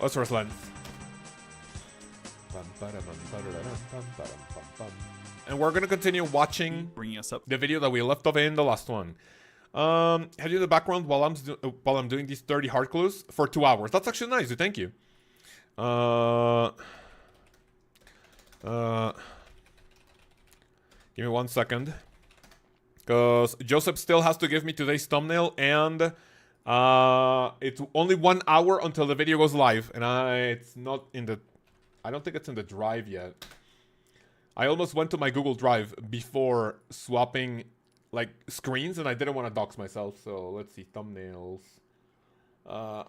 OSRS lens. And we're going to continue watching bringing us up the video that we left off in the last one. Have you in the background while I'm doing these 30 hard clues for 2 hours. That's actually nice, dude. Thank you. Give me 1 second. Because Joseph still has to give me today's thumbnail and it's only 1 hour until the video goes live. And it's not in the... I don't think it's in the drive yet. I almost went to my Google Drive before swapping like screens and I didn't want to dox myself. So let's see, thumbnails.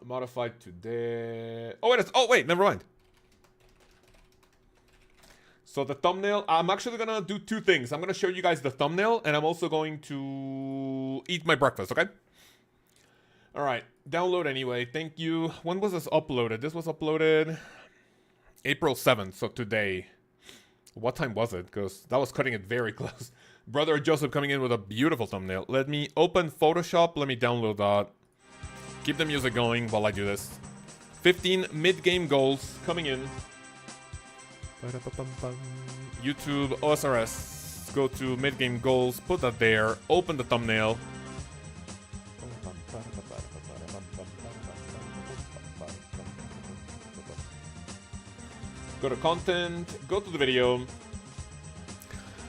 Modified today. Oh wait, never mind. So the thumbnail, I'm actually gonna do 2 things. I'm gonna show you guys the thumbnail and I'm also going to eat my breakfast, okay? Alright, download anyway. Thank you. When was this uploaded? This was uploaded April 7th, so today. What time was it? Because that was cutting it very close. Brother Joseph coming in with a beautiful thumbnail. Let me open Photoshop. Let me download that. Keep the music going while I do this. 15 mid-game goals coming in. YouTube OSRS. Go to mid-game goals. Put that there. Open the thumbnail. Go to content. Go to the video.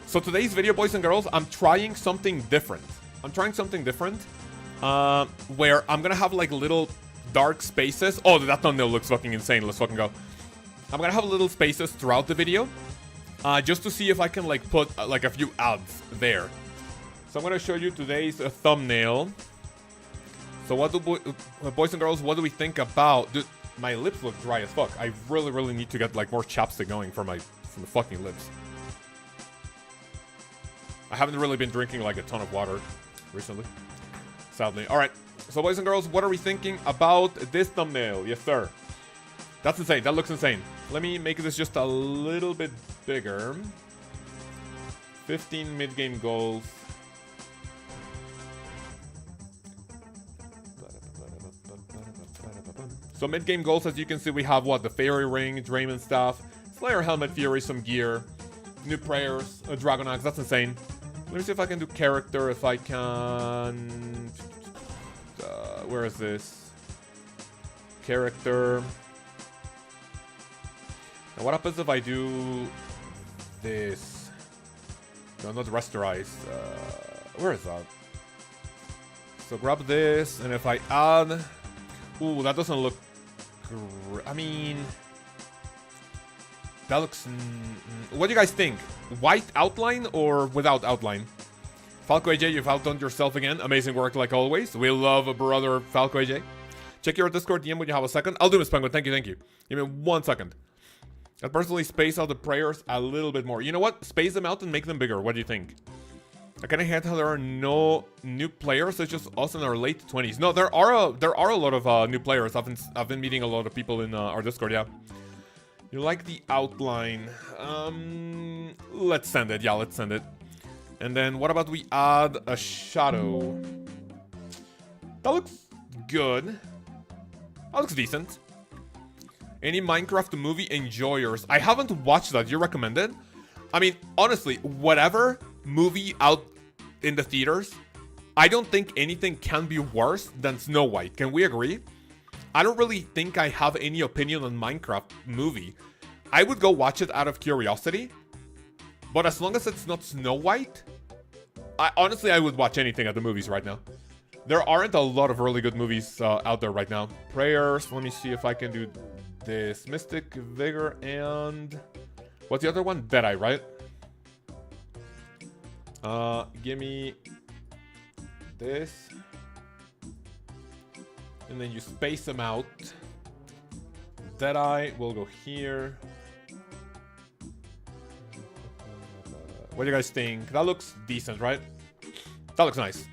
So today's video, boys and girls, I'm trying something different. Where I'm gonna have like little dark spaces. Oh, that thumbnail looks fucking insane. Let's fucking go. I'm gonna have little spaces throughout the video, just to see if I can like put like a few ads there. So I'm gonna show you today's thumbnail. So what do boys and girls, what do we think about? Dude, my lips look dry as fuck. I really need to get like more chapstick going for the fucking lips. I haven't really been drinking like a ton of water recently, sadly. All right, so boys and girls, what are we thinking about this thumbnail? Yes, sir. That's insane. That looks insane. Let me make this just a little bit bigger. 15 mid-game goals. So mid-game goals, as you can see, we have what? The Fairy Ring, Draymond Staff, Slayer Helmet, Fury, some gear, new prayers, a Dragon Axe. That's insane. Let me see if I can do character, if I can... where is this? Character. Now what happens if I do this? No, not rasterize. Where is that? So grab this, and if I add... Ooh, that doesn't look... I mean... That looks... What do you guys think? White outline or without outline? Falco AJ, you've outdone yourself again. Amazing work like always. We love a brother, Falco AJ. Check your Discord DM when you have a second. I'll do this, Penguin. Thank you, thank you. Give me 1 second. I personally space out the prayers a little bit more. You know what? Space them out and make them bigger. What do you think? I kind of hate how there are no new players. It's just us in our late 20s. No, there are a lot of new players. I've been meeting a lot of people in our Discord. Yeah. You like the outline? Let's send it. Yeah, let's send it. And then what about we add a shadow? That looks good. That looks decent. Any Minecraft movie enjoyers? I haven't watched that. You recommend it? I mean, honestly, whatever movie out in the theaters, I don't think anything can be worse than Snow White. Can we agree? I don't really think I have any opinion on Minecraft movie. I would go watch it out of curiosity. But as long as it's not Snow White, honestly, I would watch anything at the movies right now. There aren't a lot of really good movies out there right now. Prayers, let me see if I can do this. Mystic, Vigor, and... What's the other one? Deadeye, right? Give me this. And then you space them out. Deadeye will go here. What do you guys think? That looks decent, right? That looks nice.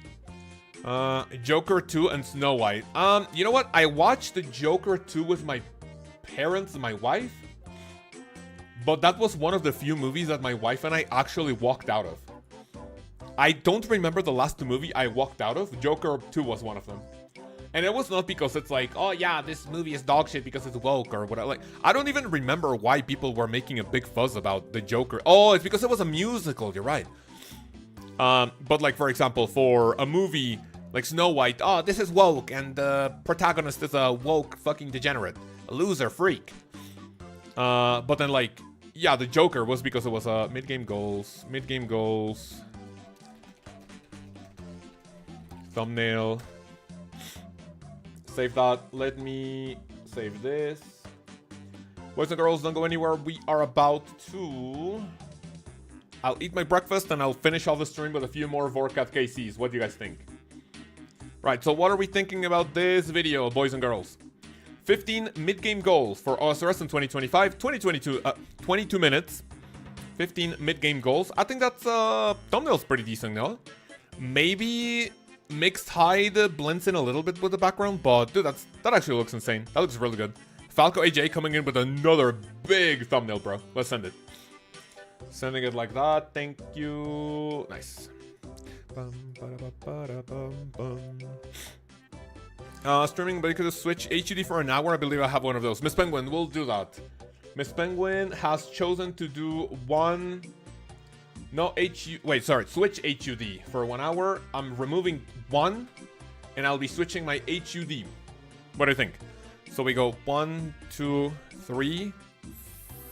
Joker 2 and Snow White. You know what? I watched the Joker 2 with my parents and my wife. But that was one of the few movies that my wife and I actually walked out of. I don't remember the last movie I walked out of. Joker 2 was one of them. And it was not because it's like, oh yeah, this movie is dog shit because it's woke or whatever. Like, I don't even remember why people were making a big fuzz about the Joker. Oh, it's because it was a musical. You're right. But like, for example, for a movie like Snow White, oh, this is woke, and the protagonist is a woke fucking degenerate, a loser freak. But then like, yeah, the Joker was because it was a mid-game goals, thumbnail. Save that. Let me save this. Boys and girls, don't go anywhere. We are about to... I'll eat my breakfast and I'll finish off the stream with a few more Vorkath KCs. What do you guys think? Right, so what are we thinking about this video, boys and girls? 15 mid-game goals for OSRS in 2025. 22 minutes. 15 mid-game goals. I think that's thumbnail's pretty decent, no? Maybe mixed hide blends in a little bit with the background, but dude, that actually looks insane. That looks really good. Falco AJ coming in with another big thumbnail, bro. Let's send it. Sending it like that. Thank you. Nice. Streaming, but you could just switch HUD for an hour. I believe I have one of those. Miss Penguin, we'll do that. Miss Penguin has chosen to do one... No, Wait, sorry. Switch HUD for 1 hour. I'm removing one, and I'll be switching my HUD. What do you think? So we go 1, 2, 3,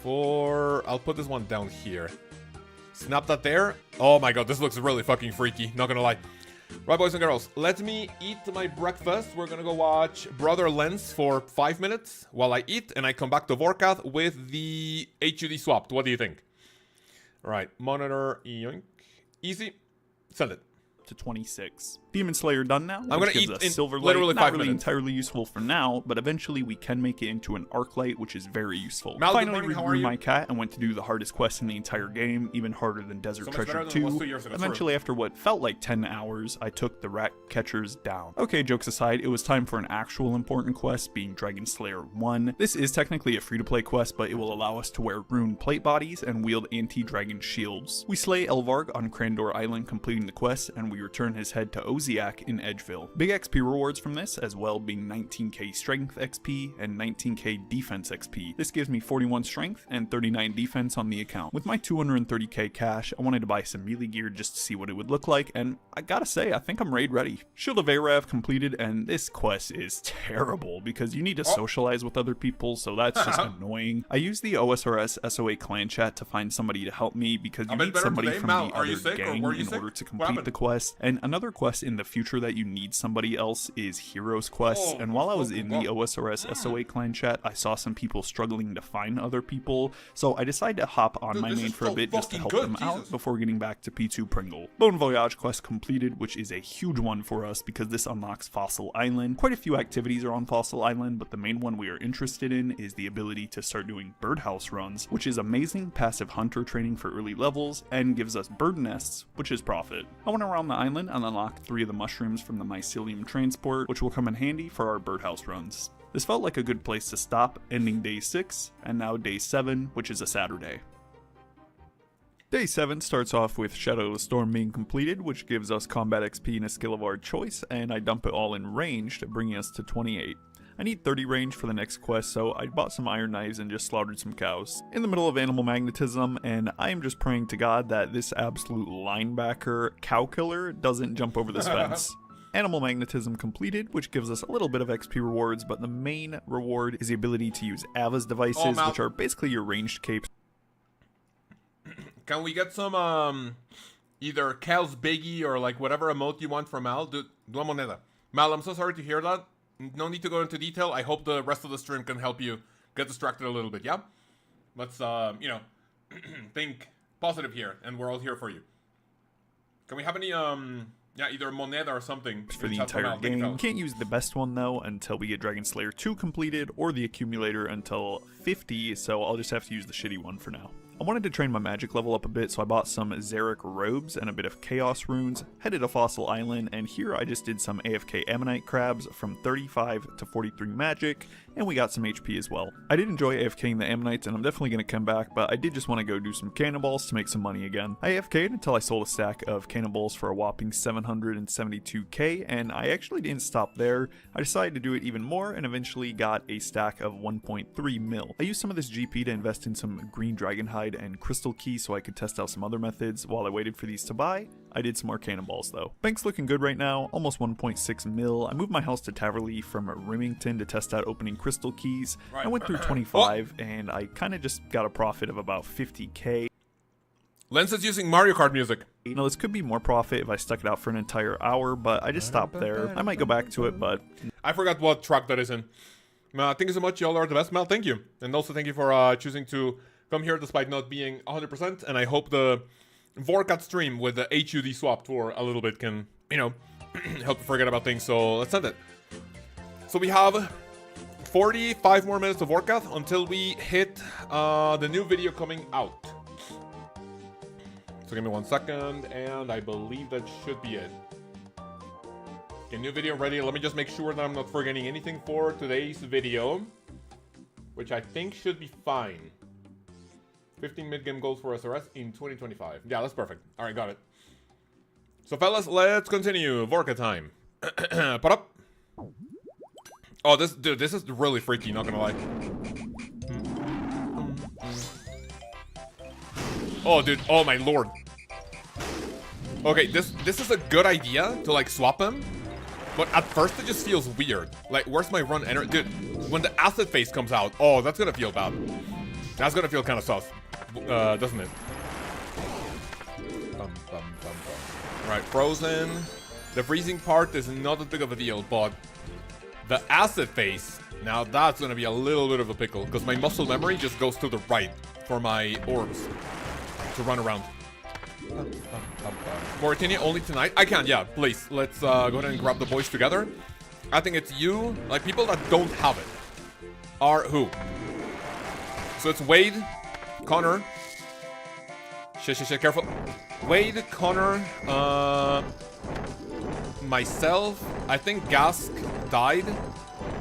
4... I'll put this one down here. Snap that there. Oh my god, this looks really fucking freaky. Not gonna lie. Right, boys and girls, let me eat my breakfast. We're gonna go watch Brother Lens for 5 minutes while I eat, and I come back to Vorkath with the HUD swapped. What do you think? Right, monitor, yoink. Easy. Send it. To 26. Demon Slayer done now. I'm gonna eat in silver light. literally 5 Not really minutes. entirely useful for now, but eventually we can make it into an arc light, which is very useful. Mal, good Finally morning, how are regrew you? my cat and went to do the hardest quest in the entire game, even harder than Desert So much Treasure better than it was 2. 2 years ago, Eventually, after what felt like 10 hours, I took the rat catchers down. Okay, jokes aside, it was time for an actual important quest, being Dragon Slayer 1. This is technically a free-to-play quest, but it will allow us to wear rune plate bodies and wield anti-dragon shields. We slay Elvarg on Krandor Island, completing the quest, and we return his head to Oziak in Edgeville. Big XP rewards from this, as well, being 19k strength XP and 19k defense XP. This gives me 41 strength and 39 defense on the account. With my 230k cash, I wanted to buy some melee gear just to see what it would look like, and I gotta say, I think I'm raid ready. Shield of Arav completed, and this quest is terrible because you need to socialize with other people, so that's just annoying. I used the OSRS SOA clan chat to find somebody to help me because you need somebody from Mal, the are you other sick, or gang were you in sick? order to What complete happened? the quest. And another quest in the future that you need somebody else is Heroes Quest. And while I was in the OSRS SOA clan chat, I saw some people struggling to find other people, so I decided to hop on Dude, my this main is for a so bit just to fucking help good, them out Jesus. before getting back to P2 Pringle. Bon Voyage quest completed, which is a huge one for us because this unlocks Fossil Island. Quite a few activities are on Fossil Island, but the main one we are interested in is the ability to start doing birdhouse runs, which is amazing passive hunter training for early levels and gives us bird nests, which is profit. I went around the island and unlocked 3 of the mushrooms from the mycelium transport, which will come in handy for our birdhouse runs. This felt like a good place to stop, ending day 6, and now day 7, which is a Saturday. Day 7 starts off with Shadow of the Storm being completed, which gives us combat XP and a skill of our choice, and I dump it all in ranged, bringing us to 28. I need 30 range for the next quest, so I bought some iron knives and just slaughtered some cows. In the middle of animal magnetism, and I am just praying to God that this absolute linebacker cow killer doesn't jump over this fence. Animal magnetism completed, which gives us a little bit of XP rewards, but the main reward is the ability to use Ava's devices, which are basically your ranged capes. Can we get some, either Cal's Biggie or like whatever emote you want from Mal? Do a moneda. Mal, I'm so sorry to hear that. No need to go into detail. I hope the rest of the stream can help you get distracted a little bit, yeah? Let's, you know, think positive here, and we're all here for you. Can we have any, yeah, either moneda or something For the entire game. We can't use the best one though until we get Dragon Slayer 2 completed, or the accumulator until 50, so I'll just have to use the shitty one for now. I wanted to train my magic level up a bit, so I bought some Xeric robes and a bit of chaos runes, headed to Fossil Island, and here I just did some AFK Ammonite crabs from 35 to 43 magic, and we got some HP as well. I did enjoy AFKing the Ammonites, and I'm definitely going to come back, but I did just want to go do some cannonballs to make some money again. I AFK'd until I sold a stack of cannonballs for a whopping 772k, and I actually didn't stop there. I decided to do it even more, and eventually got a stack of 1.3 mil. I used some of this GP to invest in some green dragonhide and crystal key so I could test out some other methods. While I waited for these to buy, I did some more cannonballs though. Bank's looking good right now, almost 1.6 mil. I moved my house to Taverley from Remington to test out opening crystal keys. I went through 25 and I kind of just got a profit of about 50k. Lens is using Mario Kart music. You know, this could be more profit if I stuck it out for an entire hour, but I just stopped there. I might go back to it, but... I forgot what track that is in. Thank you so much, y'all are the best, Mel, thank you. And also thank you for choosing to come here despite not being 100%, and I hope the Vorkath stream with the HUD swapped for a little bit can, you know, help you forget about things, so let's end it. So we have 45 more minutes of Vorkath until we hit the new video coming out. So give me 1 second, and I believe that should be it. Okay, new video ready. Let me just make sure that I'm not forgetting anything for today's video, which I think should be fine. 15 mid-game goals for OSRS in 2025. Yeah, that's perfect. Alright, got it. So fellas, let's continue. Vorkath time. Put up. Oh, dude, this is really freaky, not gonna lie. Oh, dude, oh my lord. Okay, this is a good idea to, like, swap him. But at first it just feels weird. Like, where's my run energy? Dude, when the acid phase comes out, oh, that's gonna feel bad. That's gonna feel kind of sus. Doesn't it? Right, frozen. The freezing part is not as big of a deal, but the acid phase, now that's gonna be a little bit of a pickle, because my muscle memory just goes to the right for my orbs to run around. Mauritania only tonight? I can, yeah, please. Let's go ahead and grab the boys together. I think it's you, like, people that don't have it are who? So it's Wade, Connor. Shit, careful. Wade, Connor, myself. I think Gask died.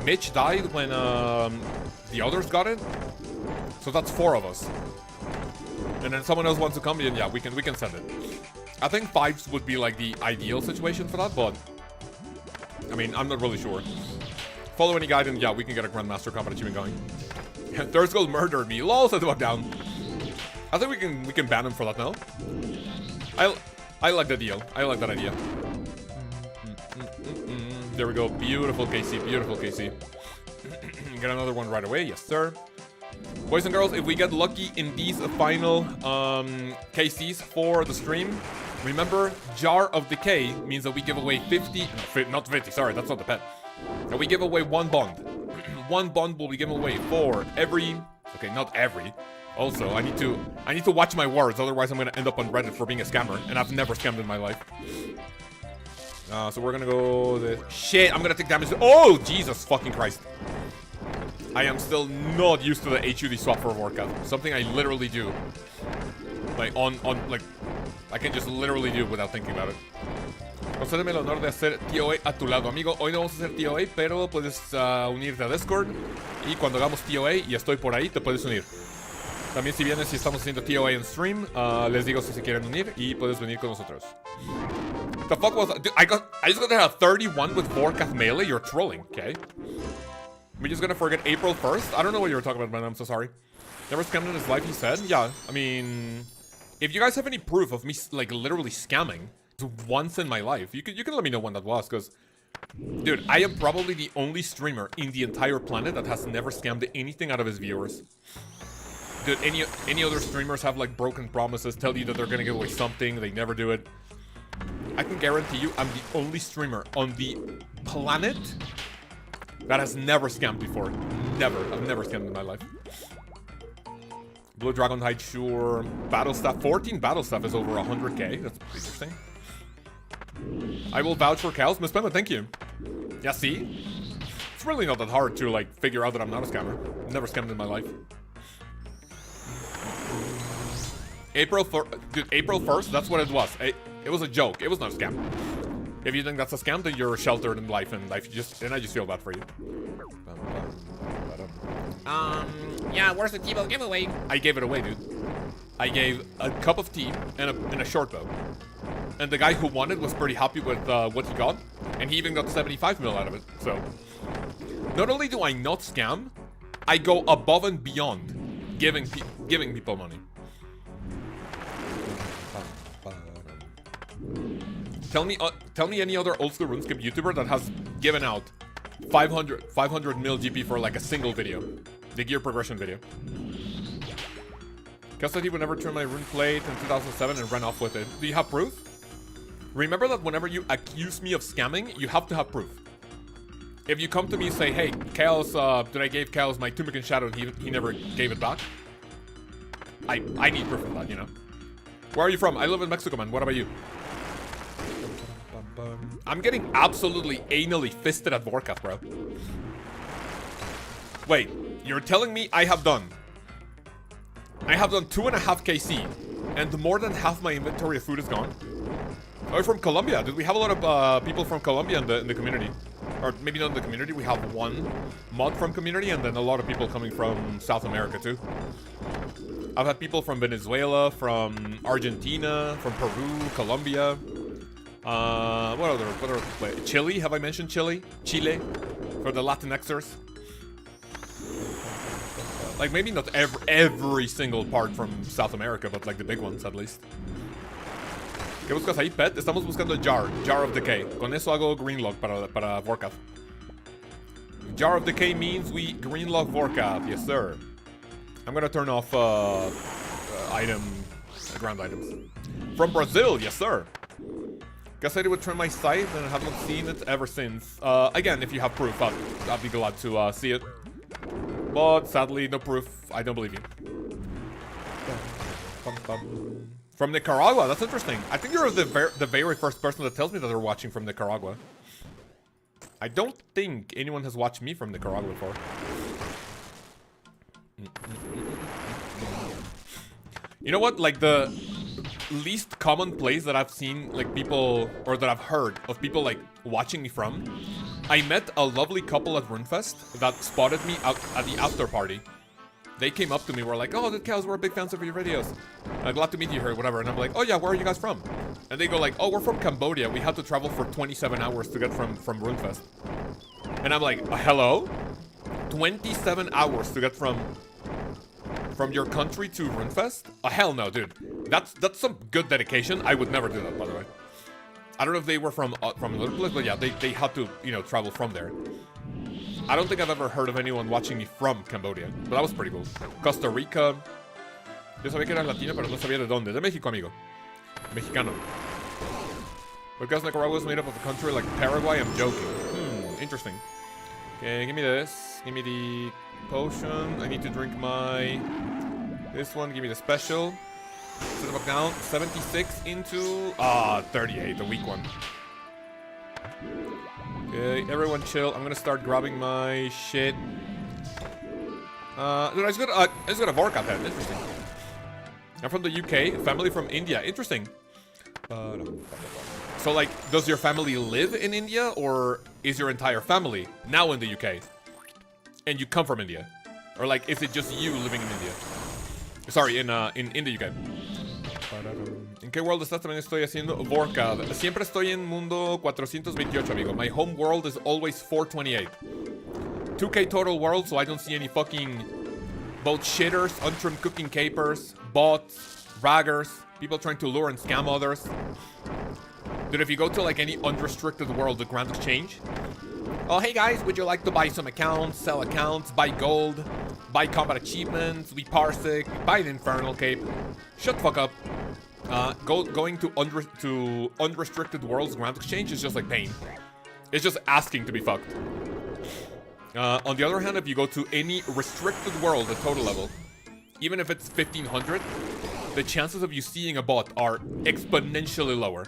Mitch died when the others got it. So that's 4 of us. And then someone else wants to come in, yeah, we can send it. I think 5s would be like the ideal situation for that, but I mean, I'm not really sure. Follow any guide and yeah, we can get a Grandmaster Combat achievement going. Third Skull murdered me. Lol, said to walk down. I think we can ban him for that now. I like the deal. I like that idea. There we go. Beautiful KC. Beautiful KC. Get another one right away. Yes, sir. Boys and girls, if we get lucky in these final KCs for the stream, remember, Jar of Decay means that we give away 50, not 50, sorry, that's not the pet. And we give away 1 bond. 1 bond will be given away for every, okay, not every. Also, I need to watch my words, otherwise I'm gonna end up on Reddit for being a scammer, and I've never scammed in my life. So we're gonna go the, shit, I'm gonna take damage. Oh, Jesus fucking Christ. I am still not used to the HUD swap for Vorkath. Something I literally do. Like, like, I can just literally do it without thinking about it. Concédeme el honor de hacer TOA a tu lado, amigo. Hoy no vamos a hacer TOA, pero puedes unirte a Discord. Y cuando hagamos TOA y estoy por ahí, te puedes unir. También si vienes y estamos haciendo TOA en stream, les digo si se quieren unir y puedes venir con nosotros. The fuck was that? Dude, I just got a 31 with Vorkath melee. You're trolling, okay? We're just gonna forget April 1st? I don't know what you were talking about, man. I'm so sorry. Never scammed in his life, he said. Yeah, I mean, if you guys have any proof of me, like, literally scamming once in my life, you can let me know when that was, because, dude, I am probably the only streamer in the entire planet that has never scammed anything out of his viewers. Dude, any other streamers have, like, broken promises, tell you that they're gonna give away something, they never do it. I can guarantee you I'm the only streamer on the planet that has never scammed before. Never. I've never scammed in my life. Blue Dragon Hide, sure. Battle Staff. 14 Battle Staff is over 100k. That's interesting. I will vouch for Lkaoz. Miss Pema, thank you. Yeah, see? It's really not that hard to, like, figure out that I'm not a scammer. Never scammed in my life. April 1st, that's what it was. It was a joke. It was not a scam. If you think that's a scam, then you're sheltered in life, and I just feel bad for you. Yeah, where's the T-bow giveaway? I gave it away, dude. I gave a cup of tea and a short bow. And the guy who won it was pretty happy with what he got, and he even got 75 mil out of it, so. Not only do I not scam, I go above and beyond giving people money. Tell me any other old school RuneScape YouTuber that has given out 500 mil GP for like a single video. The gear progression video. Guess that he would never turn my rune plate in 2007 and ran off with it. Do you have proof? Remember that whenever you accuse me of scamming, you have to have proof. If you come to me and say, hey, Lkaoz, did I gave Lkaoz my Tunic and Shadow and he never gave it back? I need proof of that, you know? Where are you from? I live in Mexico, man. What about you? I'm getting absolutely anally fisted at Vorkath, bro. Wait, you're telling me I have done 2.5 KC, and more than half my inventory of food is gone? Oh, from Colombia. Did we have a lot of people from Colombia in the community? Or maybe not in the community, we have one mod from community, and then a lot of people coming from South America too. I've had people from Venezuela, from Argentina, from Peru, Colombia. What other place? Chile? Have I mentioned Chile? Chile? For the Latinxers. Like, maybe not every single part from South America, but like the big ones, at least. ¿Qué buscas ahí, pet? Estamos buscando el Jar of Decay. Con eso hago greenlock para Vorkath. Jar of Decay means we greenlock Vorkath. Yes, sir. I'm gonna turn off ground items. From Brazil, yes, sir. Guess I would turn my site and I haven't seen it ever since. Again, if you have proof, I'd be glad to see it. But sadly, no proof. I don't believe you. From Nicaragua, that's interesting. I think you're the very first person that tells me that they're watching from Nicaragua. I don't think anyone has watched me from Nicaragua before. You know what? Like the least common place that I've seen like people, or that I've heard of people like watching me from, I met a lovely couple at RuneFest that spotted me out at the after party. They came up to me, were like, "Oh, Lkaoz, we're big fans of your videos. Glad to meet you here, whatever." And I'm like, "Oh yeah, where are you guys from?" And they go like, "Oh, we're from Cambodia. We had to travel for 27 hours to get from RuneFest." And I'm like, "Hello? 27 hours to get from your country to RuneFest? Oh, hell no, dude. That's some good dedication. I would never do that, by the way." I don't know if they were from another place, but yeah, they had to, you know, travel from there. I don't think I've ever heard of anyone watching me from Cambodia, but that was pretty cool. Costa Rica. Yo sabía que era latino, pero no sabía de dónde. De México, amigo. Mexicano. Because Nicaragua is made up of a country like Paraguay, I'm joking. Interesting. Okay, give me this. Give me the potion. I need to drink my... This one, give me the special. Set it back down. 76 into... 38, the weak one. Okay, everyone chill. I'm gonna start grabbing my shit. Dude, I just got a Vorkath head. Interesting. I'm from the UK. Family from India. Interesting. So, like, does your family live in India, or is your entire family now in the UK? And you come from India? Or, like, is it just you living in India? Sorry, in the UK. ¿En qué world estás? También estoy haciendo Vorkath. Siempre estoy en mundo 428, amigo. My home world is always 428. 2K total world, so I don't see any fucking both shitters, untrimmed cooking capers, bots, raggers, people trying to lure and scam others. Dude, if you go to like any unrestricted world, the Grand Exchange. Oh, hey guys, would you like to buy some accounts, sell accounts, buy gold, buy combat achievements, we parsec, buy an infernal cape? Shut the fuck up. Going to unrestricted worlds Grand Exchange is just like pain. It's just asking to be fucked. On the other hand, if you go to any restricted world at total level, even if it's 1500, the chances of you seeing a bot are exponentially lower.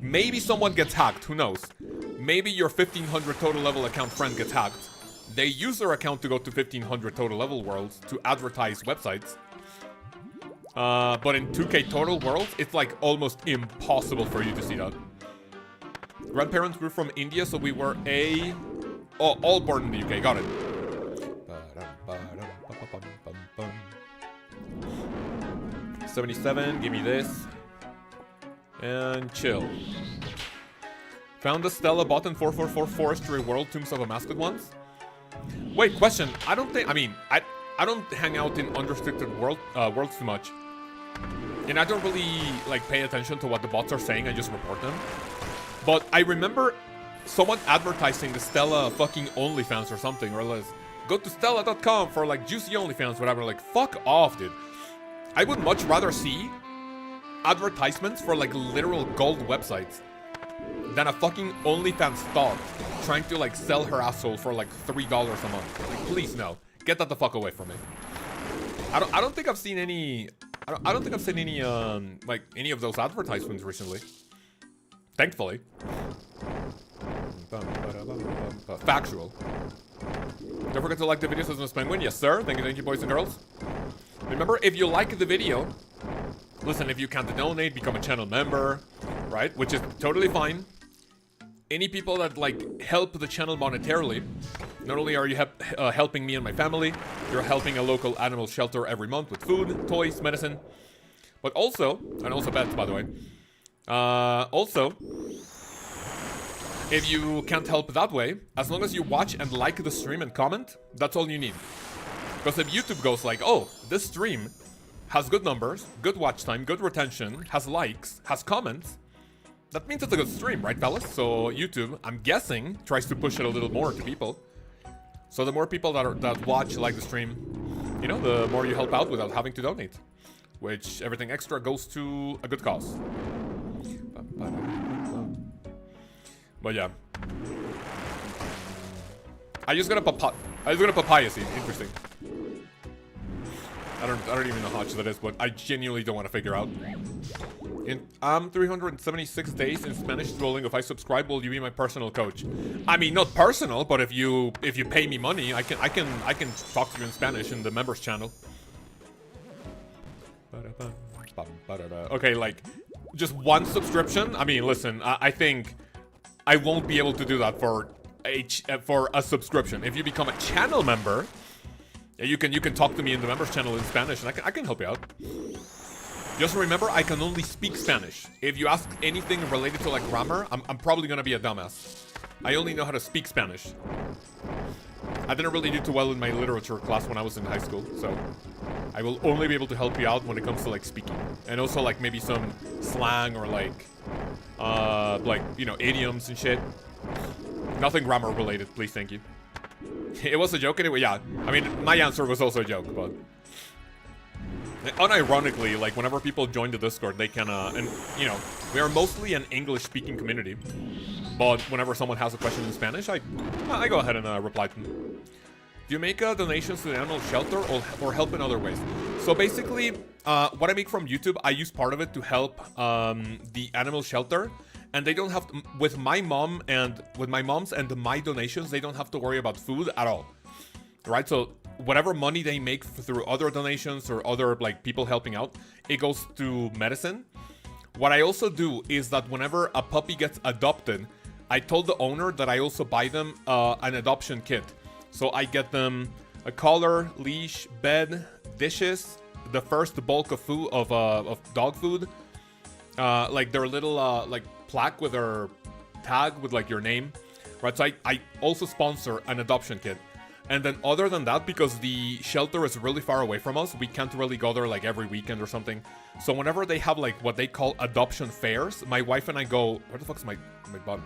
Maybe someone gets hacked, who knows? Maybe your 1500 total level account friend gets hacked. They use their account to go to 1500 total level worlds to advertise websites. But in 2K total worlds, it's like almost impossible for you to see that. Grandparents were from India, so we were all born in the UK. Got it. 77, give me this. And chill. Found the Stella bot in 444 Forestry World Tombs of a Mascot once? Wait, question. I don't hang out in unrestricted worlds too much. And I don't really like pay attention to what the bots are saying, I just report them. But I remember someone advertising the Stella fucking OnlyFans or something, or like, go to Stella.com for like juicy OnlyFans, whatever. Like, fuck off, dude. I would much rather see advertisements for like literal gold websites than a fucking OnlyFans thought trying to like sell her asshole for like $3 a month. Like, please no, get that the fuck away from me. I don't think I've seen any. I don't think I've seen any like any of those advertisements recently. Thankfully. Factual. Don't forget to like the videos as a penguin. Yes, sir. Thank you, boys and girls. Remember, if you like the video, listen, if you can't donate, become a channel member, right? Which is totally fine. Any people that like help the channel monetarily, not only are you helping me and my family, you're helping a local animal shelter every month with food, toys, medicine, but also, and also pets, by the way, also, If you can't help that way, as long as you watch and like the stream and comment, that's all you need. Because if YouTube goes like, oh, this stream has good numbers, good watch time, good retention, has likes, has comments, that means it's a good stream, right, fellas? So YouTube, I'm guessing, tries to push it a little more to people. So the more people that watch, like the stream, you know, the more you help out without having to donate. Which everything extra goes to a good cause. But yeah. I just got a papaya seed. Interesting. I don't even know how much that is, but I genuinely don't want to figure out. In 376 days in Spanish Duolingo. If I subscribe, will you be my personal coach? I mean, not personal, but if you pay me money, I can talk to you in Spanish in the members channel. Okay, like just one subscription. I mean, listen, I think I won't be able to do that for a subscription. If you become a channel member, you can talk to me in the members channel in Spanish, and I can help you out. Just remember, I can only speak Spanish. If you ask anything related to like grammar, I'm probably gonna be a dumbass. I only know how to speak Spanish. I didn't really do too well in my literature class when I was in high school, so I will only be able to help you out when it comes to like speaking, and also like maybe some slang or like you know, idioms and shit. Nothing grammar related, please, thank you. It was a joke anyway. Yeah, I mean, my answer was also a joke, but unironically, like whenever people join the Discord, they can and you know, we are mostly an English-speaking community. But whenever someone has a question in Spanish, I go ahead and reply to them. Do you make donations to the animal shelter or help in other ways? So basically, what I make from YouTube, I use part of it to help the animal shelter. And they don't have to, with my mom's and my donations, they don't have to worry about food at all. Right? So whatever money they make through other donations or other like people helping out, it goes to medicine. What I also do is that whenever a puppy gets adopted, I told the owner that I also buy them an adoption kit. So I get them a collar, leash, bed, dishes, the first bulk of food of dog food, like their little like plaque with their tag with like your name, right? So I also sponsor an adoption kit. And then other than that, because the shelter is really far away from us, we can't really go there like every weekend or something. So whenever they have like what they call adoption fairs, my wife and I go, where the fuck's my button?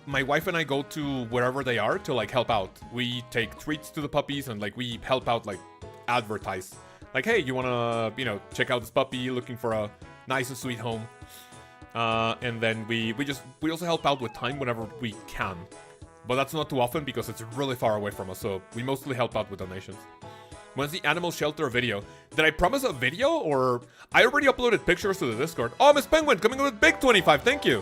My wife and I go to wherever they are to like help out. We take treats to the puppies and like we help out, like advertise. Like, hey, you wanna, you know, check out this puppy looking for a nice and sweet home. And then we also help out with time whenever we can. But that's not too often because it's really far away from us, so we mostly help out with donations. When's the animal shelter video? Did I promise a video, or I already uploaded pictures to the Discord? Oh, Miss Penguin coming with big 25, thank you.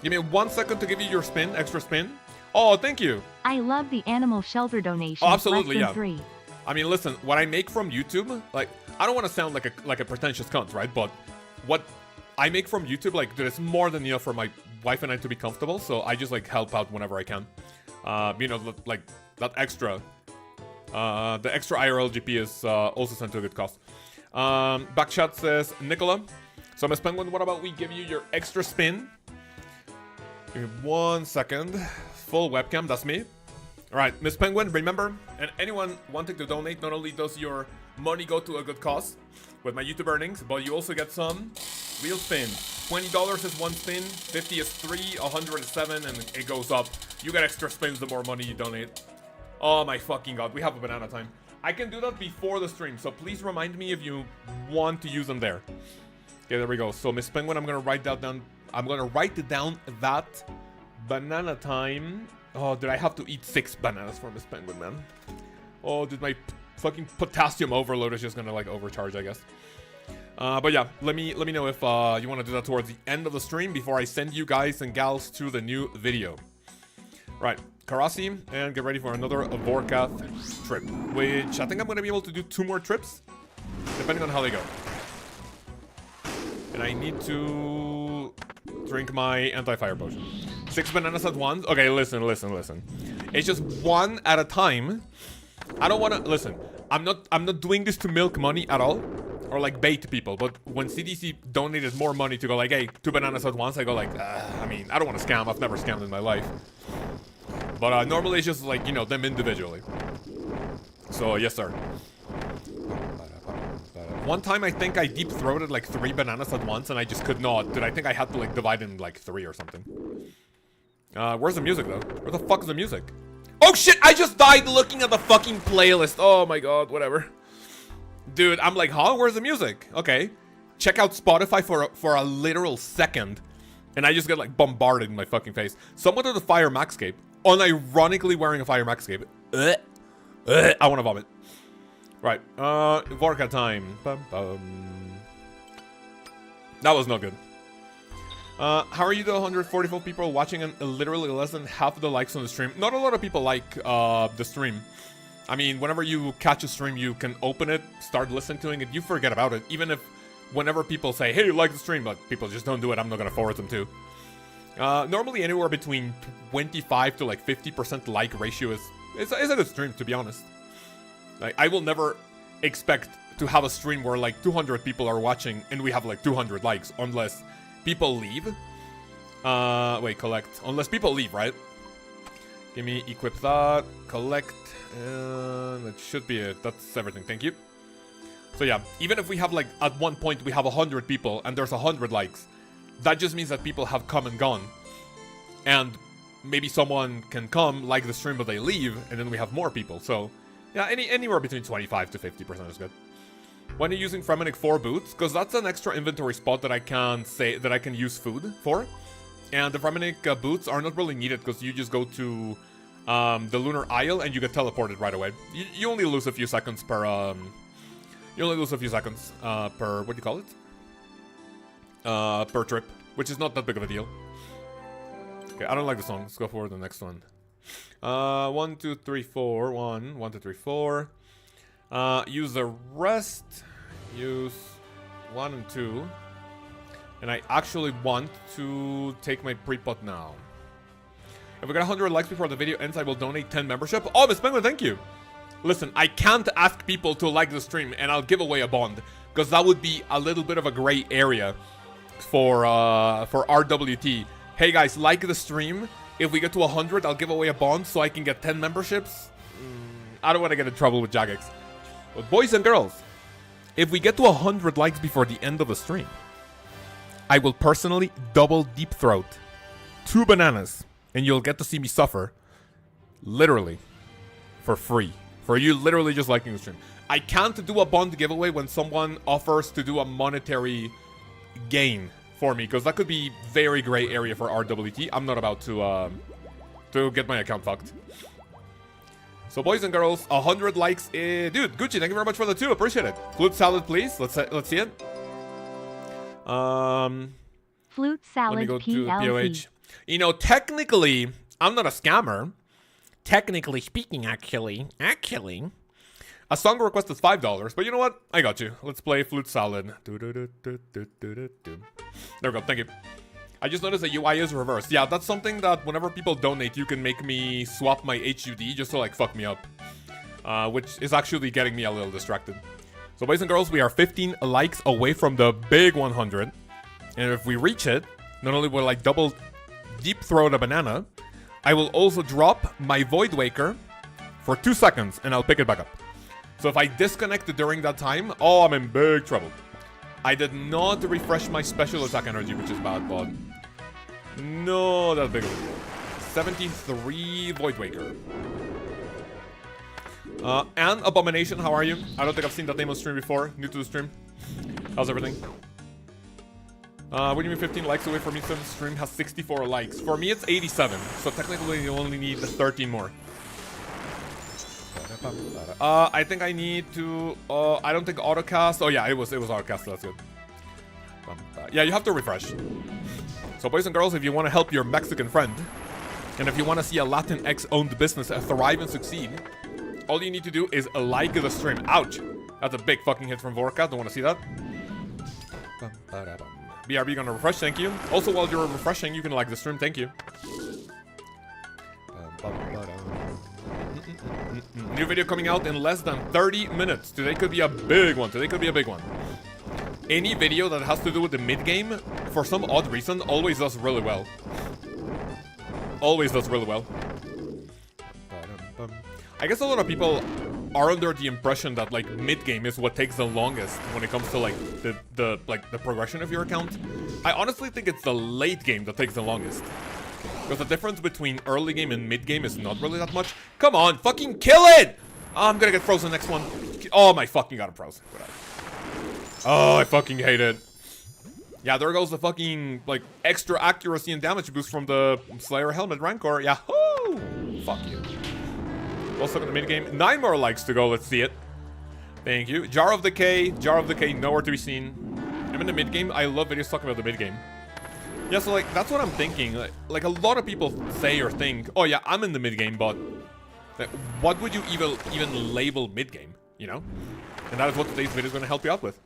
Give me 1 second to give you your spin, extra spin. Oh, thank you. I love the animal shelter donation. Oh, absolutely, yeah. 3. I mean, listen, what I make from YouTube, like, I don't want to sound like a pretentious cunt, right? But what I make from YouTube, like, dude, it's more than enough for my wife and I to be comfortable, so I just, like, help out whenever I can. You know, like, that extra, the extra IRL GP is also sent to a good cost. Backshot says, Nicola, so Miss Penguin, what about we give you your extra spin? Give me 1 second. Full webcam, that's me. Alright, Miss Penguin, remember, and anyone wanting to donate, not only does your money go to a good cause with my YouTube earnings, but you also get some real spins. $20 is 1 spin, 50 is 3, 100 is 7, and it goes up. You get extra spins the more money you donate. Oh my fucking god, we have a banana time. I can do that before the stream, so please remind me if you want to use them there. Okay, there we go. So Miss Penguin, I'm gonna write that down. I'm gonna write it down that banana time. Oh, did I have to eat 6 bananas for Miss Penguin, man? Oh, did my fucking potassium overload is just gonna like overcharge, I guess. But yeah, let me know if you want to do that towards the end of the stream before I send you guys and gals to the new video. Right, Karasi, and get ready for another Vorkath trip, which I think I'm gonna be able to do 2 more trips, depending on how they go. And I need to drink my anti-fire potion. 6 bananas at once? Okay, listen. It's just 1 at a time. I don't wanna, listen, I'm not doing this to milk money at all. or like bait people. But when CDC donated more money to go like, hey, 2 bananas at once, I go like, I mean, I don't want to scam. I've never scammed in my life. But normally it's just like, you know, them individually. So yes, sir. One time I think I deep-throated like 3 bananas at once and I just could not. Dude, I think I had to like divide in like 3 or something. Where's the music though? Where the fuck is the music? Oh shit, I just died looking at the fucking playlist. Oh my god, whatever. Dude, I'm like, huh? Where's the music? Okay. Check out Spotify for a literal second. And I just get like bombarded in my fucking face. Someone did a Fire Max cape. Unironically wearing a Fire Max cape. I want to vomit. Right, Vorkath time. Bum, bum. That was not good. How are you, the 144 people watching and literally less than half of the likes on the stream? Not a lot of people like the stream. I mean, whenever you catch a stream, you can open it, start listening to it, you forget about it. Even if, whenever people say, hey, you like the stream, but people just don't do it, I'm not gonna forward them to. Normally anywhere between 25 to like 50% like ratio is a good stream, to be honest. Like, I will never expect to have a stream where like 200 people are watching and we have like 200 likes, unless people leave. Wait, collect. Unless people leave, right? Give me, equip that, collect, and that should be it. That's everything, thank you. So yeah, even if we have like, at one point we have 100 people and there's 100 likes, that just means that people have come and gone. And maybe someone can come, like the stream, but they leave, and then we have more people, so... Yeah, anywhere between 25 to 50% is good. When you're using Fremenic 4 boots, because that's an extra inventory spot that I can use food for. And the Fremenic boots are not really needed because you just go to the Lunar Isle and you get teleported right away. You only lose a few seconds per per, what do you call it? Per trip, which is not that big of a deal. Okay, I don't like the song. Let's go for the next one. 1, 2, 3, 4. 1, 2, 3, 4. Use the rest. Use 1 and 2. And I actually want to take my pre-pot now. If we get 100 likes before the video ends, I will donate 10 membership. Oh, Miss Penguin, thank you. Listen, I can't ask people to like the stream and I'll give away a bond, because that would be a little bit of a gray area for RWT. Hey guys, like the stream. If we get to 100, I'll give away a bond so I can get 10 memberships. I don't want to get in trouble with Jagex. But boys and girls, if we get to 100 likes before the end of the stream, I will personally double deep throat 2 bananas, and you'll get to see me suffer, literally, for free. For you literally just liking the stream. I can't do a bond giveaway when someone offers to do a monetary gain for me, because that could be very gray area for RWT. I'm not about to get my account fucked. So boys and girls, 100 likes. Dude, Gucci, thank you very much for the 2. Appreciate it. Flute salad, please. Let's see it. Flute salad. Let me go to POH. You know, technically, I'm not a scammer. Technically speaking, actually, a song request is $5, but you know what? I got you. Let's play Flute Salad. There we go, thank you. I just noticed the UI is reversed. Yeah, that's something that whenever people donate, you can make me swap my HUD just to like fuck me up. Which is actually getting me a little distracted. So boys and girls, we are 15 likes away from the big 100. And if we reach it, not only will I double deep throat a banana, I will also drop my Void Waker for 2 seconds and I'll pick it back up. So if I disconnect during that time, oh, I'm in big trouble. I did not refresh my special attack energy, which is bad, but no, that's big of a deal. 73 Void Waker. And Abomination, how are you? I don't think I've seen that name on stream before. New to the stream. How's everything? What do you mean 15 likes away from me? The stream has 64 likes. For me, it's 87. So technically, you only need 13 more. I think I need to... I don't think autocast... Oh yeah, it was autocast, so that's good. Yeah, you have to refresh. So boys and girls, if you want to help your Mexican friend, and if you want to see a Latinx-owned business thrive and succeed, all you need to do is like the stream. Ouch! That's a big fucking hit from Vorkath. Don't want to see that. BRB gonna refresh, thank you. Also, while you're refreshing, you can like the stream, thank you. New video coming out in less than 30 minutes. Today could be a big one. any video that has to do with the mid-game, for some odd reason, always does really well. Always does really well. I guess a lot of people are under the impression that like mid-game is what takes the longest when it comes to like the progression of your account. I honestly think it's the late game that takes the longest. Because the difference between early game and mid game is not really that much. Come on, fucking kill it! Oh, I'm gonna get frozen next one. Oh my fucking god, I'm frozen. Whatever. Oh, I fucking hate it. Yeah, there goes the fucking like extra accuracy and damage boost from the Slayer helmet Rancor. Yahoo! Fuck you. Also in the mid game. 9 more likes to go. Let's see it. Thank you. Jar of Decay. Jar of Decay, nowhere to be seen. I'm in the mid game. I love videos talking about the mid game. Yeah, so like that's what I'm thinking. Like a lot of people say or think, oh yeah, I'm in the mid game, but like, what would you even label mid game? You know? And that is what today's video is going to help you out with.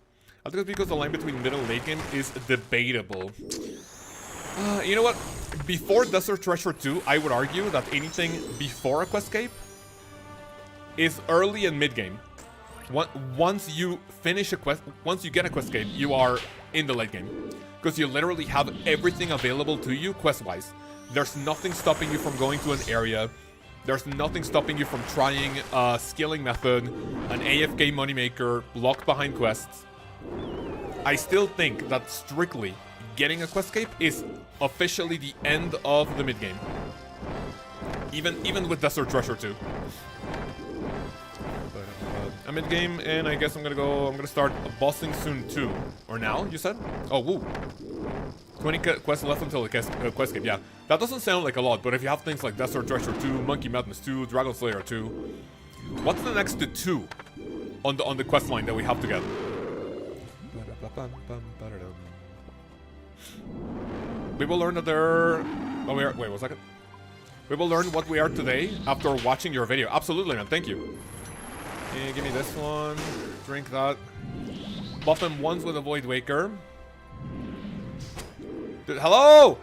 I think it's because the line between mid and late game is debatable. You know what? Before Desert Treasure 2, I would argue that anything before a Questscape is early and mid game. Once you finish a quest, once you get a Questscape, you are in the late game. Because you literally have everything available to you quest-wise. There's nothing stopping you from going to an area. There's nothing stopping you from trying a skilling method, an AFK moneymaker, locked behind quests. I still think that strictly getting a Questscape is officially the end of the mid-game. Even with Desert Treasure 2. I'm mid-game, and I guess I'm gonna start bossing soon too. Or now, you said? Oh, woo. 20 quests left until the Questscape, yeah. That doesn't sound like a lot, but if you have things like Desert Treasure 2, Monkey Madness 2, Dragon Slayer 2, what's the next 2 on the quest line that we have to get? We will learn that they're... Oh, wait 1 second. We will learn what we are today after watching your video. Absolutely, man. Thank you. Yeah, give me this one. Drink that. Buff him once with a Void Waker. Dude, hello?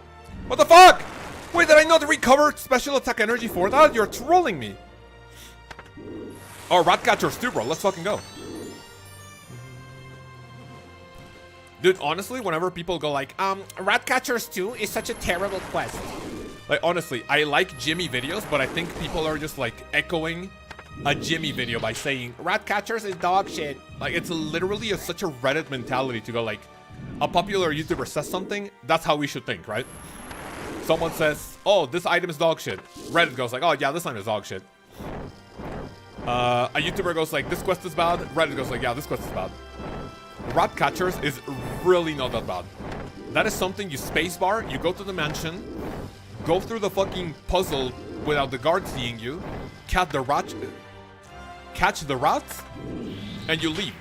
What the fuck? Wait, did I not recover special attack energy for that? You're trolling me. Oh, Ratcatchers too, bro. Let's fucking go. Dude, honestly, whenever people go like, Ratcatchers 2 is such a terrible quest. Like, honestly, I like Jimmy videos, but I think people are just like echoing a Jimmy video by saying Ratcatchers is dog shit. Like, it's literally such a Reddit mentality to go like, a popular YouTuber says something, that's how we should think, right? Someone says, oh, this item is dog shit. Reddit goes like, oh yeah, this item is dog shit. A YouTuber goes like, this quest is bad. Reddit goes like, yeah, this quest is bad. Ratcatchers is really not that bad. That is something you spacebar, you go to the mansion, go through the fucking puzzle without the guard seeing you, catch the rats, and you leave.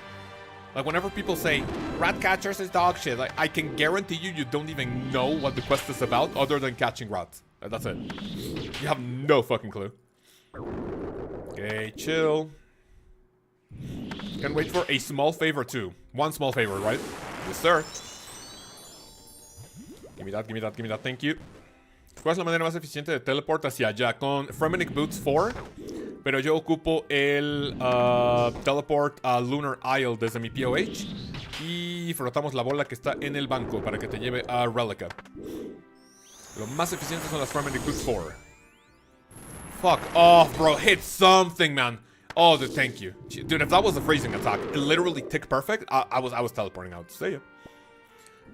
Like, whenever people say, Ratcatchers is dog shit, like, I can guarantee you don't even know what the quest is about other than catching rats. That's it. You have no fucking clue. Okay, chill. Can wait for a small favor too. 1 small favor, right? Yes, sir. Give me that, give me that, give me that. Thank you. ¿Cuál es la manera más eficiente de teleport hacia allá? Con Fremennik Boots 4. Pero yo ocupo el teleport a Lunar Isle desde mi POH. Y frotamos la bola que está en el banco para que te lleve a Relica. Lo más eficiente son las Fremennik Boots 4. Fuck off, bro. Hit something, man. Oh, dude, thank you. Dude, if that was a freezing attack, it literally tick perfect, I was teleporting out. See ya.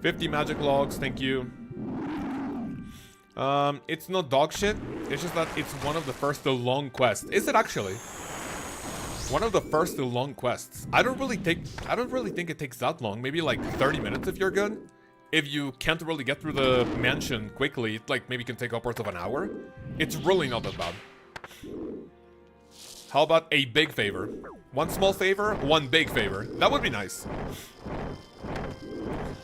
50 magic logs, thank you. It's not dog shit. It's just that it's one of the first long quests. Is it actually? One of the first long quests. I don't really think it takes that long. Maybe like 30 minutes if you're good. If you can't really get through the mansion quickly, it like maybe can take upwards of an hour. It's really not that bad. How about a big favor? 1 small favor, 1 big favor. That would be nice.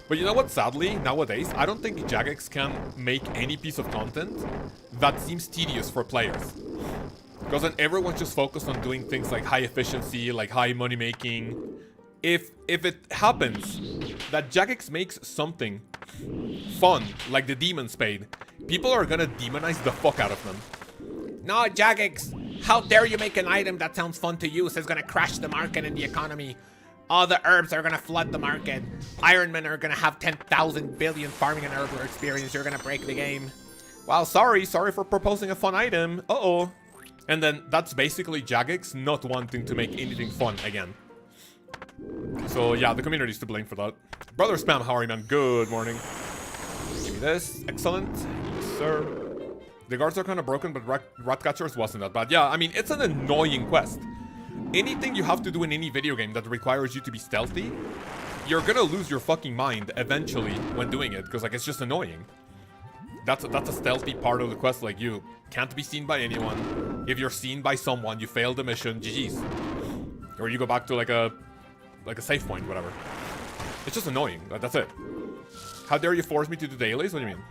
But you know what, sadly, nowadays, I don't think Jagex can make any piece of content that seems tedious for players. Because then everyone's just focused on doing things like high efficiency, like high money making. If it happens that Jagex makes something fun, like the Demon Spade, people are gonna demonize the fuck out of them. No, Jagex, how dare you make an item that sounds fun to use? It's gonna crash the market and the economy. All the herbs are gonna flood the market. Iron Men are gonna have 10,000 billion farming and herb experience. You're gonna break the game. Wow, sorry for proposing a fun item. Uh-oh. And then that's basically Jagex not wanting to make anything fun again. So yeah, the community's to blame for that. Brother Spam, how are you, man? Good morning. Give me this. Excellent. Yes, sir. The guards are kind of broken, but rat catchers wasn't that bad. Yeah, I mean, it's an annoying quest. Anything you have to do in any video game that requires you to be stealthy, you're gonna lose your fucking mind eventually when doing it, because like it's just annoying. That's a stealthy part of the quest. Like, you can't be seen by anyone. If you're seen by someone, you fail the mission. GG's. Or you go back to like a save point, whatever. It's just annoying. That's it. How dare you force me to do dailies? What do you mean?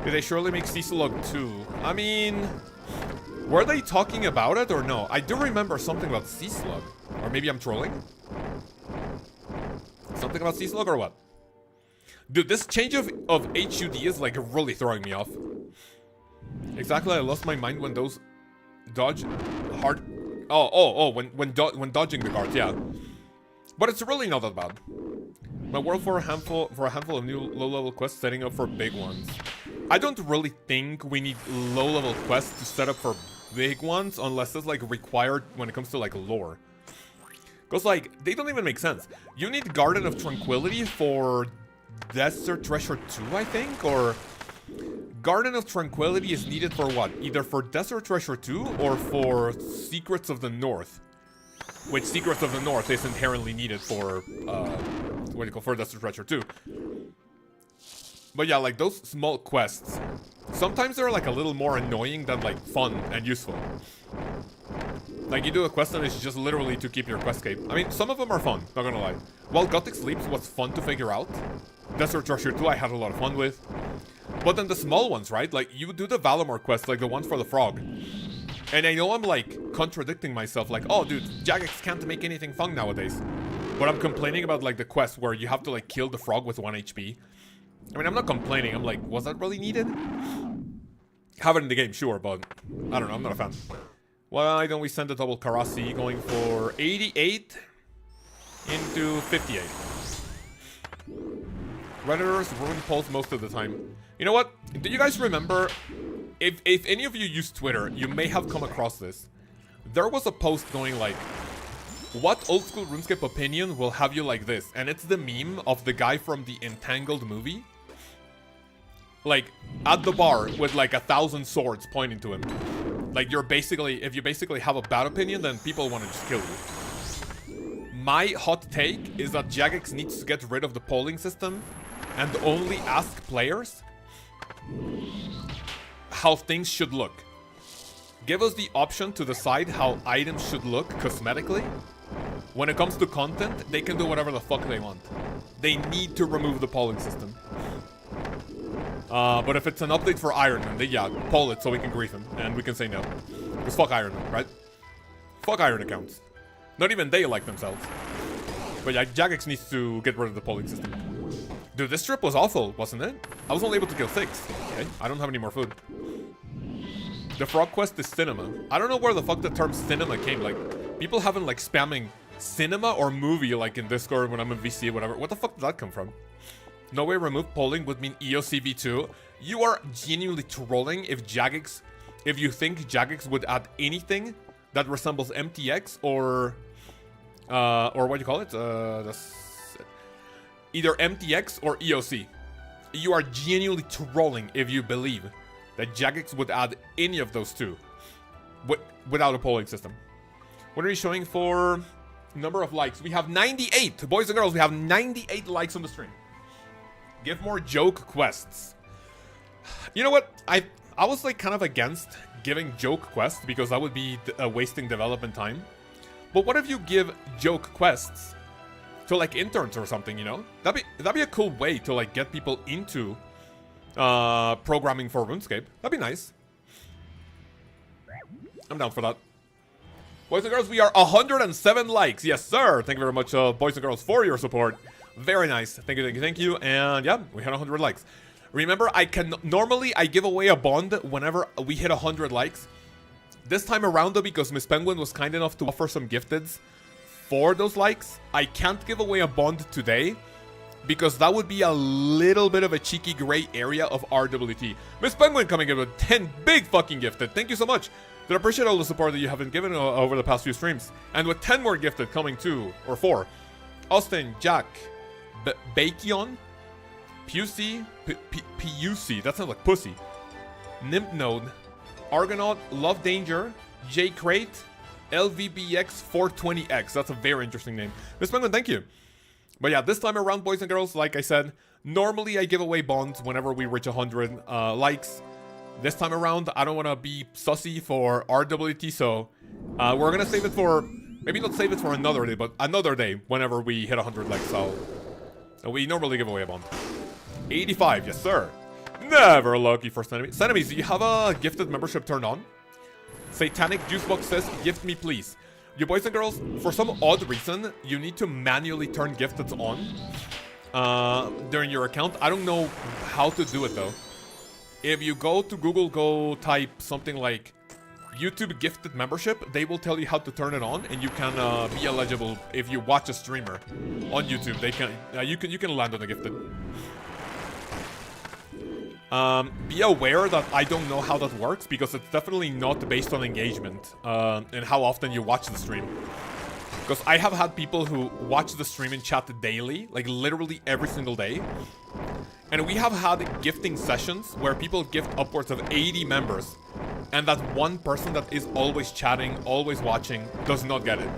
Did they surely make Ceaselog 2? I mean, were they talking about it or no? I do remember something about Ceaselog. Or maybe I'm trolling? Something about Ceaselog or what? Dude, this change of HUD is like really throwing me off. Exactly, I lost my mind when those dodge hard. When dodging the guards, yeah. But it's really not that bad. My world for a handful of new low-level quests setting up for big ones. I don't really think we need low-level quests to set up for big ones unless it's like required when it comes to like lore. Because like they don't even make sense. You need Garden of Tranquility for Desert Treasure 2, I think, or Garden of Tranquility is needed for what? Either for Desert Treasure 2 or for Secrets of the North. Which Secrets of the North is inherently needed for, what do you call, for Desert Treasure 2. But yeah, like those small quests, sometimes they're like a little more annoying than like fun and useful. Like you do a quest and it's just literally to keep your quest cape. I mean, some of them are fun, not gonna lie. While Gothic Sleeps was fun to figure out, Desert Treasure 2 I had a lot of fun with. But then the small ones, right? Like you do the Valamor quest, like the ones for the frog. And I know I'm like contradicting myself, like, oh dude, Jagex can't make anything fun nowadays. But I'm complaining about like the quest where you have to like kill the frog with 1 HP. I mean, I'm not complaining, I'm like, was that really needed? Have it in the game, sure, but I don't know, I'm not a fan. Why don't we send a double Karasi going for 88 into 58? Redditors ruin polls most of the time. You know what? Do you guys remember? If any of you use Twitter, you may have come across this. There was a post going like, what old school RuneScape opinion will have you like this? And it's the meme of the guy from the Entangled movie. Like, at the bar with like 1,000 swords pointing to him. Like, you're basically, if you basically have a bad opinion, then people want to just kill you. My hot take is that Jagex needs to get rid of the polling system and only ask players how things should look. Give us the option to decide how items should look cosmetically. When it comes to content, they can do whatever the fuck they want. They need to remove the polling system. But if it's an update for Iron Man, they, yeah, poll it so we can grief him. And we can say no. Because fuck Iron Man, right? Fuck Iron accounts. Not even they like themselves. But yeah, Jagex needs to get rid of the polling system. Dude, this trip was awful, wasn't it? I was only able to kill 6. Okay, I don't have any more food. The frog quest is cinema. I don't know where the fuck the term cinema came. Like, people haven't like spamming cinema or movie like in Discord when I'm in VC or whatever. What the fuck did that come from? No way remove polling would mean EOCV2. You are genuinely trolling if you think Jagex would add anything that resembles MTX or what do you call it? Either MTX or EOC. You are genuinely trolling if you believe that Jagex would add any of those two without a polling system. What are we showing for number of likes? We have 98. Boys and girls, we have 98 likes on the stream. Give more joke quests. You know what? I was like kind of against giving joke quests because that would be wasting development time. But what if you give joke quests to like interns or something, you know? That'd be a cool way to like get people into programming for RuneScape. That'd be nice. I'm down for that. Boys and girls, we are 107 likes. Yes, sir. Thank you very much, boys and girls, for your support. Very nice. Thank you, thank you, thank you. And yeah, we had 100 likes. Remember, normally I give away a bond whenever we hit 100 likes. This time around, though, because Miss Penguin was kind enough to offer some gifteds for those likes, I can't give away a bond today, because that would be a little bit of a cheeky gray area of RWT. Miss Penguin coming in with 10 big fucking gifted. Thank you so much. I appreciate all the support that you have been given over the past few streams. And with 10 more gifted coming 2 or 4. Austin, Jack, Bakion, Pusey, Puc, that sounds like pussy. Nymph Node, Argonaut, Love Danger, J Crate, LVBX420X. That's a very interesting name. Miss Penguin, thank you. But yeah, this time around, boys and girls, like I said, normally I give away bonds whenever we reach 100 likes. This time around, I don't want to be sussy for RWT, so we're going to save it for, maybe not save it for another day, but another day whenever we hit 100 likes. So we normally give away a bond. 85, yes sir. Never lucky for Senemies. Senemies, do you have a gifted membership turned on? Satanic Juicebox says, gift me please. You boys and girls, for some odd reason, you need to manually turn gifteds on during your account. I don't know how to do it though. If you go to Google, go type something like YouTube gifted membership, they will tell you how to turn it on, and you can be eligible if you watch a streamer on YouTube. They can you can land on a gifted. Be aware that I don't know how that works, because it's definitely not based on engagement and how often you watch the stream. Because I have had people who watch the stream and chat daily, like literally every single day. And we have had gifting sessions where people gift upwards of 80 members. And that one person that is always chatting, always watching, does not get it.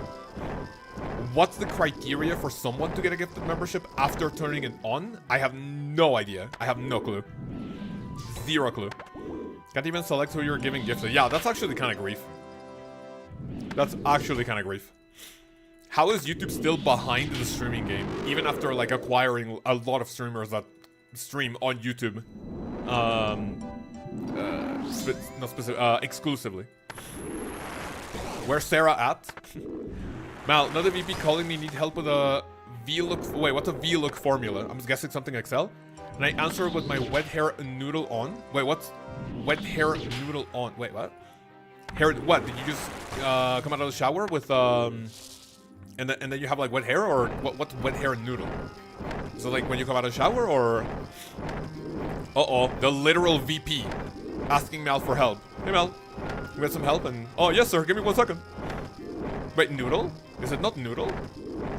What's the criteria for someone to get a gifted membership after turning it on? I have no idea. I have no clue. Zero clue. Can't even select who you're giving gifted. Yeah, that's actually kind of grief. That's actually kind of grief. How is YouTube still behind the streaming game, even after like acquiring a lot of streamers that stream on YouTube, exclusively? Where's Sarah at? Mal, another VP calling me, need help with a VLOOK. Wait, what's a VLOOK formula? I'm guessing something Excel. And I answer with my wet hair noodle on. Wait, what's wet hair noodle on? Wait, what? Hair? What? Did you just come out of the shower with and then you have like wet hair, or what's wet hair noodle? So like when you come out of the shower, or the literal VP asking Mal for help. Hey Mal, you get some help? And oh yes sir, give me 1 second. Wait, noodle? Is it not noodle?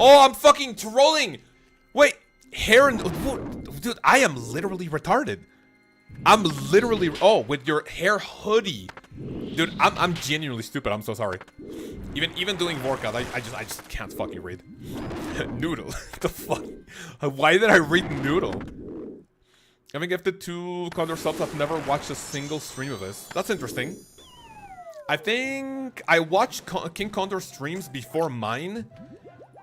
Oh, I'm fucking trolling. Wait, hair and dude, I am literally retarded. I'm literally with your hair hoodie. Dude, I'm genuinely stupid. I'm so sorry. Even doing Vorkath, I just can't fucking read. Noodle. The fuck? Why did I read noodle? Having gifted 2 Condor subs, I've never watched a single stream of this. That's interesting. I think I watched King Condor streams before mine.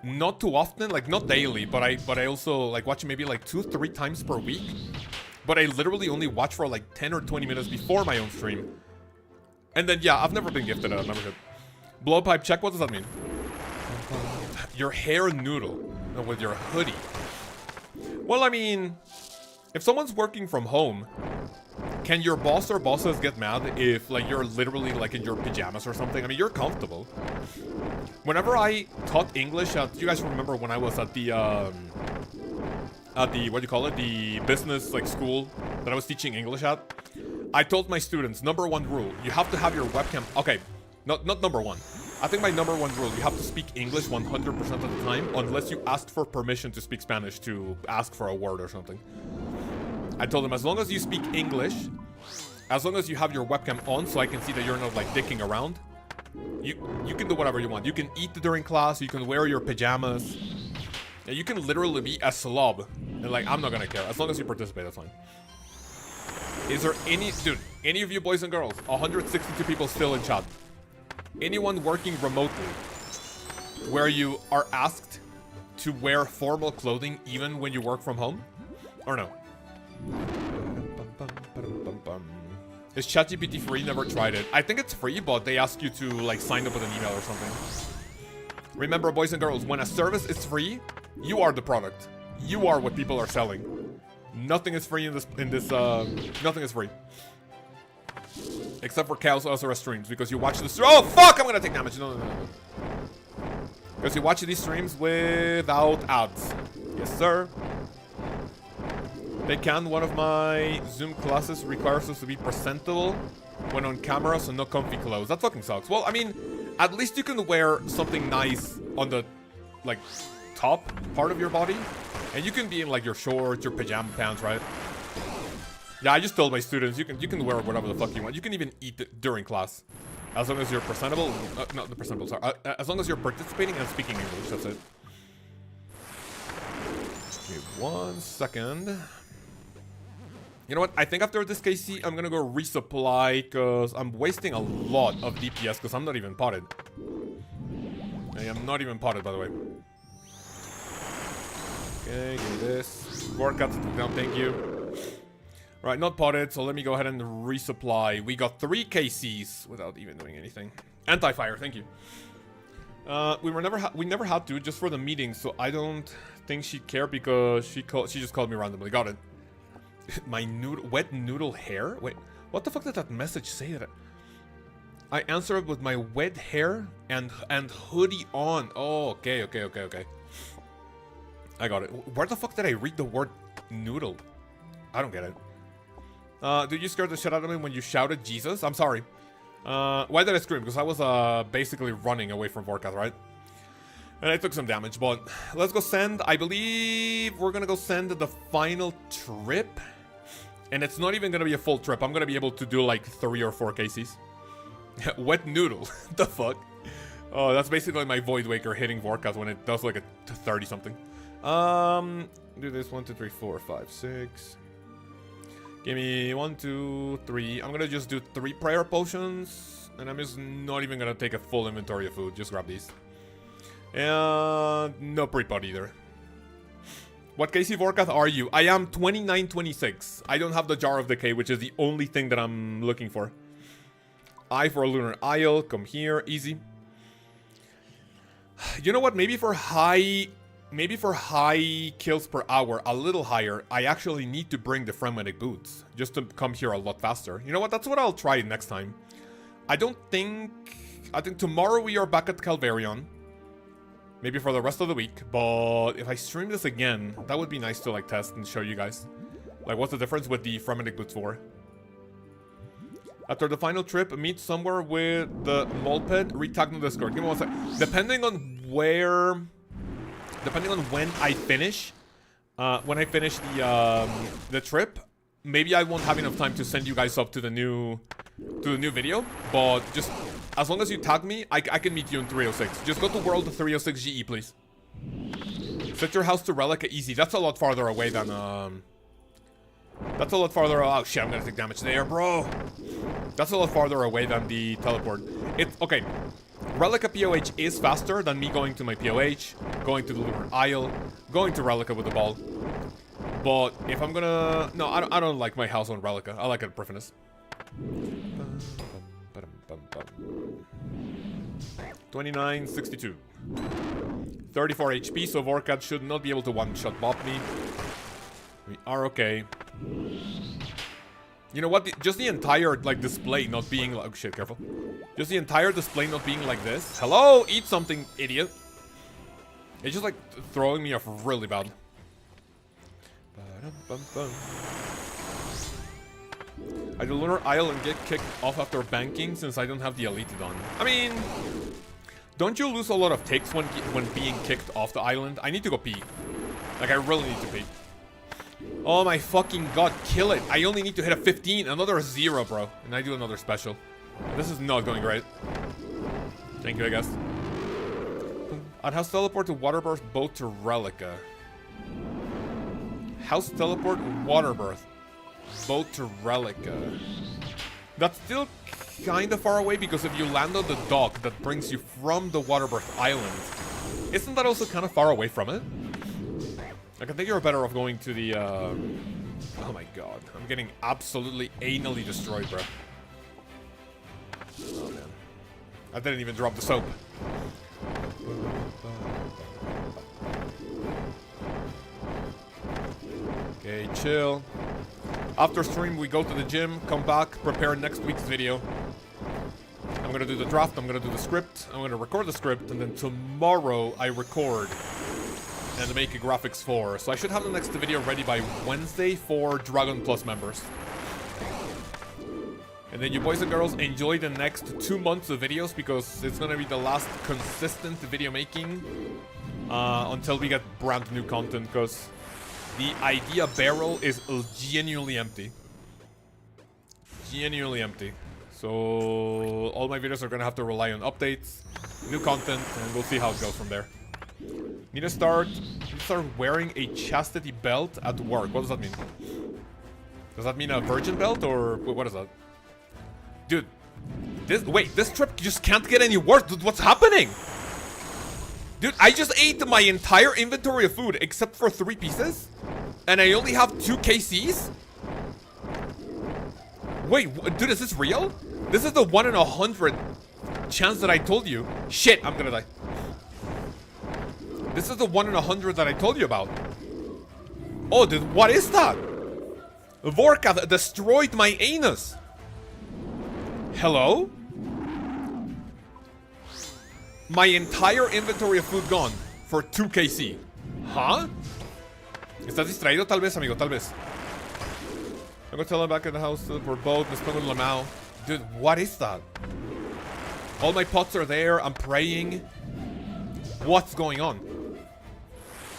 Not too often, like not daily, but I also like watch maybe like 2-3 times per week. But I literally only watch for like 10 or 20 minutes before my own stream. And then yeah, I've never been gifted a membership. Blowpipe check, what does that mean? Your hair noodle with your hoodie. Well, I mean, if someone's working from home, can your boss or bosses get mad if like you're literally like in your pajamas or something? I mean, you're comfortable. Whenever I taught English at, you guys remember when I was at the what do you call it, the business like school that I was teaching English at, I told my students, #1 rule, you have to have your webcam, okay, not #1. I think my #1 rule, you have to speak English 100% of the time, unless you asked for permission to speak Spanish, to ask for a word or something. I told them, as long as you speak English, as long as you have your webcam on so I can see that you're not like dicking around, you can do whatever you want. You can eat during class, you can wear your pajamas, you can literally be a slob, and like, I'm not gonna care. As long as you participate, that's fine. Is there any of you boys and girls, 162 people still in chat, anyone working remotely where you are asked to wear formal clothing even when you work from home? Or no? Is ChatGPT free? Never tried it. I think it's free, but they ask you to like sign up with an email or something. Remember, boys and girls, when a service is free, you are the product. You are what people are selling. Nothing is free in this nothing is free. Except for Chaos OSRS streams, because you watch the oh fuck, I'm gonna take damage. No. Because you watch these streams without ads. Yes, sir. They can. One of my Zoom classes requires us to be presentable when on camera, so no comfy clothes. That fucking sucks. Well, I mean, at least you can wear something nice on the, like, top part of your body. And you can be in, like, your shorts, your pajama pants, right? Yeah, I just told my students, you can wear whatever the fuck you want. You can even eat it during class. As long as you're presentable. Not the presentable, sorry. As long as you're participating and speaking English, that's it. Okay, 1 second. You know what? I think after this KC, I'm gonna go resupply, because I'm wasting a lot of DPS, because I'm not even potted. I am not even potted, by the way. Okay, give me this. Vorkath, down, thank you. Right, not potted, so let me go ahead and resupply. We got 3 KCs without even doing anything. Anti-fire, thank you. We never had to, just for the meeting, so I don't think she'd care, because she just called me randomly. Got it. My wet noodle hair? Wait, what the fuck did that message say? That I answered with my wet hair and hoodie on. Oh, okay. I got it. Where the fuck did I read the word noodle? I don't get it. Did you scare the shit out of me when you shouted Jesus? I'm sorry. Why did I scream? Because I was basically running away from Vorkath, right? And I took some damage, but let's go send. I believe we're gonna go send the final trip. And it's not even gonna be a full trip. I'm gonna be able to do like 3 or 4 cases. Wet noodle. The fuck? Oh, that's basically my Void Waker hitting Vorkath when it does like a 30 something. Do this 1, 2, 3, 4, 5, 6. Give me 1, 2, 3. I'm gonna just do 3 prayer potions. And I'm just not even gonna take a full inventory of food. Just grab these. And no pre-pot either. What KC Vorkath are you? I am 2926. I don't have the Jar of Decay, which is the only thing that I'm looking for. I for a Lunar Isle. Come here. Easy. You know what? Maybe for high kills per hour, a little higher, I actually need to bring the Frenetic Boots. Just to come here a lot faster. You know what? That's what I'll try next time. I think tomorrow we are back at Calvarion. Maybe for the rest of the week, but if I stream this again, that would be nice to like test and show you guys. Like, what's the difference with the Frenetic Boots for? After the final trip, meet somewhere with the Molped, retag no Discord. Give me 1 sec. Depending on when I finish, the trip, maybe I won't have enough time to send you guys up to the new video, but just as long as you tag me, I can meet you in 306. Just go to World 306 GE, please. Set your house to Relica easy. That's a lot farther away than that's a lot farther. Oh shit, I'm gonna take damage there, bro. That's a lot farther away than the teleport. It's okay. Relica POH is faster than me going to my POH, going to the Lunar Isle, going to Relica with the ball. But if I'm gonna... No, I don't like my house on Relica. I like it at Priffinus. 2962. 34 HP, so Vorkath should not be able to one-shot bop me. We are okay. You know what? Just the entire, like, display not being like... Oh, shit, careful. Just the entire display not being like this. Hello? Eat something, idiot. It's just, like, throwing me off really bad. I do Lunar Isle and get kicked off after banking since I don't have the Elite on. I mean... Don't you lose a lot of ticks when being kicked off the island? I need to go pee. Like, I really need to pee. Oh my fucking god, kill it. I only need to hit a 15, another 0, bro. And I do another special. This is not going great. Thank you, I guess. I'd house teleport to Waterbirth, boat to Relica. House teleport, Waterbirth, boat to Relica. That's still kind of far away because if you land on the dock that brings you from the Waterbirth Island, isn't that also kind of far away from it? Like, I think you're better off going to the, oh my god. I'm getting absolutely anally destroyed, bro. Oh, man. I didn't even drop the soap. Okay, chill. After stream, we go to the gym, come back, prepare next week's video. I'm gonna do the draft, I'm gonna do the script, I'm gonna record the script, and then tomorrow I record and make a graphics for. So I should have the next video ready by Wednesday for Dragon Plus members. And then you boys and girls enjoy the next 2 months of videos because it's gonna be the last consistent video making until we get brand new content, because the idea barrel is genuinely empty. Genuinely empty. So all my videos are gonna have to rely on updates, new content, and we'll see how it goes from there. Need to start wearing a chastity belt at work. What does that mean? Does that mean a virgin belt, or what is that? Dude, this trip just can't get any worse. Dude, what's happening? Dude, I just ate my entire inventory of food except for 3 pieces, and I only have 2 KCs? Wait, dude, is this real? This is the 1 in 100 chance that I told you. Shit, I'm gonna die. This is the 1 in 100 that I told you about. Oh, dude, what is that? Vorkath destroyed my anus. Hello? My entire inventory of food gone for 2 KC. Huh? ¿Estás distraído? Tal vez, amigo, tal vez. I'm gonna tell him back in the house for both Miss Penguin and Lamau. Dude, what is that? All my pots are there. I'm praying. What's going on?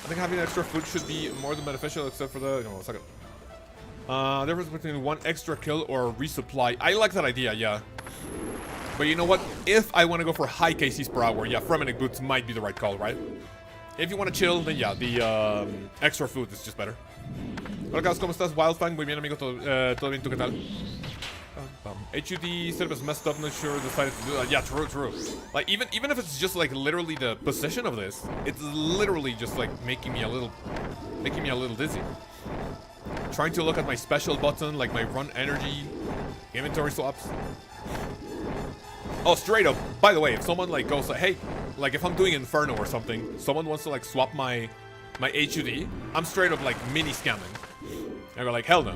I think having extra food should be more than beneficial, except for the... a second. Difference between 1 extra kill or resupply. I like that idea, yeah. But you know what? If I want to go for high KCs per hour, yeah, Fremennik boots might be the right call, right? If you want to chill, then yeah, the extra food is just better. Lkaoz, ¿cómo estás? Wildfang, muy bien, amigo. Todo bien, ¿tú qué tal? HUD setup is messed up, not sure decided to do that. Yeah, true. Like, even if it's just like literally the position of this, it's literally just like making me a little dizzy. Trying to look at my special button, like my run energy, inventory swaps. Oh, straight up, by the way, if someone like goes like, hey, like if I'm doing Inferno or something, someone wants to like swap my HUD, I'm straight up like mini scamming. I go like, hell no.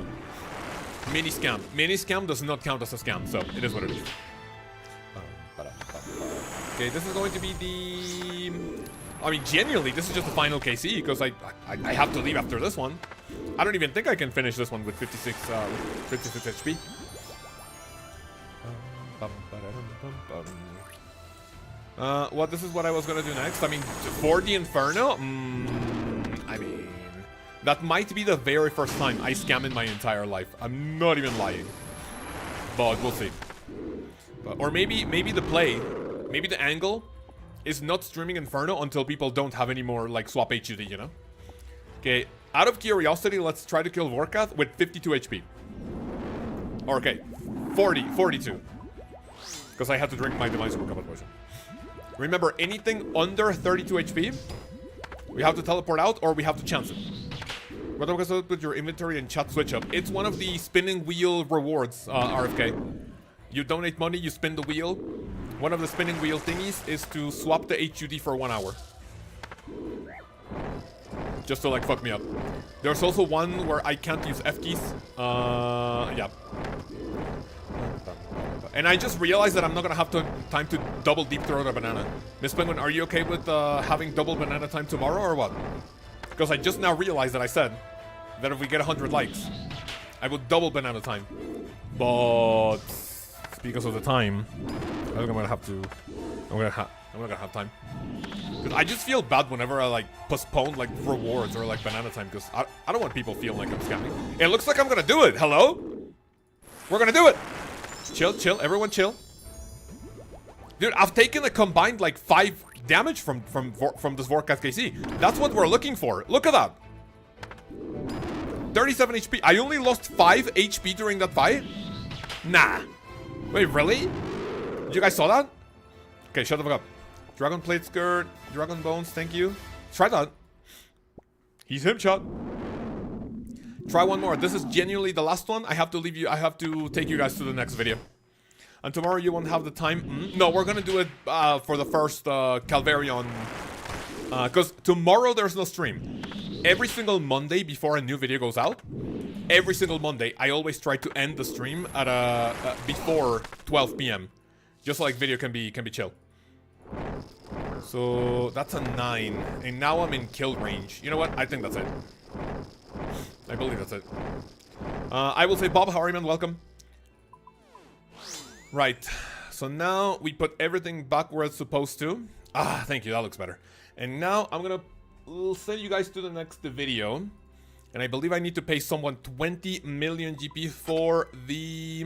Mini scam. Mini scam does not count as a scam, so it is what it is. Okay, this is going to be the... I mean, genuinely, this is just the final KC, because I have to leave after this one. I don't even think I can finish this one with 56 HP. This is what I was gonna do next. I mean, for the Inferno, I mean, that might be the very first time I scam in my entire life. I'm not even lying, but we'll see. Or maybe the play, maybe the angle is not streaming Inferno until people don't have any more like swap HUD, you know? Okay, out of curiosity, let's try to kill Vorkath with 52 HP. Or okay, 42. Because I had to drink my Demise Recovery Potion. Remember, anything under 32 HP, we have to teleport out or we have to chance it. What do I put your inventory and chat switch up? It's one of the spinning wheel rewards, RFK. You donate money, you spin the wheel. One of the spinning wheel thingies is to swap the HUD for 1 hour. Just to like fuck me up. There's also one where I can't use F keys. Yeah. And I just realized that I'm not gonna have time to double deep throat a banana. Miss Penguin, are you okay with having double banana time tomorrow or what? Because I just now realized that I said that if we get 100 likes, I will double banana time. But because of the time, I think I'm gonna have to. I'm not gonna have time. Because I just feel bad whenever I like postpone like rewards or like banana time. Because I don't want people feeling like I'm scamming. It looks like I'm gonna do it. Hello? We're gonna do it. Chill, everyone chill. Dude, I've taken a combined like 5 damage from this Vorkath KC. That's what we're looking for. Look at that. 37 HP. I only lost 5 HP during that fight? Nah. Wait, really? You guys saw that? Okay, shut the fuck up. Dragon plate skirt, dragon bones, thank you. Try that. He's him shot. Try one more. This is genuinely the last one. I have to leave you. I have to take you guys to the next video. And tomorrow you won't have the time. No, we're gonna do it for the first Calvarion. Because tomorrow there's no stream. Every single Monday before a new video goes out, every single Monday, I always try to end the stream at before 12 p.m. Just so, like, video can be chill. So that's a 9, and now I'm in kill range. You know what? I think that's it. I believe that's it. I will say, Bob, how are you, man? Welcome. Right. So now we put everything back where it's supposed to. Ah, thank you. That looks better. And now I'm gonna send you guys to the next video. And I believe I need to pay someone 20 million GP for the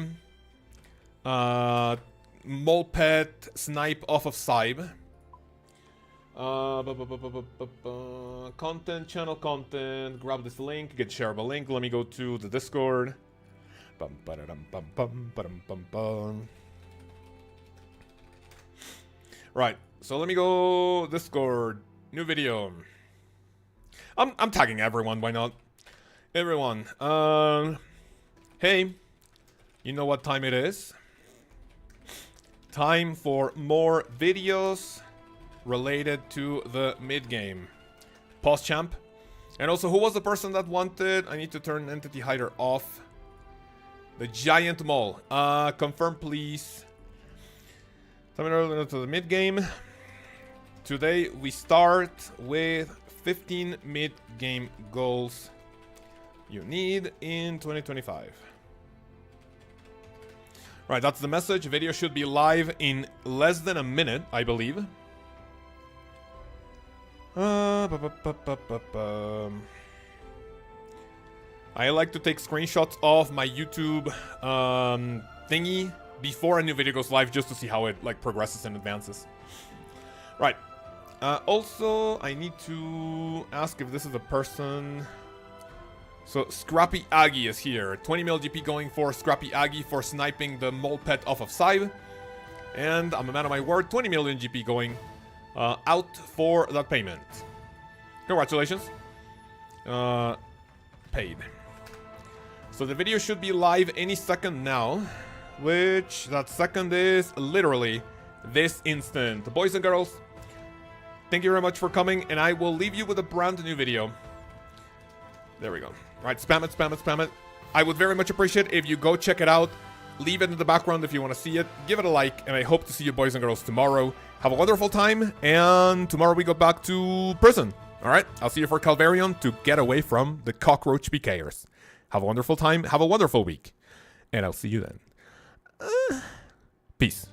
Molpet snipe off of Saib. Content, channel content, grab this link, get shareable link. Let me go to the Discord. Right, so let me go Discord, new video. I'm tagging everyone, why not? Everyone, hey, you know what time it is? Time for more videos related to the mid-game. Pause champ. And also, who was the person that wanted? I need to turn entity hider off. The giant mole. Confirm, please. Coming early to the mid-game. Today, we start with 15 mid-game goals you need in 2025. Right, that's the message. Video should be live in less than a minute, I believe. I like to take screenshots of my YouTube thingy before a new video goes live, just to see how it like progresses and advances. Right. Also, I need to ask if this is a person. So Scrappy Aggie is here. 20 mil GP going for Scrappy Aggie for sniping the mole pet off of Saib. And I'm a man of my word, 20 million GP going out for that payment. Congratulations. Paid. So the video should be live any second now, which that second is literally this instant. Boys and girls, thank you very much for coming, and I will leave you with a brand new video. There we go. Right, spam it, spam it, spam it. I would very much appreciate if you go check it out. Leave it in the background if you want to see it. Give it a like, and I hope to see you boys and girls tomorrow. Have a wonderful time, and tomorrow we go back to prison. Alright, I'll see you for Calvarion to get away from the cockroach PKers. Have a wonderful time, have a wonderful week, and I'll see you then. Peace.